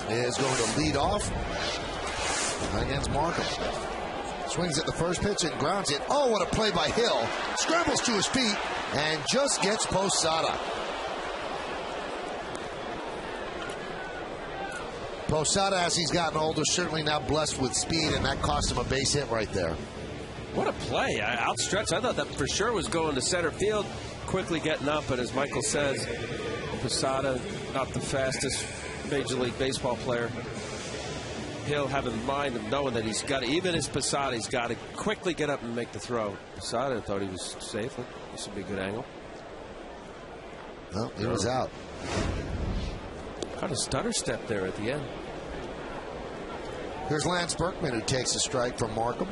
S1: is going to lead off against Markham. Swings at the first pitch and grounds it. Oh, what a play by Hill. Scrambles to his feet and just gets Posada. Posada, as he's gotten older, certainly now blessed with speed, and that cost him a base hit right there.
S5: What a play. Outstretched. I thought that for sure was going to center field. Quickly getting up, but as Michael says, Posada, not the fastest Major League Baseball player. He'll have in mind of knowing that he's got to, even as Posada, he's got to quickly get up and make the throw. Posada thought he was safe. This would be a good angle.
S1: Well, he was out.
S5: Got a stutter step there at the end.
S1: Here's Lance Berkman, who takes a strike from Markham.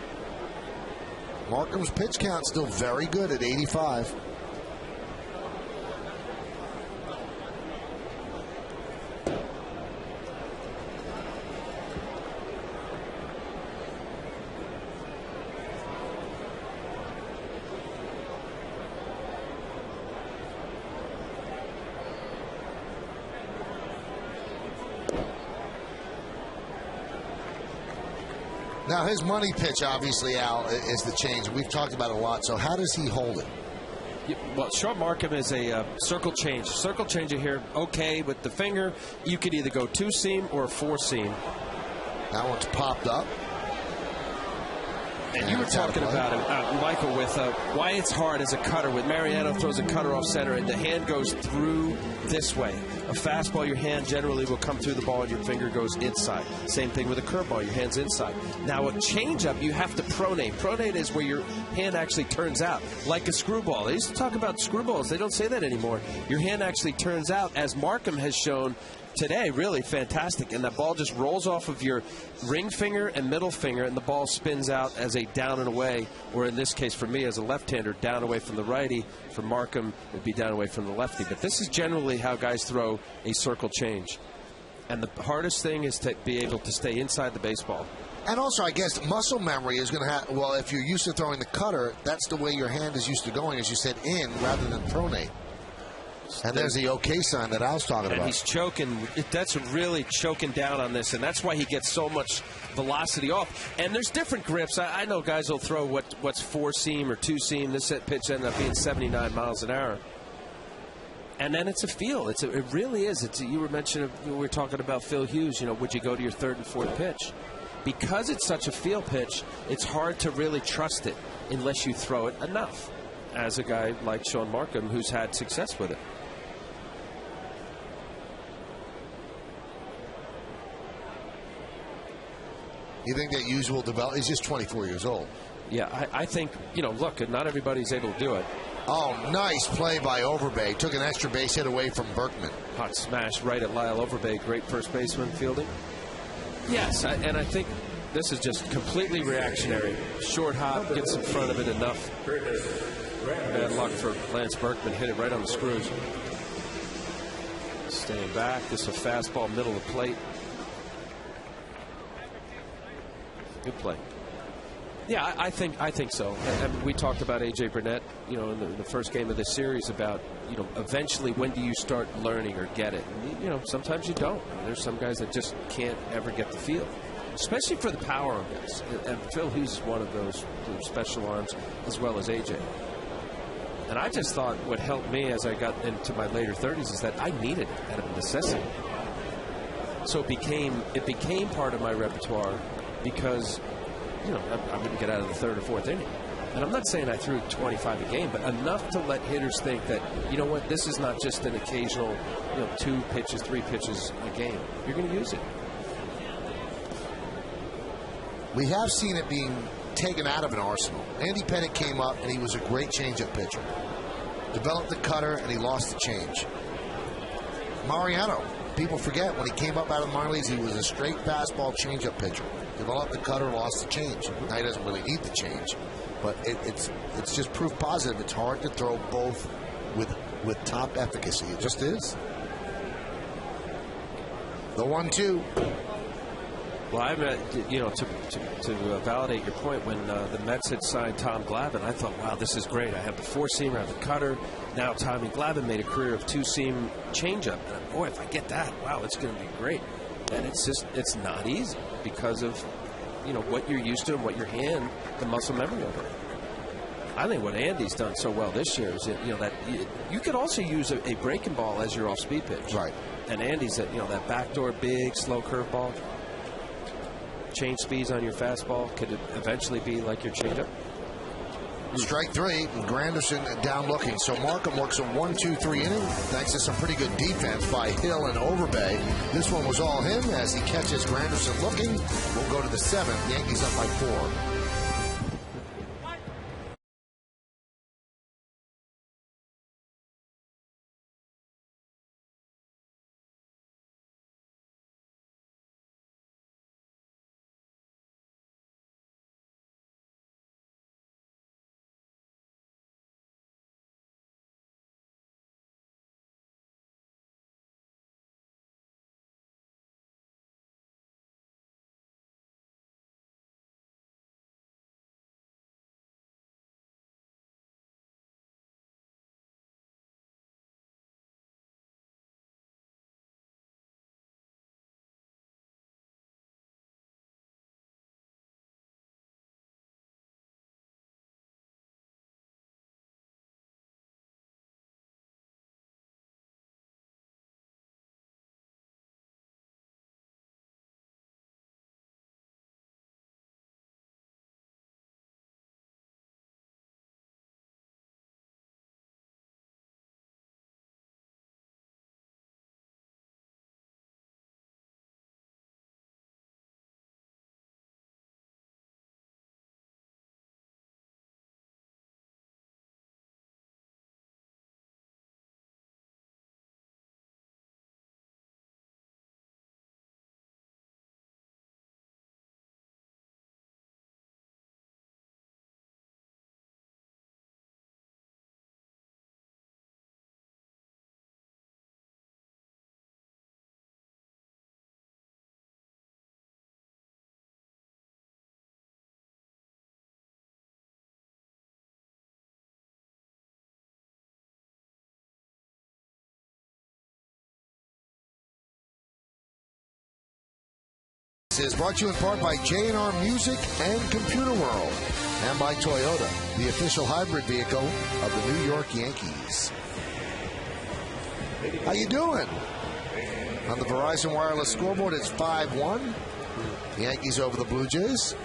S1: Markham's pitch count still very good at 85. Now, his money pitch, obviously, Al, is the change. We've talked about it a lot. So how does he hold it?
S5: Well, Sean Markham is a circle change. Circle changer here, okay, with the finger. You could either go 2-seam or 4-seam.
S1: That one's popped up.
S5: And you were talking about it, Michael, with why it's hard as a cutter. With Mariano throws a cutter off center, and the hand goes through this way. A fastball, your hand generally will come through the ball, and your finger goes inside. Same thing with a curveball, your hand's inside. Now, a changeup, you have to pronate. Pronate is where your hand actually turns out, like a screwball. They used to talk about screwballs. They don't say that anymore. Your hand actually turns out, as Markham has shown today, really fantastic, and that ball just rolls off of your ring finger and middle finger, and the ball spins out as a down and away, or in this case for me as a left-hander, down away from the righty. For Markham, it would be down away from the lefty. But this is generally how guys throw a circle change, and the hardest thing is to be able to stay inside the baseball.
S1: And also, I guess, muscle memory is going to have, well, if you're used to throwing the cutter, that's the way your hand is used to going, as you said, in rather than pronate. And there's the okay sign that I was talking about.
S5: And he's choking. That's really choking down on this, and that's why he gets so much velocity off. And there's different grips. I know guys will throw what's 4-seam or 2-seam. This pitch ended up being 79 miles an hour. And then it's a feel. It really is. You were mentioning, we were talking about Phil Hughes. Would you go to your third and fourth pitch? Because it's such a feel pitch, it's hard to really trust it unless you throw it enough, as a guy like Sean Markham who's had success with it.
S1: You think that Hughes will develop? He's just 24 years old.
S5: Yeah, I think, look, not everybody's able to do it.
S1: Oh, nice play by Overbay. Took an extra base hit away from Berkman.
S5: Hot smash right at Lyle Overbay. Great first baseman fielding. Yes, and I think this is just completely reactionary. Short hop, gets in front of it enough. Bad luck for Lance Berkman. Hit it right on the screws. Staying back. This is a fastball, middle of the plate. Good play. Yeah, I think so. And we talked about A.J. Burnett, in the first game of this series about, eventually when do you start learning or get it? And, sometimes you don't. There's some guys that just can't ever get the feel, especially for the power on guys. And Phil Hughes is one of those special arms, as well as A.J. And I just thought what helped me as I got into my later 30s is that I needed it out of necessity. So it became part of my repertoire. Because, I'm going to get out of the third or fourth inning. And I'm not saying I threw 25 a game, but enough to let hitters think that, this is not just an occasional, 2 pitches, 3 pitches a game. You're going to use it.
S1: We have seen it being taken out of an arsenal. Andy Pettitte came up, and he was a great changeup pitcher. developed the cutter, and he lost the change. Mariano, people forget, when he came up out of the minor leagues, he was a straight fastball changeup pitcher. Developed the cutter, lost the change. Now he doesn't really need the change, but it's just proof positive. It's hard to throw both with top efficacy. It just is. The 1-2.
S5: Well, I mean, to validate your point, when the Mets had signed Tom Glavine, I thought, wow, this is great. I have the four-seamer, I have the cutter. Now Tommy Glavine made a career of two-seam changeup. And boy, if I get that, wow, it's going to be great. And it's not easy because of, what you're used to and what your hand, the muscle memory of it. I think what Andy's done so well this year is that you could also use a breaking ball as your off-speed pitch.
S1: Right.
S5: And Andy's that backdoor big slow curveball. Change speeds on your fastball could eventually be like your changeup.
S1: Strike three, Granderson down looking. So Markham works a 1-2-3 inning thanks to some pretty good defense by Hill and Overbay. This one was all him as he catches Granderson looking. We'll go to the seventh. Yankees up by 4. Is brought to you in part by J&R Music and Computer World and by Toyota, the official hybrid vehicle of the New York Yankees. How you doing? On the Verizon Wireless scoreboard, it's 5-1. Yankees over the Blue Jays.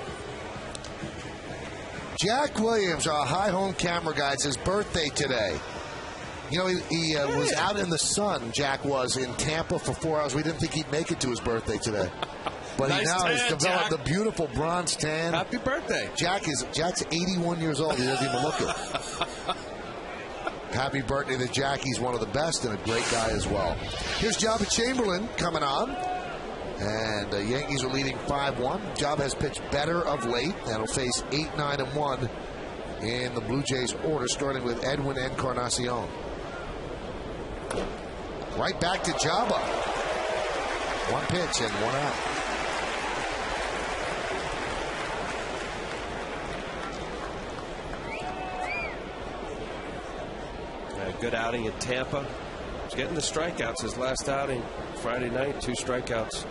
S1: Jack Williams, our high home camera guy, it's his birthday today. He was out in the sun, Jack was, in Tampa for 4 hours. We didn't think he'd make it to his birthday today. But
S2: nice
S1: now he's developed
S2: Jack.
S1: a beautiful bronze tan.
S2: Happy birthday.
S1: Jack's 81 years old. He doesn't even look it. Happy birthday to Jack. He's one of the best and a great guy as well. Here's Jabba Chamberlain coming on. And the Yankees are leading 5-1. Jabba has pitched better of late. That'll face 8-9-1 in the Blue Jays order, starting with Edwin Encarnacion. Right back to Jabba. One pitch and one out.
S5: Good outing in Tampa. He's getting the strikeouts. His last outing Friday night, 2 strikeouts.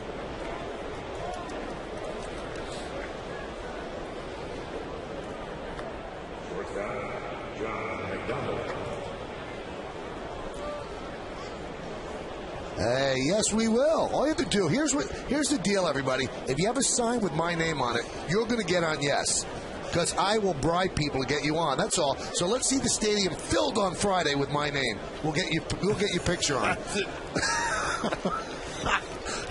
S1: Yes, we will. All you have to do, here's the deal, everybody. If you have a sign with my name on it, you're going to get on yes. Because I will bribe people to get you on. That's all. So let's see the stadium filled on Friday with my name. We'll get your picture on.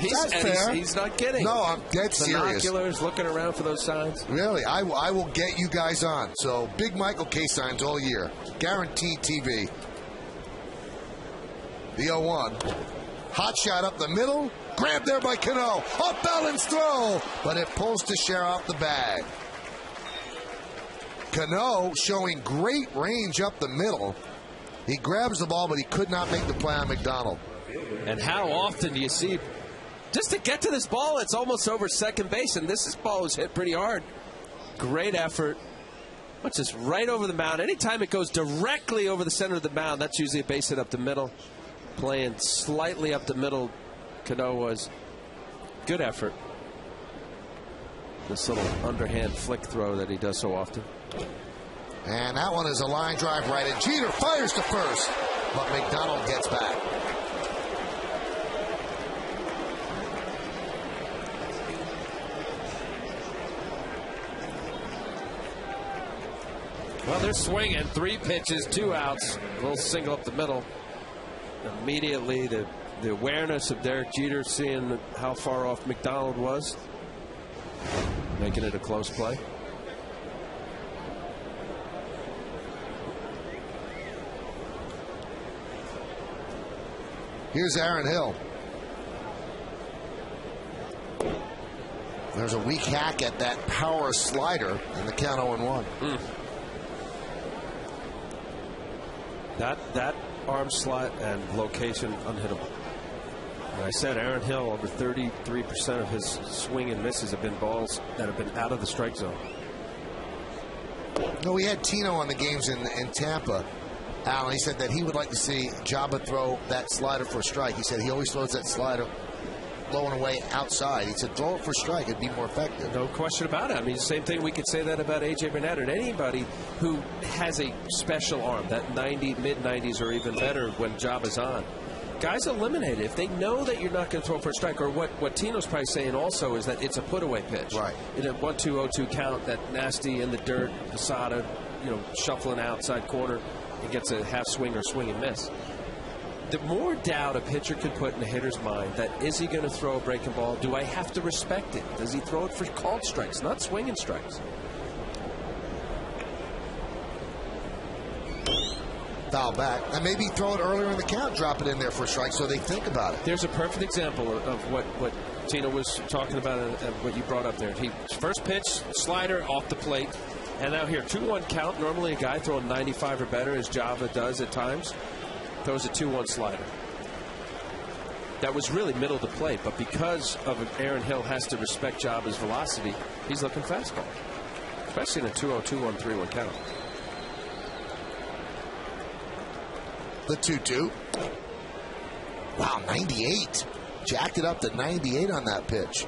S1: That's fair.
S5: He's not kidding.
S1: No, I'm dead serious.
S5: Binoculars, looking around for those signs.
S1: Really, I will get you guys on. So big Michael K signs all year. Guaranteed TV. The 0-1. Hot shot up the middle. Grabbed there by Cano. Off balance throw. But it pulls Teixeira off the bag. Cano showing great range up the middle. He grabs the ball, but he could not make the play on McDonald.
S5: And how often do you see, just to get to this ball, it's almost over second base, and this ball was hit pretty hard. Great effort. But just right over the mound. Anytime it goes directly over the center of the mound, that's usually a base hit up the middle. Playing slightly up the middle, Cano was. Good effort. This little underhand flick throw that he does so often.
S1: And that one is a line drive right at Jeter. Fires to first, but McDonald gets back.
S5: Well, they're swinging. 3 pitches, 2 outs. A little single up the middle. Immediately, the awareness of Derek Jeter seeing how far off McDonald was, making it a close play.
S1: Here's Aaron Hill. There's a weak hack at that power slider, and the count 0-1.
S5: That arm slot and location unhittable. And I said Aaron Hill, over 33% of his swing and misses have been balls that have been out of the strike zone.
S1: No, we had Tino on the games in Tampa. Alan, he said that he would like to see Jabba throw that slider for a strike. He said he always throws that slider low and away outside. He said throw it for a strike, it'd be more effective.
S5: No question about it. I mean, same thing, we could say that about A.J. Burnett and anybody who has a special arm, that mid-90s or even better when Jabba's on. Guys eliminate it. If they know that you're not going to throw for a strike, or what Tino's probably saying also is that it's a put-away pitch.
S1: Right.
S5: In a 1-2-0-2 count, that nasty in the dirt, Posada, shuffling outside corner, it gets a half swing or swing and miss. The more doubt a pitcher could put in a hitter's mind that is he going to throw a breaking ball? Do I have to respect it? Does he throw it for called strikes, not swinging strikes?
S1: Foul back. And maybe throw it earlier in the count, drop it in there for a strike so they think about it.
S5: There's a perfect example of what Tino was talking about and what you brought up there. First pitch, slider off the plate. And now here, 2-1 count. Normally a guy throwing 95 or better, as Java does at times, throws a 2-1 slider. That was really middle to plate, but because of Aaron Hill has to respect Java's velocity, he's looking fastball, especially in a 2-0, 2-1, 3-1 count.
S1: The 2-2. Wow, 98. Jacked it up to 98 on that pitch.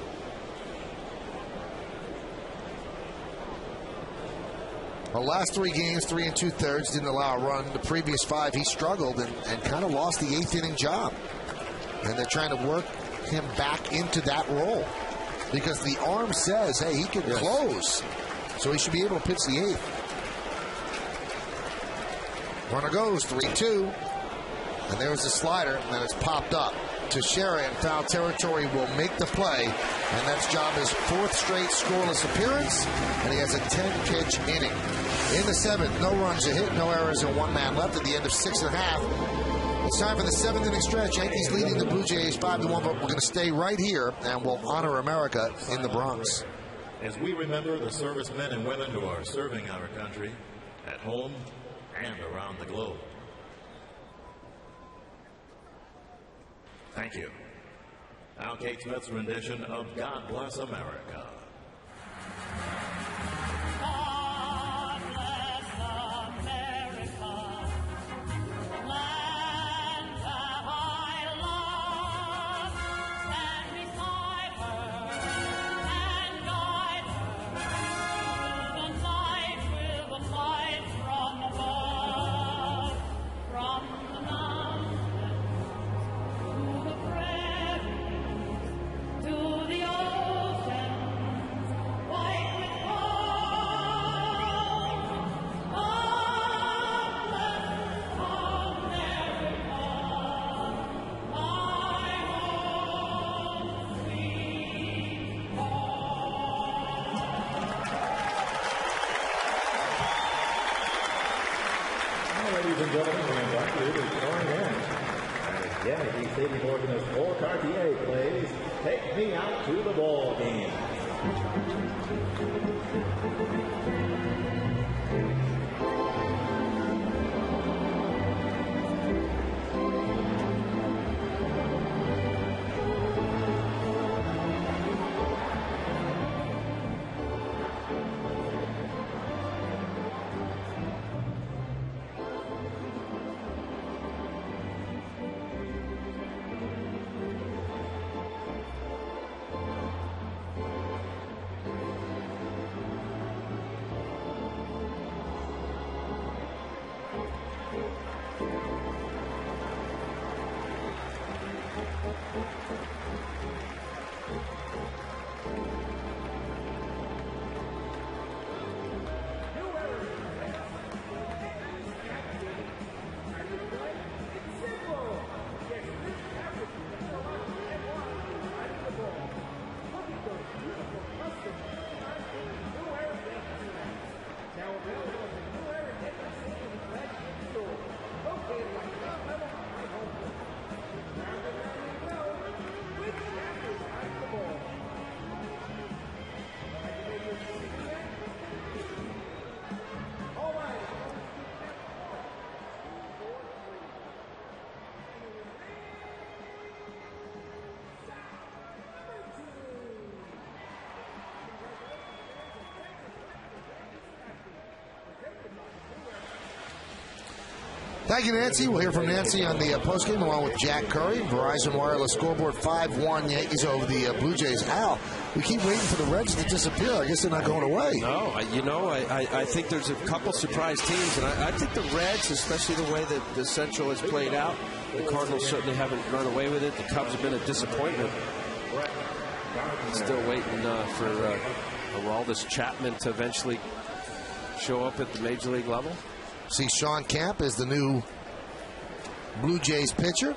S1: The last 3 games, 3 2/3, didn't allow a run. The previous 5, he struggled and kind of lost the 8th inning job. And they're trying to work him back into that role because the arm says, hey, he can close. So he should be able to pitch the 8th. Runner goes, 3-2. And there's the slider, and then it's popped up. Teixeira in foul territory will make the play, and that's Java's 4th straight scoreless appearance, and he has a 10-pitch inning. In the 7th, no runs, a hit, no errors, and 1 man left at the end of 6 1/2. It's time for the 7th inning stretch. Yankees leading the Blue Jays 5-1, but we're going to stay right here, and we'll honor America in the Bronx.
S6: As we remember the servicemen and women who are serving our country at home and around the globe. Thank you. Now Kate Smith's rendition of God Bless America.
S7: God bless America, land that I love. Stand beside her and guide her through the night from above, from the mountains to the prairies, to the ocean,
S8: Yankee Stadium organist Paul Cartier plays Take Me Out to the Ball Game.
S1: Thank you, Nancy. We'll hear from Nancy on the postgame along with Jack Curry. Verizon Wireless scoreboard 5-1 Yankees over the Blue Jays. Al, we keep waiting for the Reds to disappear. I guess they're not going away.
S5: No, I think there's a couple surprise teams, and I think the Reds, especially the way that the Central has played out, the Cardinals certainly haven't run away with it. The Cubs have been a disappointment. Still waiting for Aroldis Chapman to eventually show up at the Major League level.
S1: See, Sean Camp is the new Blue Jays pitcher,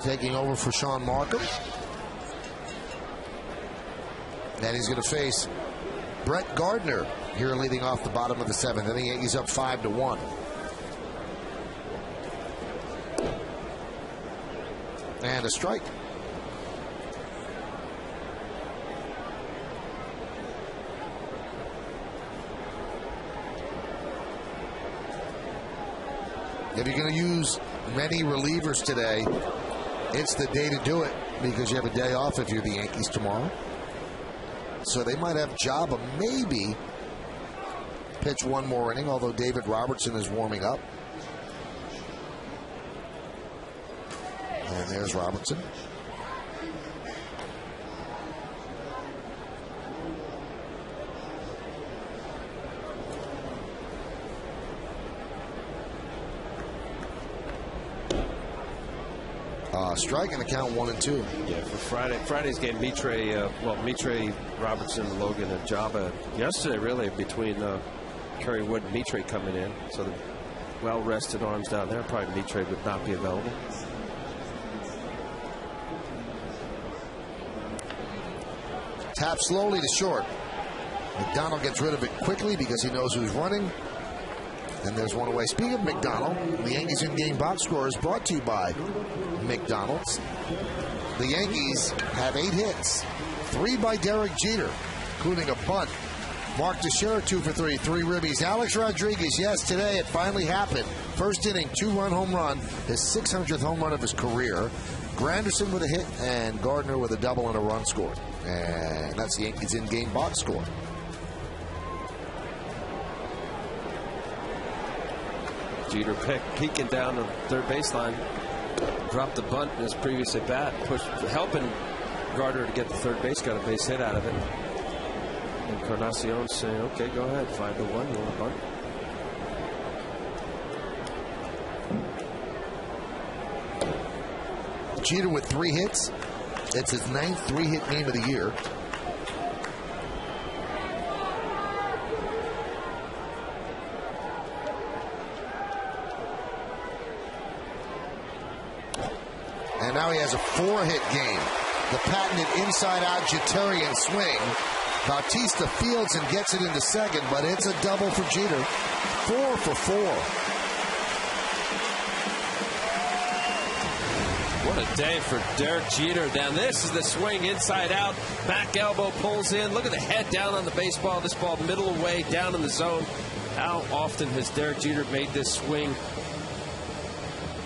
S1: taking over for Sean Markham. And he's going to face Brett Gardner here leading off the bottom of the seventh. I think Yankees up 5-1. And a strike. If you're going to use many relievers today, it's the day to do it because you have a day off if you're the Yankees tomorrow. So they might have Jabba maybe pitch one more inning, although David Robertson is warming up. And there's Robertson. Strike and the count 1-2.
S5: Yeah, for Friday's game, Mitre, Robertson, Logan, and Jabba. Yesterday, really, between Curry Wood and Mitre coming in. So the well-rested arms down there, probably Mitre would not be available.
S1: Tap slowly to short. McDonald gets rid of it quickly because he knows who's running. And there's one away. Speaking of McDonald, the Yankees in-game box score is brought to you by McDonald's. The Yankees have 8 hits, 3 by Derek Jeter, including a bunt. Mark Teixeira 2 for 3, 3 ribbies. Alex Rodriguez, yes, today it finally happened. First inning, 2-run home run, his 600th home run of his career. Granderson with a hit and Gardner with a double and a run scored. And that's the Yankees in-game box score.
S5: Jeter peeking down the third baseline, dropped the bunt in his previous at bat, helping Gardner to get the third base, got a base hit out of it. And Encarnacion saying, "Okay, go ahead, 5-1, you want a bunt?"
S1: Jeter with 3 hits. It's his 9th 3-hit game of the year. And now he has a 4-hit game. The patented inside-out Jeterian swing. Bautista fields and gets it into second, but it's a double for Jeter. 4 for 4.
S5: What a day for Derek Jeter. Now this is the swing inside out. Back elbow pulls in. Look at the head down on the baseball. This ball middle away, down in the zone. How often has Derek Jeter made this swing?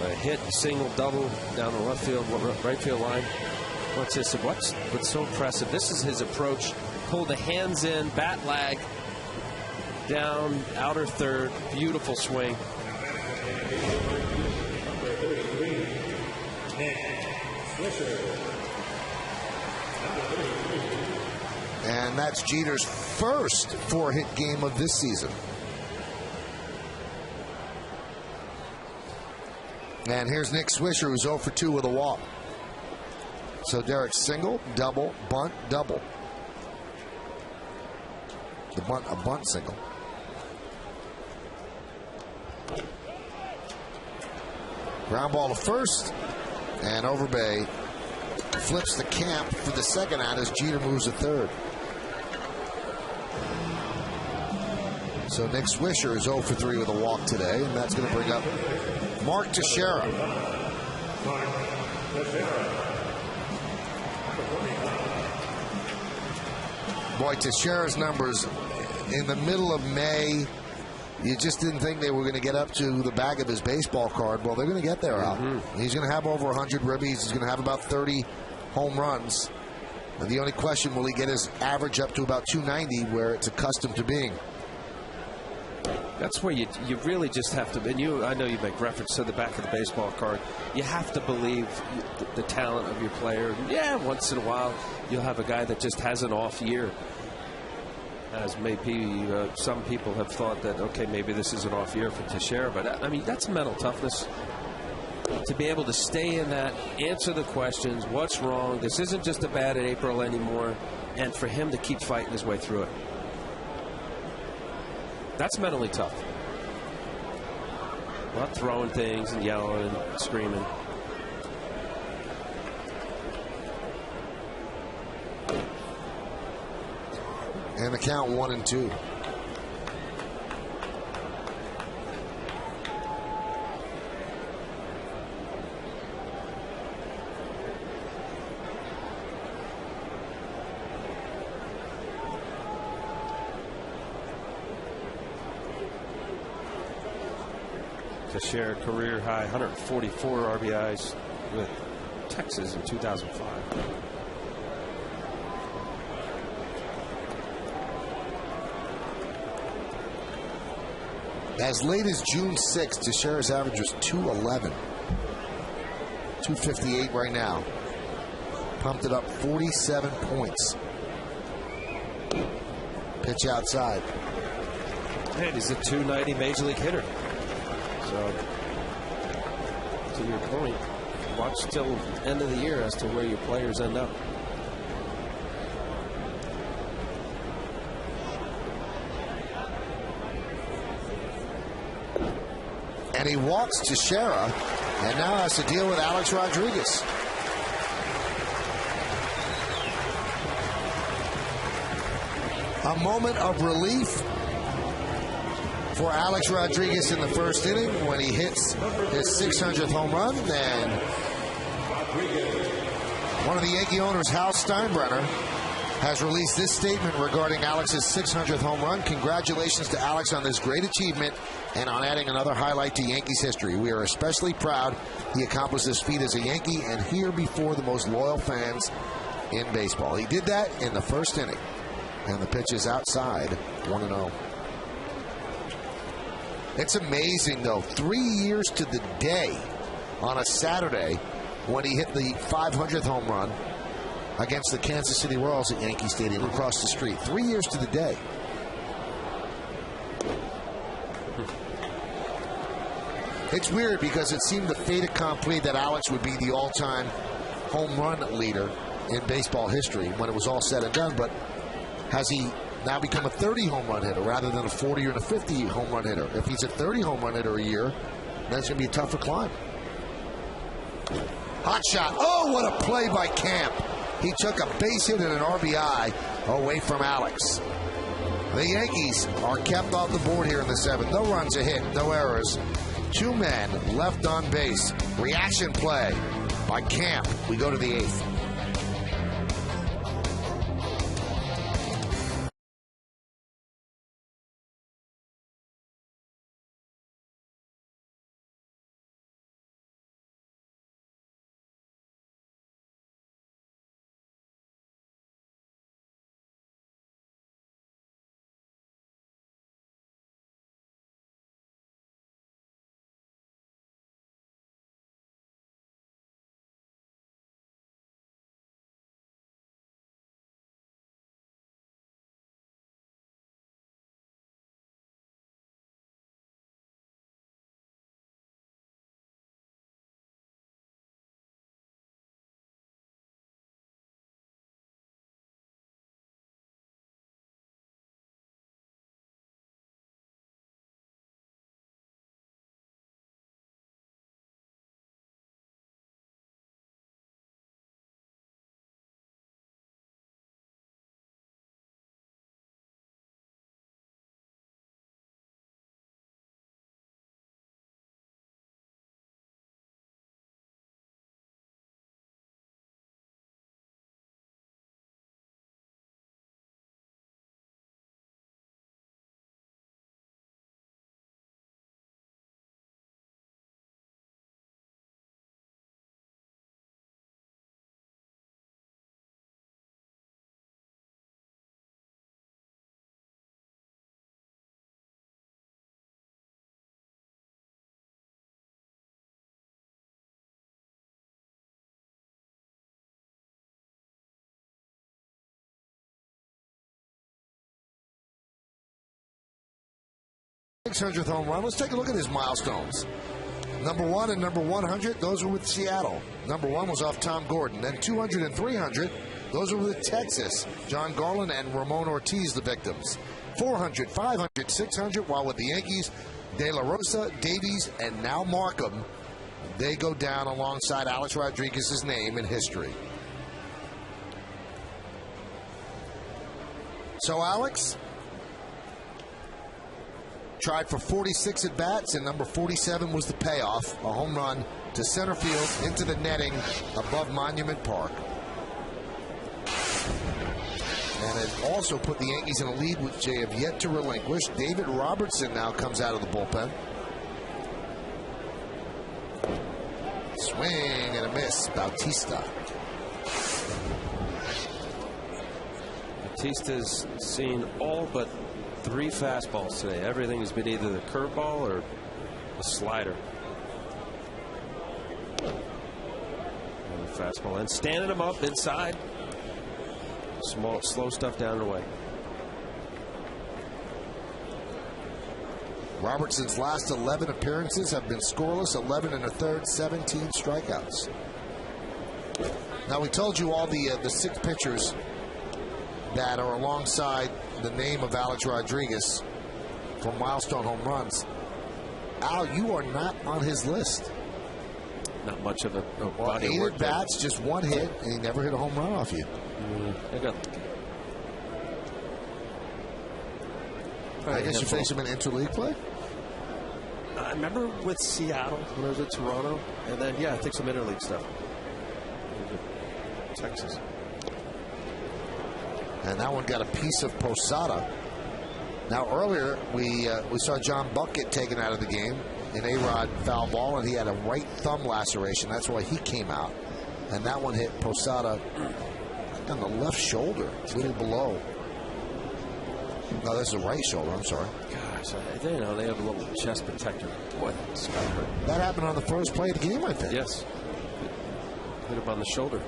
S5: A hit, single, double down the left field, right field line. What's this? What's so impressive? This is his approach. Pull the hands in, bat lag, down, outer third. Beautiful swing.
S1: And that's Jeter's first 4-hit game of this season. And here's Nick Swisher, who's 0 for 2 with a walk. So Derek single, double, bunt, double. The bunt, a bunt single. Ground ball to first, and Overbay flips the camp for the second out as Jeter moves to third. So Nick Swisher is 0 for 3 with a walk today, and that's going to bring up Mark Teixeira. Boy, Teixeira's numbers in the middle of May, you just didn't think they were going to get up to the back of his baseball card. Well, they're going to get there, Al. He's going to have over 100 ribbies. He's going to have about 30 home runs. And the only question, will he get his average up to about 290, where it's accustomed to being?
S5: That's where you really just have to, and I know you make reference to the back of the baseball card. You have to believe the talent of your player. Yeah, once in a while you'll have a guy that just has an off year. As maybe some people have thought that, okay, maybe this is an off year for Teixeira, but I mean, that's mental toughness. To be able to stay in that, answer the questions, what's wrong, this isn't just a bad April anymore, and for him to keep fighting his way through it. That's mentally tough. Not throwing things and yelling and screaming.
S1: And the count 1-2.
S5: Teixeira career high 144 RBIs with Texas in 2005.
S1: As late as June 6th, Teixeira's average was 211. 258 right now. Pumped it up 47 points. Pitch outside.
S5: Man, he's a 290 major league hitter. So, to your point, watch till end of the year as to where your players end up.
S1: And he walks Teixeira and now has to deal with Alex Rodriguez. A moment of relief for Alex Rodriguez in the first inning when he hits his 600th home run. And one of the Yankee owners, Hal Steinbrenner, has released this statement regarding Alex's 600th home run. Congratulations to Alex on this great achievement and on adding another highlight to Yankees history. We are especially proud he accomplished this feat as a Yankee and here before the most loyal fans in baseball. He did that in the first inning. And the pitch is outside, 1-0. It's amazing, though. 3 years to the day on a Saturday when he hit the 500th home run against the Kansas City Royals at Yankee Stadium across the street. 3 years to the day. It's weird because it seemed the fait accompli that Alex would be the all-time home run leader in baseball history when it was all said and done, but has he now become a 30 home run hitter rather than a 40 or a 50 home run hitter? If he's a 30 home run hitter a year, that's going to be a tougher climb. Hot shot. Oh, what a play by Camp. He took a base hit and an RBI away from Alex. The Yankees are kept off the board here in the seventh. No runs, a hit, no errors. 2 men left on base. Reaction play by Camp. We go to the 8th. .600th home run. Let's take a look at his milestones. Number 1 and number 100, those were with Seattle. Number 1 was off Tom Gordon. Then 200 and 300, those were with Texas. John Garland and Ramon Ortiz, the victims. 400, 500, 600, while with the Yankees, De La Rosa, Davies, and now Markham, they go down alongside Alex Rodriguez's name in history. So, Alex tried for 46 at-bats, and number 47 was the payoff, a home run to center field into the netting above Monument Park. And it also put the Yankees in a lead, which they have yet to relinquish. David Robertson now comes out of the bullpen. Swing and a miss, Bautista.
S5: Bautista's seen all but 3 fastballs today. Everything has been either the curveball or the slider. And the fastball. And standing him up inside. Slow stuff down and away.
S1: Robertson's last 11 appearances have been scoreless, 11 1/3, 17 strikeouts. Now, we told you all the 6 pitchers that are alongside the name of Alex Rodriguez for milestone home runs. Al, you are not on his list.
S5: Not much of a
S1: Well,
S5: body
S1: 8
S5: of work.
S1: at-bats, just 1 hit, and he never hit a home run off you. I guess you faced him in interleague play?
S5: I remember with Seattle when I was at Toronto, and then, yeah, I think some interleague stuff. Texas.
S1: And that one got a piece of Posada. Now, earlier, we saw John Buck get taken out of the game in A-Rod foul ball, and he had a right thumb laceration. That's why he came out. And that one hit Posada on the left shoulder, a little below. No, that's the right shoulder. I'm sorry.
S5: Gosh, they have a little chest protector. Boy, that's got to hurt.
S1: That happened on the first play of the game, I think.
S5: Yes. Hit him on the shoulder.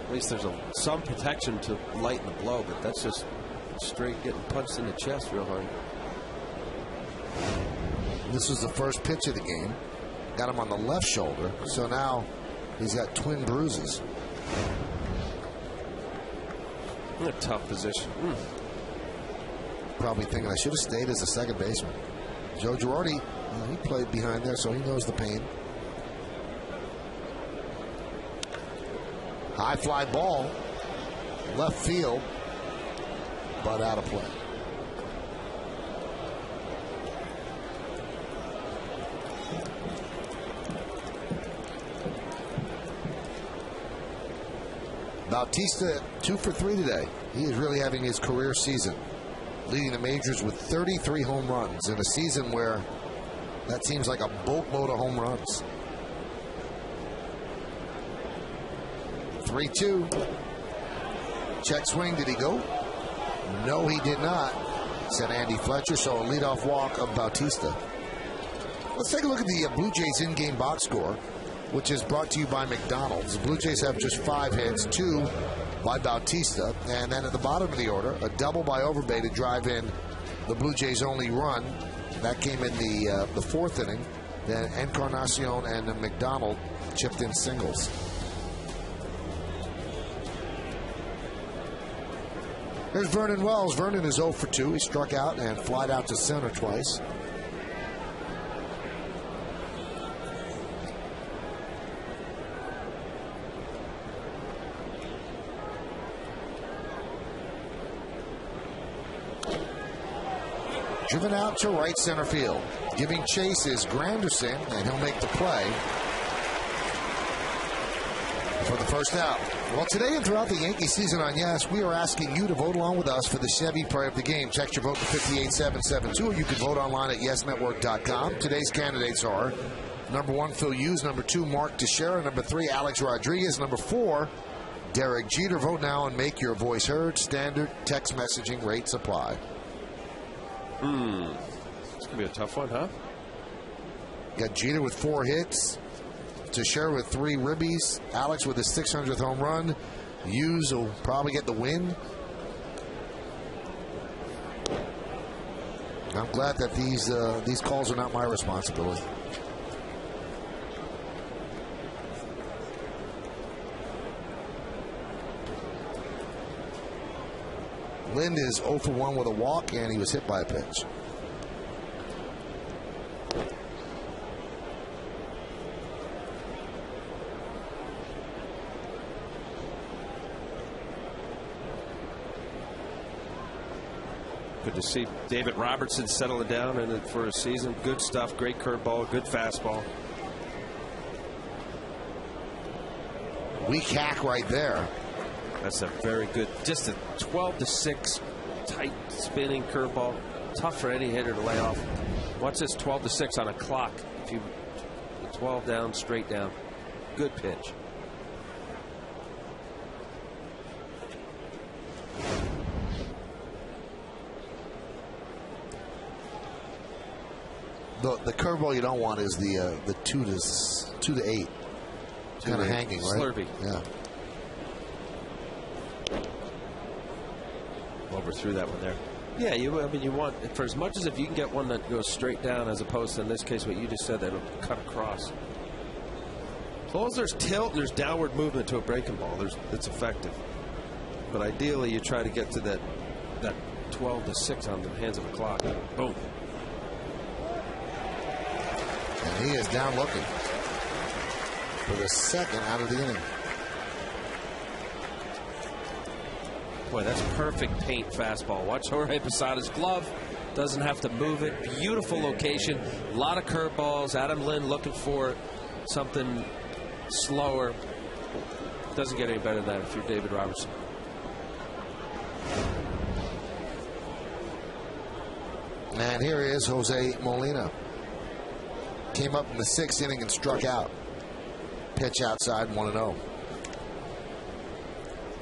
S5: At least there's some protection to lighten the blow, but that's just straight getting punched in the chest real hard.
S1: This was the first pitch of the game. Got him on the left shoulder, so now he's got twin bruises.
S5: In a tough position.
S1: Probably thinking I should have stayed as a second baseman. Joe Girardi, he played behind there, so he knows the pain. High fly ball, left field, but out of play. Bautista 2 for 3 today. He is really having his career season, leading the majors with 33 home runs in a season where that seems like a boatload of home runs. 3-2. Check swing. Did he go? No, he did not, said Andy Fletcher. So a leadoff walk of Bautista. Let's take a look at the Blue Jays in-game box score, which is brought to you by McDonald's. The Blue Jays have just 5 hits, 2 by Bautista, and then at the bottom of the order, a double by Overbay to drive in the Blue Jays' only run. That came in the 4th inning. Then Encarnacion and McDonald chipped in singles. Here's Vernon Wells. Vernon is 0 for 2. He struck out and flied out to center twice. Driven out to right center field. Giving chase is Granderson, and he'll make the play for the first out. Well, today and throughout the Yankee season on Yes, we are asking you to vote along with us for the Chevy Play of the Game. Text your vote to 58772, or you can vote online at yesnetwork.com. Today's candidates are number 1, Phil Hughes, number 2, Mark Teixeira, number 3, Alex Rodriguez, number 4, Derek Jeter. Vote now and make your voice heard. Standard text messaging rates apply.
S5: It's going to be a tough one, huh?
S1: Got Jeter with 4 hits. Teixeira with 3 ribbies. Alex with his 600th home run. Hughes will probably get the win. I'm glad that these calls are not my responsibility. Lind is 0 for 1 with a walk, and he was hit by a pitch.
S5: Good to see David Robertson settling down for a season. Good stuff. Great curveball. Good fastball.
S1: Weak hack right there.
S5: That's a very good, just a 12-6 tight spinning curveball. Tough for any hitter to lay off. What's this 12-6 on a clock? If you 12 down, straight down. Good pitch.
S1: The curveball you don't want is the 2 to 8. It's kind of hanging, right?
S5: Slurpy.
S1: Yeah.
S5: Overthrew that one there. Yeah, I mean, you want, for as much as if you can get one that goes straight down, as opposed to, in this case, what you just said, that'll cut across. As long as there's tilt and there's downward movement to a breaking ball, it's effective. But ideally, you try to get to that 12-6 on the hands of a clock. Boom.
S1: And he is down looking for the 2nd out of the inning.
S5: Boy, that's perfect paint fastball. Watch Jorge Posada's glove. Doesn't have to move it. Beautiful location. A lot of curveballs. Adam Lind looking for something slower. Doesn't get any better than that if you're David Robertson.
S1: And here is Jose Molina. Came up in the 6th inning and struck out. Pitch outside, 1-0.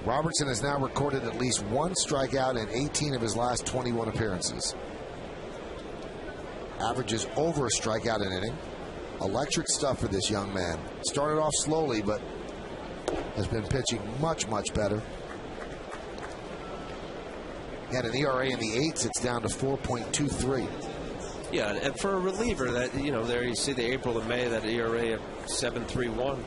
S1: Robertson has now recorded at least 1 strikeout in 18 of his last 21 appearances. Averages over a strikeout an inning. Electric stuff for this young man. Started off slowly, but has been pitching much, much better. Had an ERA in the 8s. It's down to 4.23.
S5: Yeah, and for a reliever, that, you know, there you see the April and May, that ERA of 7.31.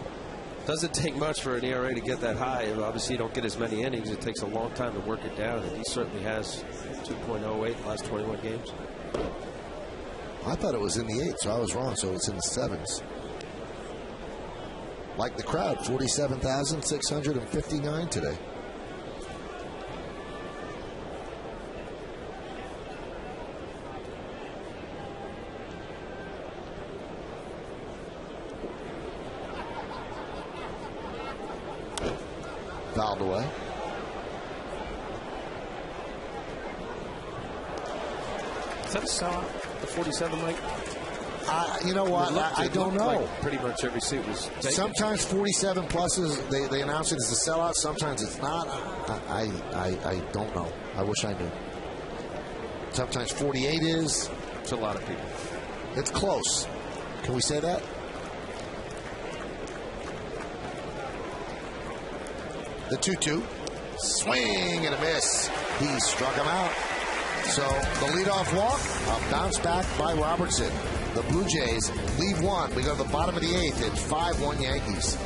S5: Doesn't take much for an ERA to get that high. Obviously, you don't get as many innings. It takes a long time to work it down, and he certainly has 2.08 the last 21 games.
S1: I thought it was in the 8s, so I was wrong. So it's in the 7s. Like the crowd, 47,659 today. fouled away.
S5: Is that a sellout? The 47, Mike?
S1: You know what? I don't know.
S5: Like pretty much every seat was taken.
S1: Sometimes 47 pluses, they announce it as a sellout. Sometimes it's not. I don't know. I wish I knew. Sometimes 48 is.
S5: It's a lot of people.
S1: It's close. Can we say that? The 2-2. Swing and a miss. He struck him out. So the leadoff walk, a bounce back by Robertson. The Blue Jays leave one. We go to the bottom of the 8th. It's 5-1 Yankees.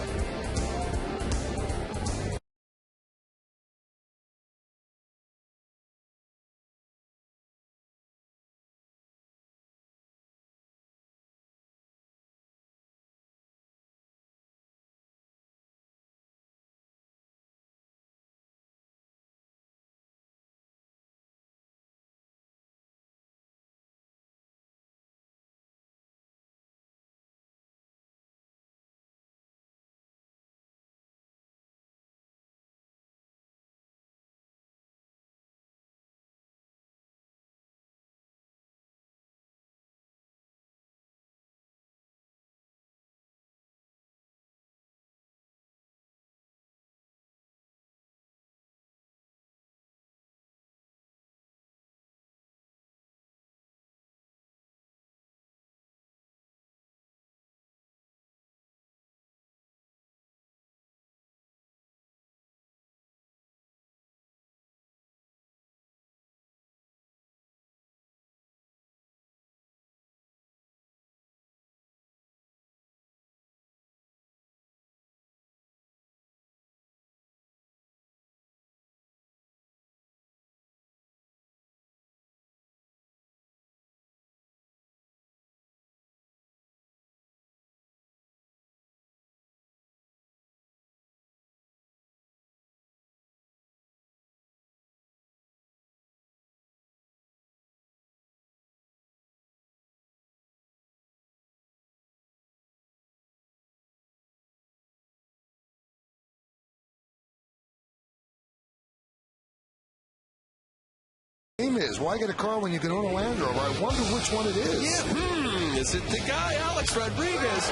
S1: Is why get a car when you can own a Land Rover? I wonder which one it is.
S5: Yeah, is it the guy, Alex Rodriguez?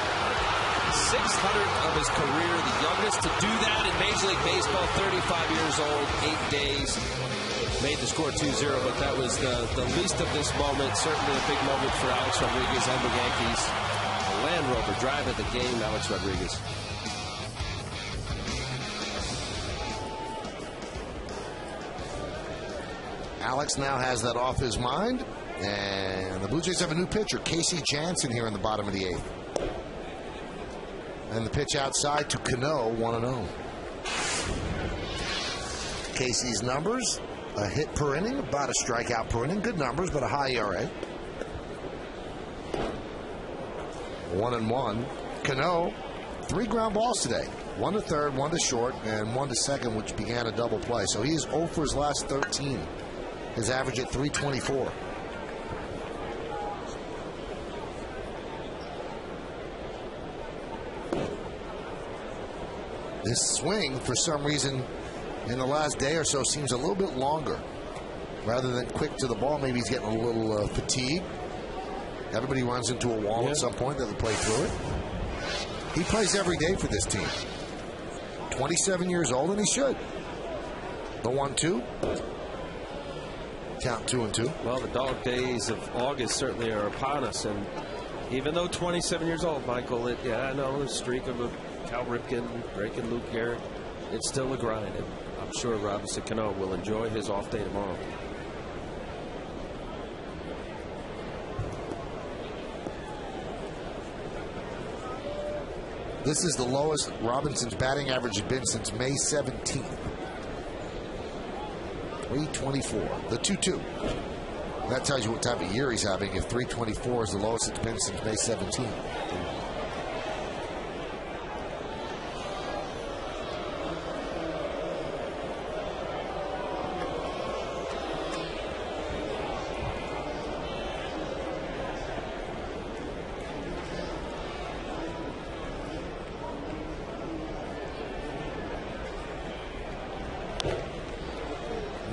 S5: 600th of his career, the youngest to do that in Major League Baseball, 35 years old, 8 days. Made the score 2-0, but that was the least of this moment. Certainly a big moment for Alex Rodriguez and the Yankees. A Land Rover drive of the game, Alex Rodriguez.
S1: Alex now has that off his mind, and the Blue Jays have a new pitcher, Casey Jansen, here in the bottom of the 8th. And the pitch outside to Cano, 1-0. Casey's numbers, a hit per inning, about a strikeout per inning. Good numbers, but a high ERA. 1-1. Cano, 3 ground balls today. 1 to third, 1 to short, and 1 to second, which began a double play. So he is 0 for his last 13. His average at 324. This swing, for some reason, in the last day or so, seems a little bit longer. Rather than quick to the ball, maybe he's getting a little fatigued. Everybody runs into a wall at some point. They'll play through it. He plays every day for this team. 27 years old, and he should. The 1-2. Count 2-2.
S5: Well, the dog days of August certainly are upon us, and even though 27 years old, Michael, I know the streak of Cal Ripken breaking Luke Garrett, it's still a grind, and I'm sure Robinson Cano will enjoy his off day tomorrow.
S1: This is the lowest Robinson's batting average has been since May 17th. 324. The 2-2. That tells you what type of year he's having if 324 is the lowest it's been since May 17th.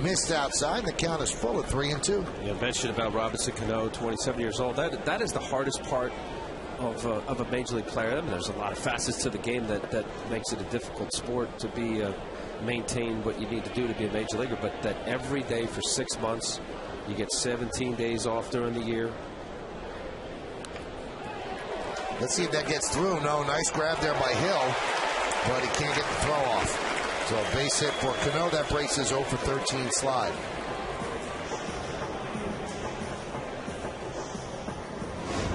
S1: Missed outside. The count is full at 3-2.
S5: You mentioned about Robinson Cano, 27 years old. That is the hardest part of a major league player. I mean, there's a lot of facets to the game that makes it a difficult sport to be maintain what you need to do to be a major leaguer. But that every day for 6 months, you get 17 days off during the year.
S1: Let's see if that gets through. No, nice grab there by Hill, but he can't get the throw off. So a base hit for Cano. That breaks his 0 for 13 slide.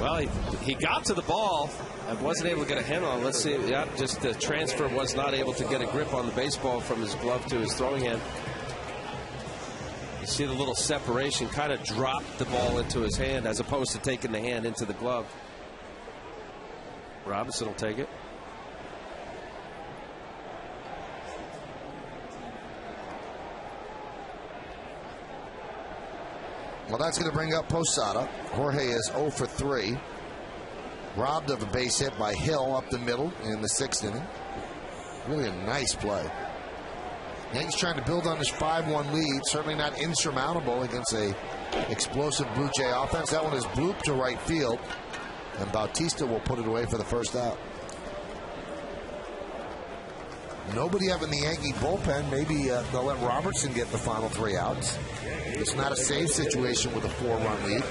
S5: Well, he got to the ball and wasn't able to get a hand on it. Let's see. Yeah, just the transfer was not able to get a grip on the baseball from his glove to his throwing hand. You see the little separation, kind of dropped the ball into his hand as opposed to taking the hand into the glove. Robinson will take it.
S1: Well, that's going to bring up Posada. Jorge is 0 for 3. Robbed of a base hit by Hill up the middle in the 6th inning. Really a nice play. Yankees trying to build on this 5-1 lead. Certainly not insurmountable against a explosive Blue Jay offense. That one is blooped to right field. And Bautista will put it away for the first out. Nobody up in the Yankee bullpen. Maybe they'll let Robertson get the final 3 outs. It's not a save situation with a 4-run lead.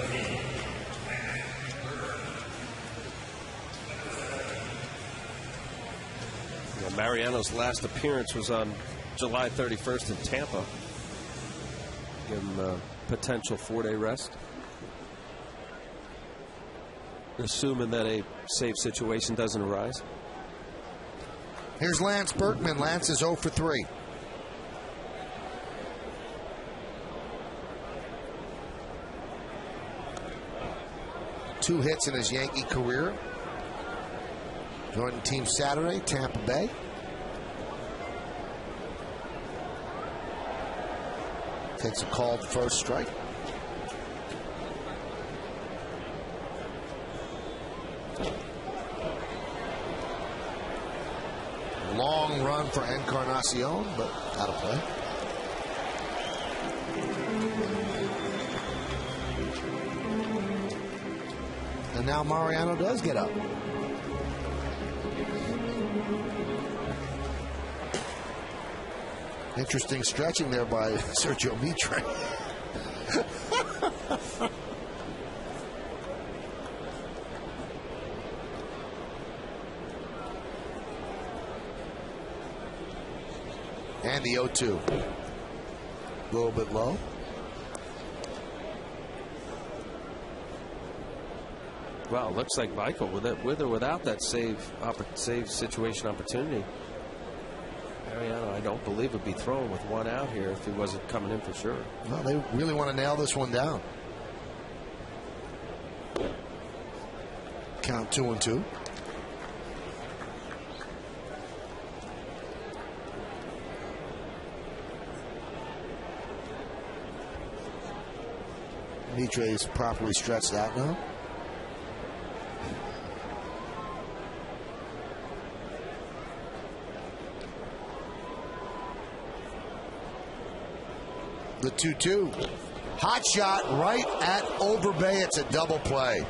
S5: Yeah, Mariano's last appearance was on July 31st in Tampa. Give him a potential 4-day rest. Assuming that a save situation doesn't arise.
S1: Here's Lance Berkman. Lance is 0 for 3. Two hits in his Yankee career. Joined the team Saturday, Tampa Bay. Takes a called first strike. Long run for Encarnacion, but out of play. And now Mariano does get up. Interesting stretching there by Sergio Mitre. And the 0-2. A little bit low.
S5: Well, it looks like Michael, with or without that save situation opportunity, Mariano, I don't believe would be thrown with 1 out here if he wasn't coming in for sure.
S1: Well, they really want to nail this one down. Count 2-2. Mitre is properly stretched out now. The 2-2. Hot shot right at Overbay. It's a double play.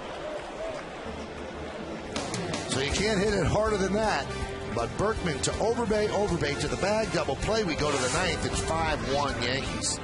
S1: So you can't hit it harder than that. But Berkman to Overbay, Overbay to the bag, double play. We go to the 9th. It's 5-1 Yankees.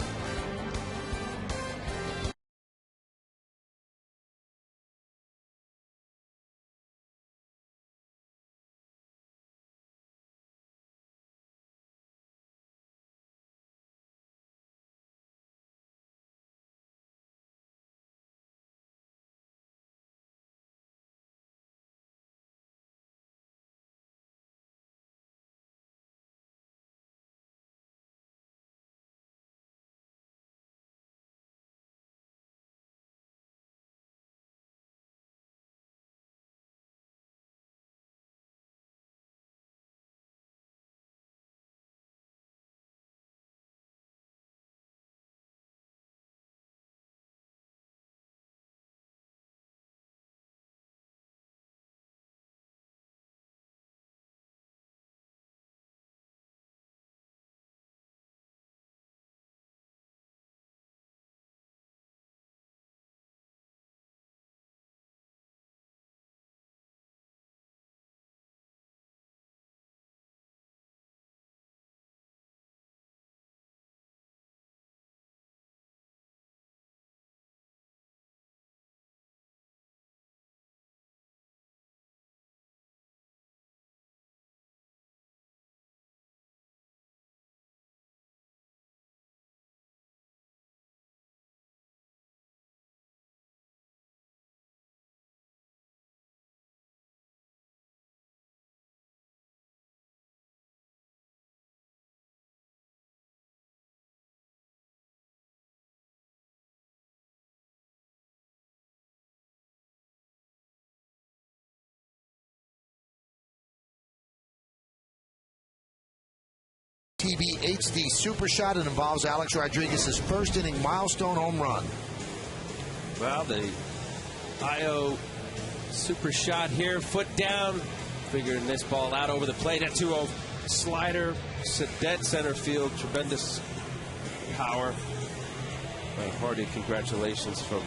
S1: TV HD Super Shot. It involves Alex Rodriguez's first inning milestone home run.
S5: Well, the IO Super Shot here, foot down, figuring this ball out over the plate. At 2-0 slider, dead center field, tremendous power. Hearty congratulations from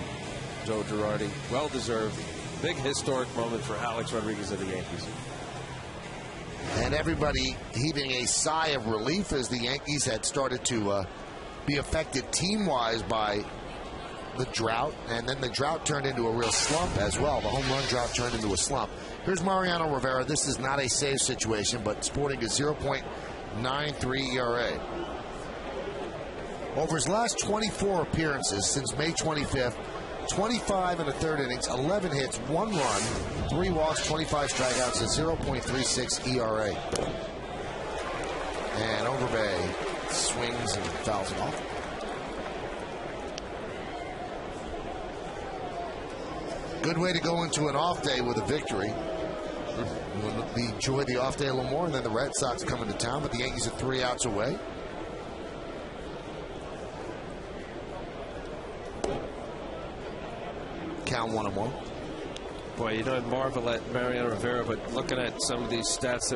S5: Joe Girardi. Well deserved. Big historic moment for Alex Rodriguez of the Yankees.
S1: And everybody heaving a sigh of relief as the Yankees had started to be affected team-wise by the drought, and then the drought turned into a real slump as well. The home run drought turned into a slump. Here's Mariano Rivera. This is not a save situation, but sporting a 0.93 ERA. Over his last 24 appearances since May 25th, 25 in the third innings, 11 hits, 1 run, 3 walks, 25 strikeouts, a 0.36 ERA. And Overbay swings and fouls it off. Good way to go into an off day with a victory. We'll enjoy the off day a little more, and then the Red Sox come into town, but the Yankees are 3 outs away. Count 1-1.
S5: Boy, you don't marvel at Mariano Rivera, but looking at some of these stats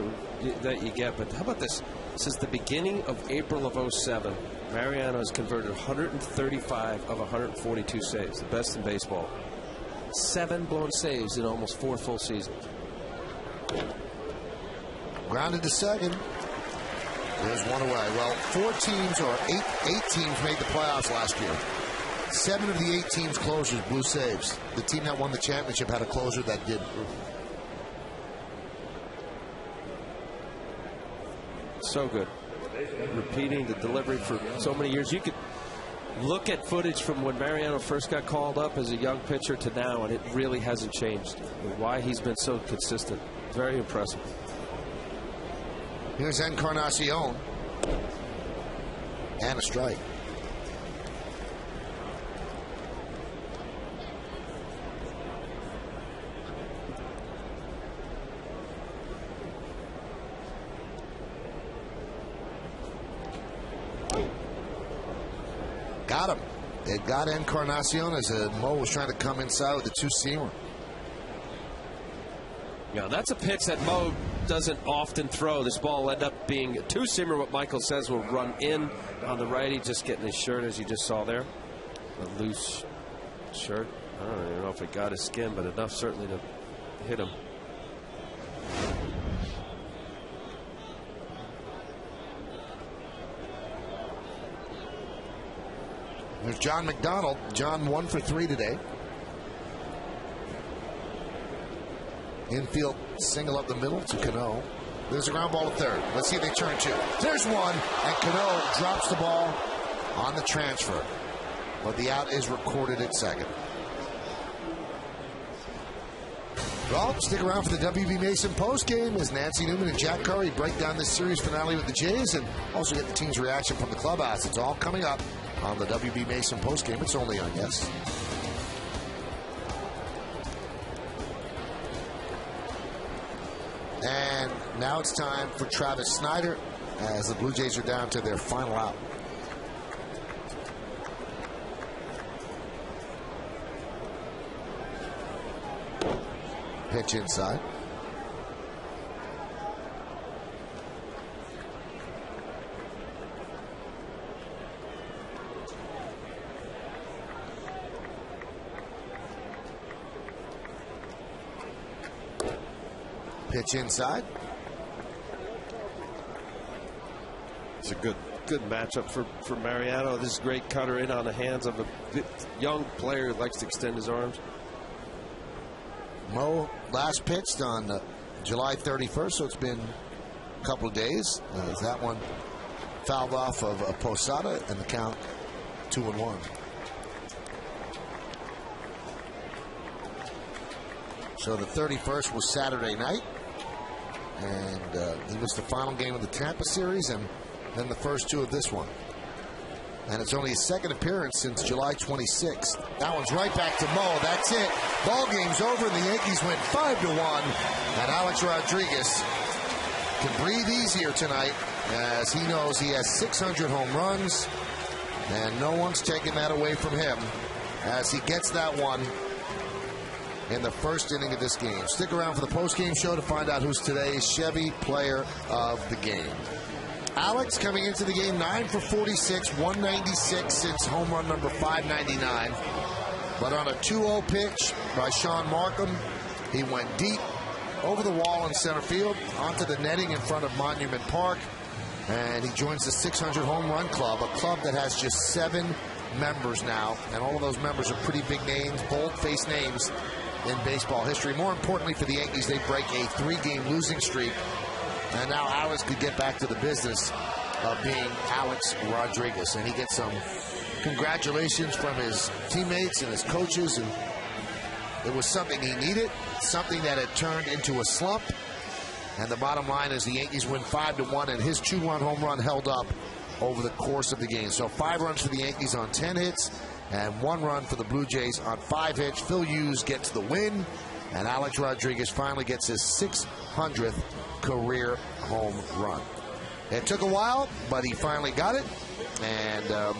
S5: that you get. But how about this? Since the beginning of April of 07, Mariano has converted 135 of 142 saves, the best in baseball. 7 blown saves in almost 4 full seasons.
S1: Grounded to second. There's one away. Well, 4 teams or 8 teams made the playoffs last year. 7 of the 8 teams' closers blew saves. The team that won the championship had a closer that did.
S5: So good. Repeating the delivery for so many years. You could look at footage from when Mariano first got called up as a young pitcher to now, and it really hasn't changed. Why he's been so consistent. Very impressive.
S1: Here's Encarnacion. And a strike. Got him. They got Encarnacion as Mo was trying to come inside with a 2-seamer.
S5: Yeah, that's a pitch that Mo doesn't often throw. This ball will end up being a 2-seamer. What Michael says will run in on the righty, just getting his shirt as you just saw there. A loose shirt. I don't even know if it got his skin, but enough certainly to hit him.
S1: There's John McDonald. John 1 for 3 today. Infield single up the middle to Cano. There's a ground ball to third. Let's see if they turn 2. There's one, and Cano drops the ball on the transfer. But the out is recorded at second. Well, stick around for the WB Mason postgame as Nancy Newman and Jack Curry break down this series finale with the Jays and also get the team's reaction from the clubhouse. It's all coming up on the WB Mason postgame. It's only on Yes. And now it's time for Travis Snyder as the Blue Jays are down to their final out. Pitch inside. Pitch inside.
S5: It's a good matchup for Mariano. This is a great cutter in on the hands of a young player who likes to extend his arms.
S1: Mo last pitched on July 31st, so it's been a couple of days. That one fouled off of Posada, and the count 2-1. So the 31st was Saturday night, and it was the final game of the Tampa series, and then the first 2 of this one. And it's only his second appearance since July 26th. That one's right back to Mo. That's it. Ball game's over, and the Yankees win 5-1. And Alex Rodriguez can breathe easier tonight as he knows he has 600 home runs, and no one's taking that away from him as he gets that one in the first inning of this game. Stick around for the post-game show to find out who's today's Chevy Player of the Game. Alex coming into the game 9 for 46, 196 since home run number 599. But on a 2-0 pitch by Sean Markham, he went deep over the wall in center field onto the netting in front of Monument Park, and he joins the 600 home run club, a club that has just 7 members now, and all of those members are pretty big names, bold-faced names in baseball history. More importantly for the Yankees, they break a 3-game losing streak, and now Alex could get back to the business of being Alex Rodriguez, and he gets some congratulations from his teammates and his coaches, and it was something he needed, something that had turned into a slump. And the bottom line is the Yankees win 5-1, and his 2-run home run held up over the course of the game. So 5 runs for the Yankees on 10 hits, and 1 run for the Blue Jays on 5 hits. Phil Hughes gets the win, and Alex Rodriguez finally gets his 600th career home run. It took a while, but he finally got it, and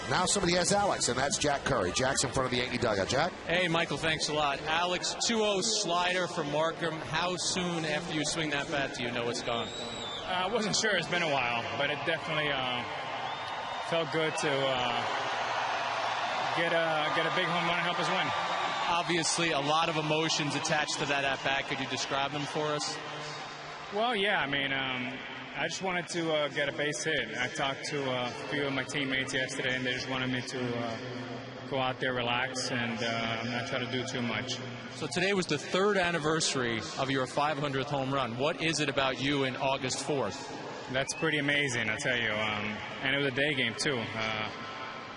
S1: now somebody has Alex, and that's Jack Curry. Jack's in front of the Yankee dugout. Jack?
S3: Hey, Michael, thanks a lot. Alex, 2-0 slider from Markham. How soon after you swing that bat do you know it's gone?
S9: I wasn't sure. It's been a while, but it definitely felt good to get a big home run and help us win.
S3: Obviously, a lot of emotions attached to that at-bat. Could you describe them for us?
S9: Well, yeah. I mean, I just wanted to get a base hit. I talked to a few of my teammates yesterday, and they just wanted me to go out there, relax, and not try to do too much.
S3: So today was the 3rd anniversary of your 500th home run. What is it about you in August 4th?
S9: That's pretty amazing, I tell you. And it was a day game, too.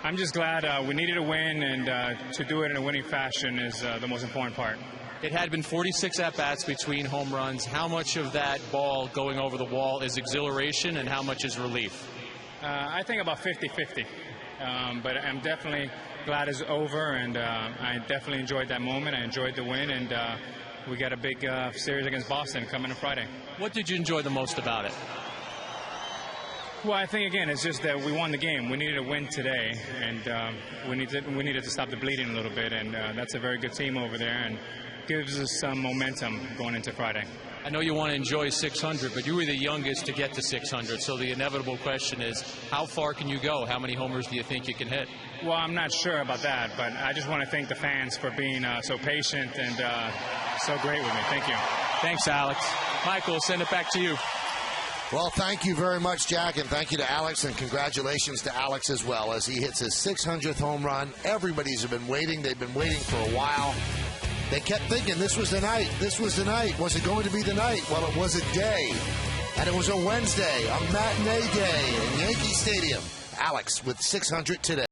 S9: I'm just glad we needed a win, and to do it in a winning fashion is the most important part.
S3: It had been 46 at-bats between home runs. How much of that ball going over the wall is exhilaration, and how much is relief?
S9: I think about 50-50. But I'm definitely glad it's over, and I definitely enjoyed that moment. I enjoyed the win, and we got a big series against Boston coming on Friday.
S3: What did you enjoy the most about it?
S9: Well, I think, again, it's just that we won the game. We needed a win today, and we needed to stop the bleeding a little bit, and that's a very good team over there, and gives us some momentum going into Friday.
S3: I know you want to enjoy 600, but you were the youngest to get to 600, so the inevitable question is, how far can you go? How many homers do you think you can hit?
S9: Well, I'm not sure about that, but I just want to thank the fans for being so patient and so great with me. Thank you.
S3: Thanks, Alex. Michael, send it back to you.
S1: Well, thank you very much, Jack, and thank you to Alex, and congratulations to Alex as well as he hits his 600th home run. Everybody's been waiting. They've been waiting for a while. They kept thinking this was the night. This was the night. Was it going to be the night? Well, it was a day, and it was a Wednesday, a matinee day in Yankee Stadium. Alex with 600 today.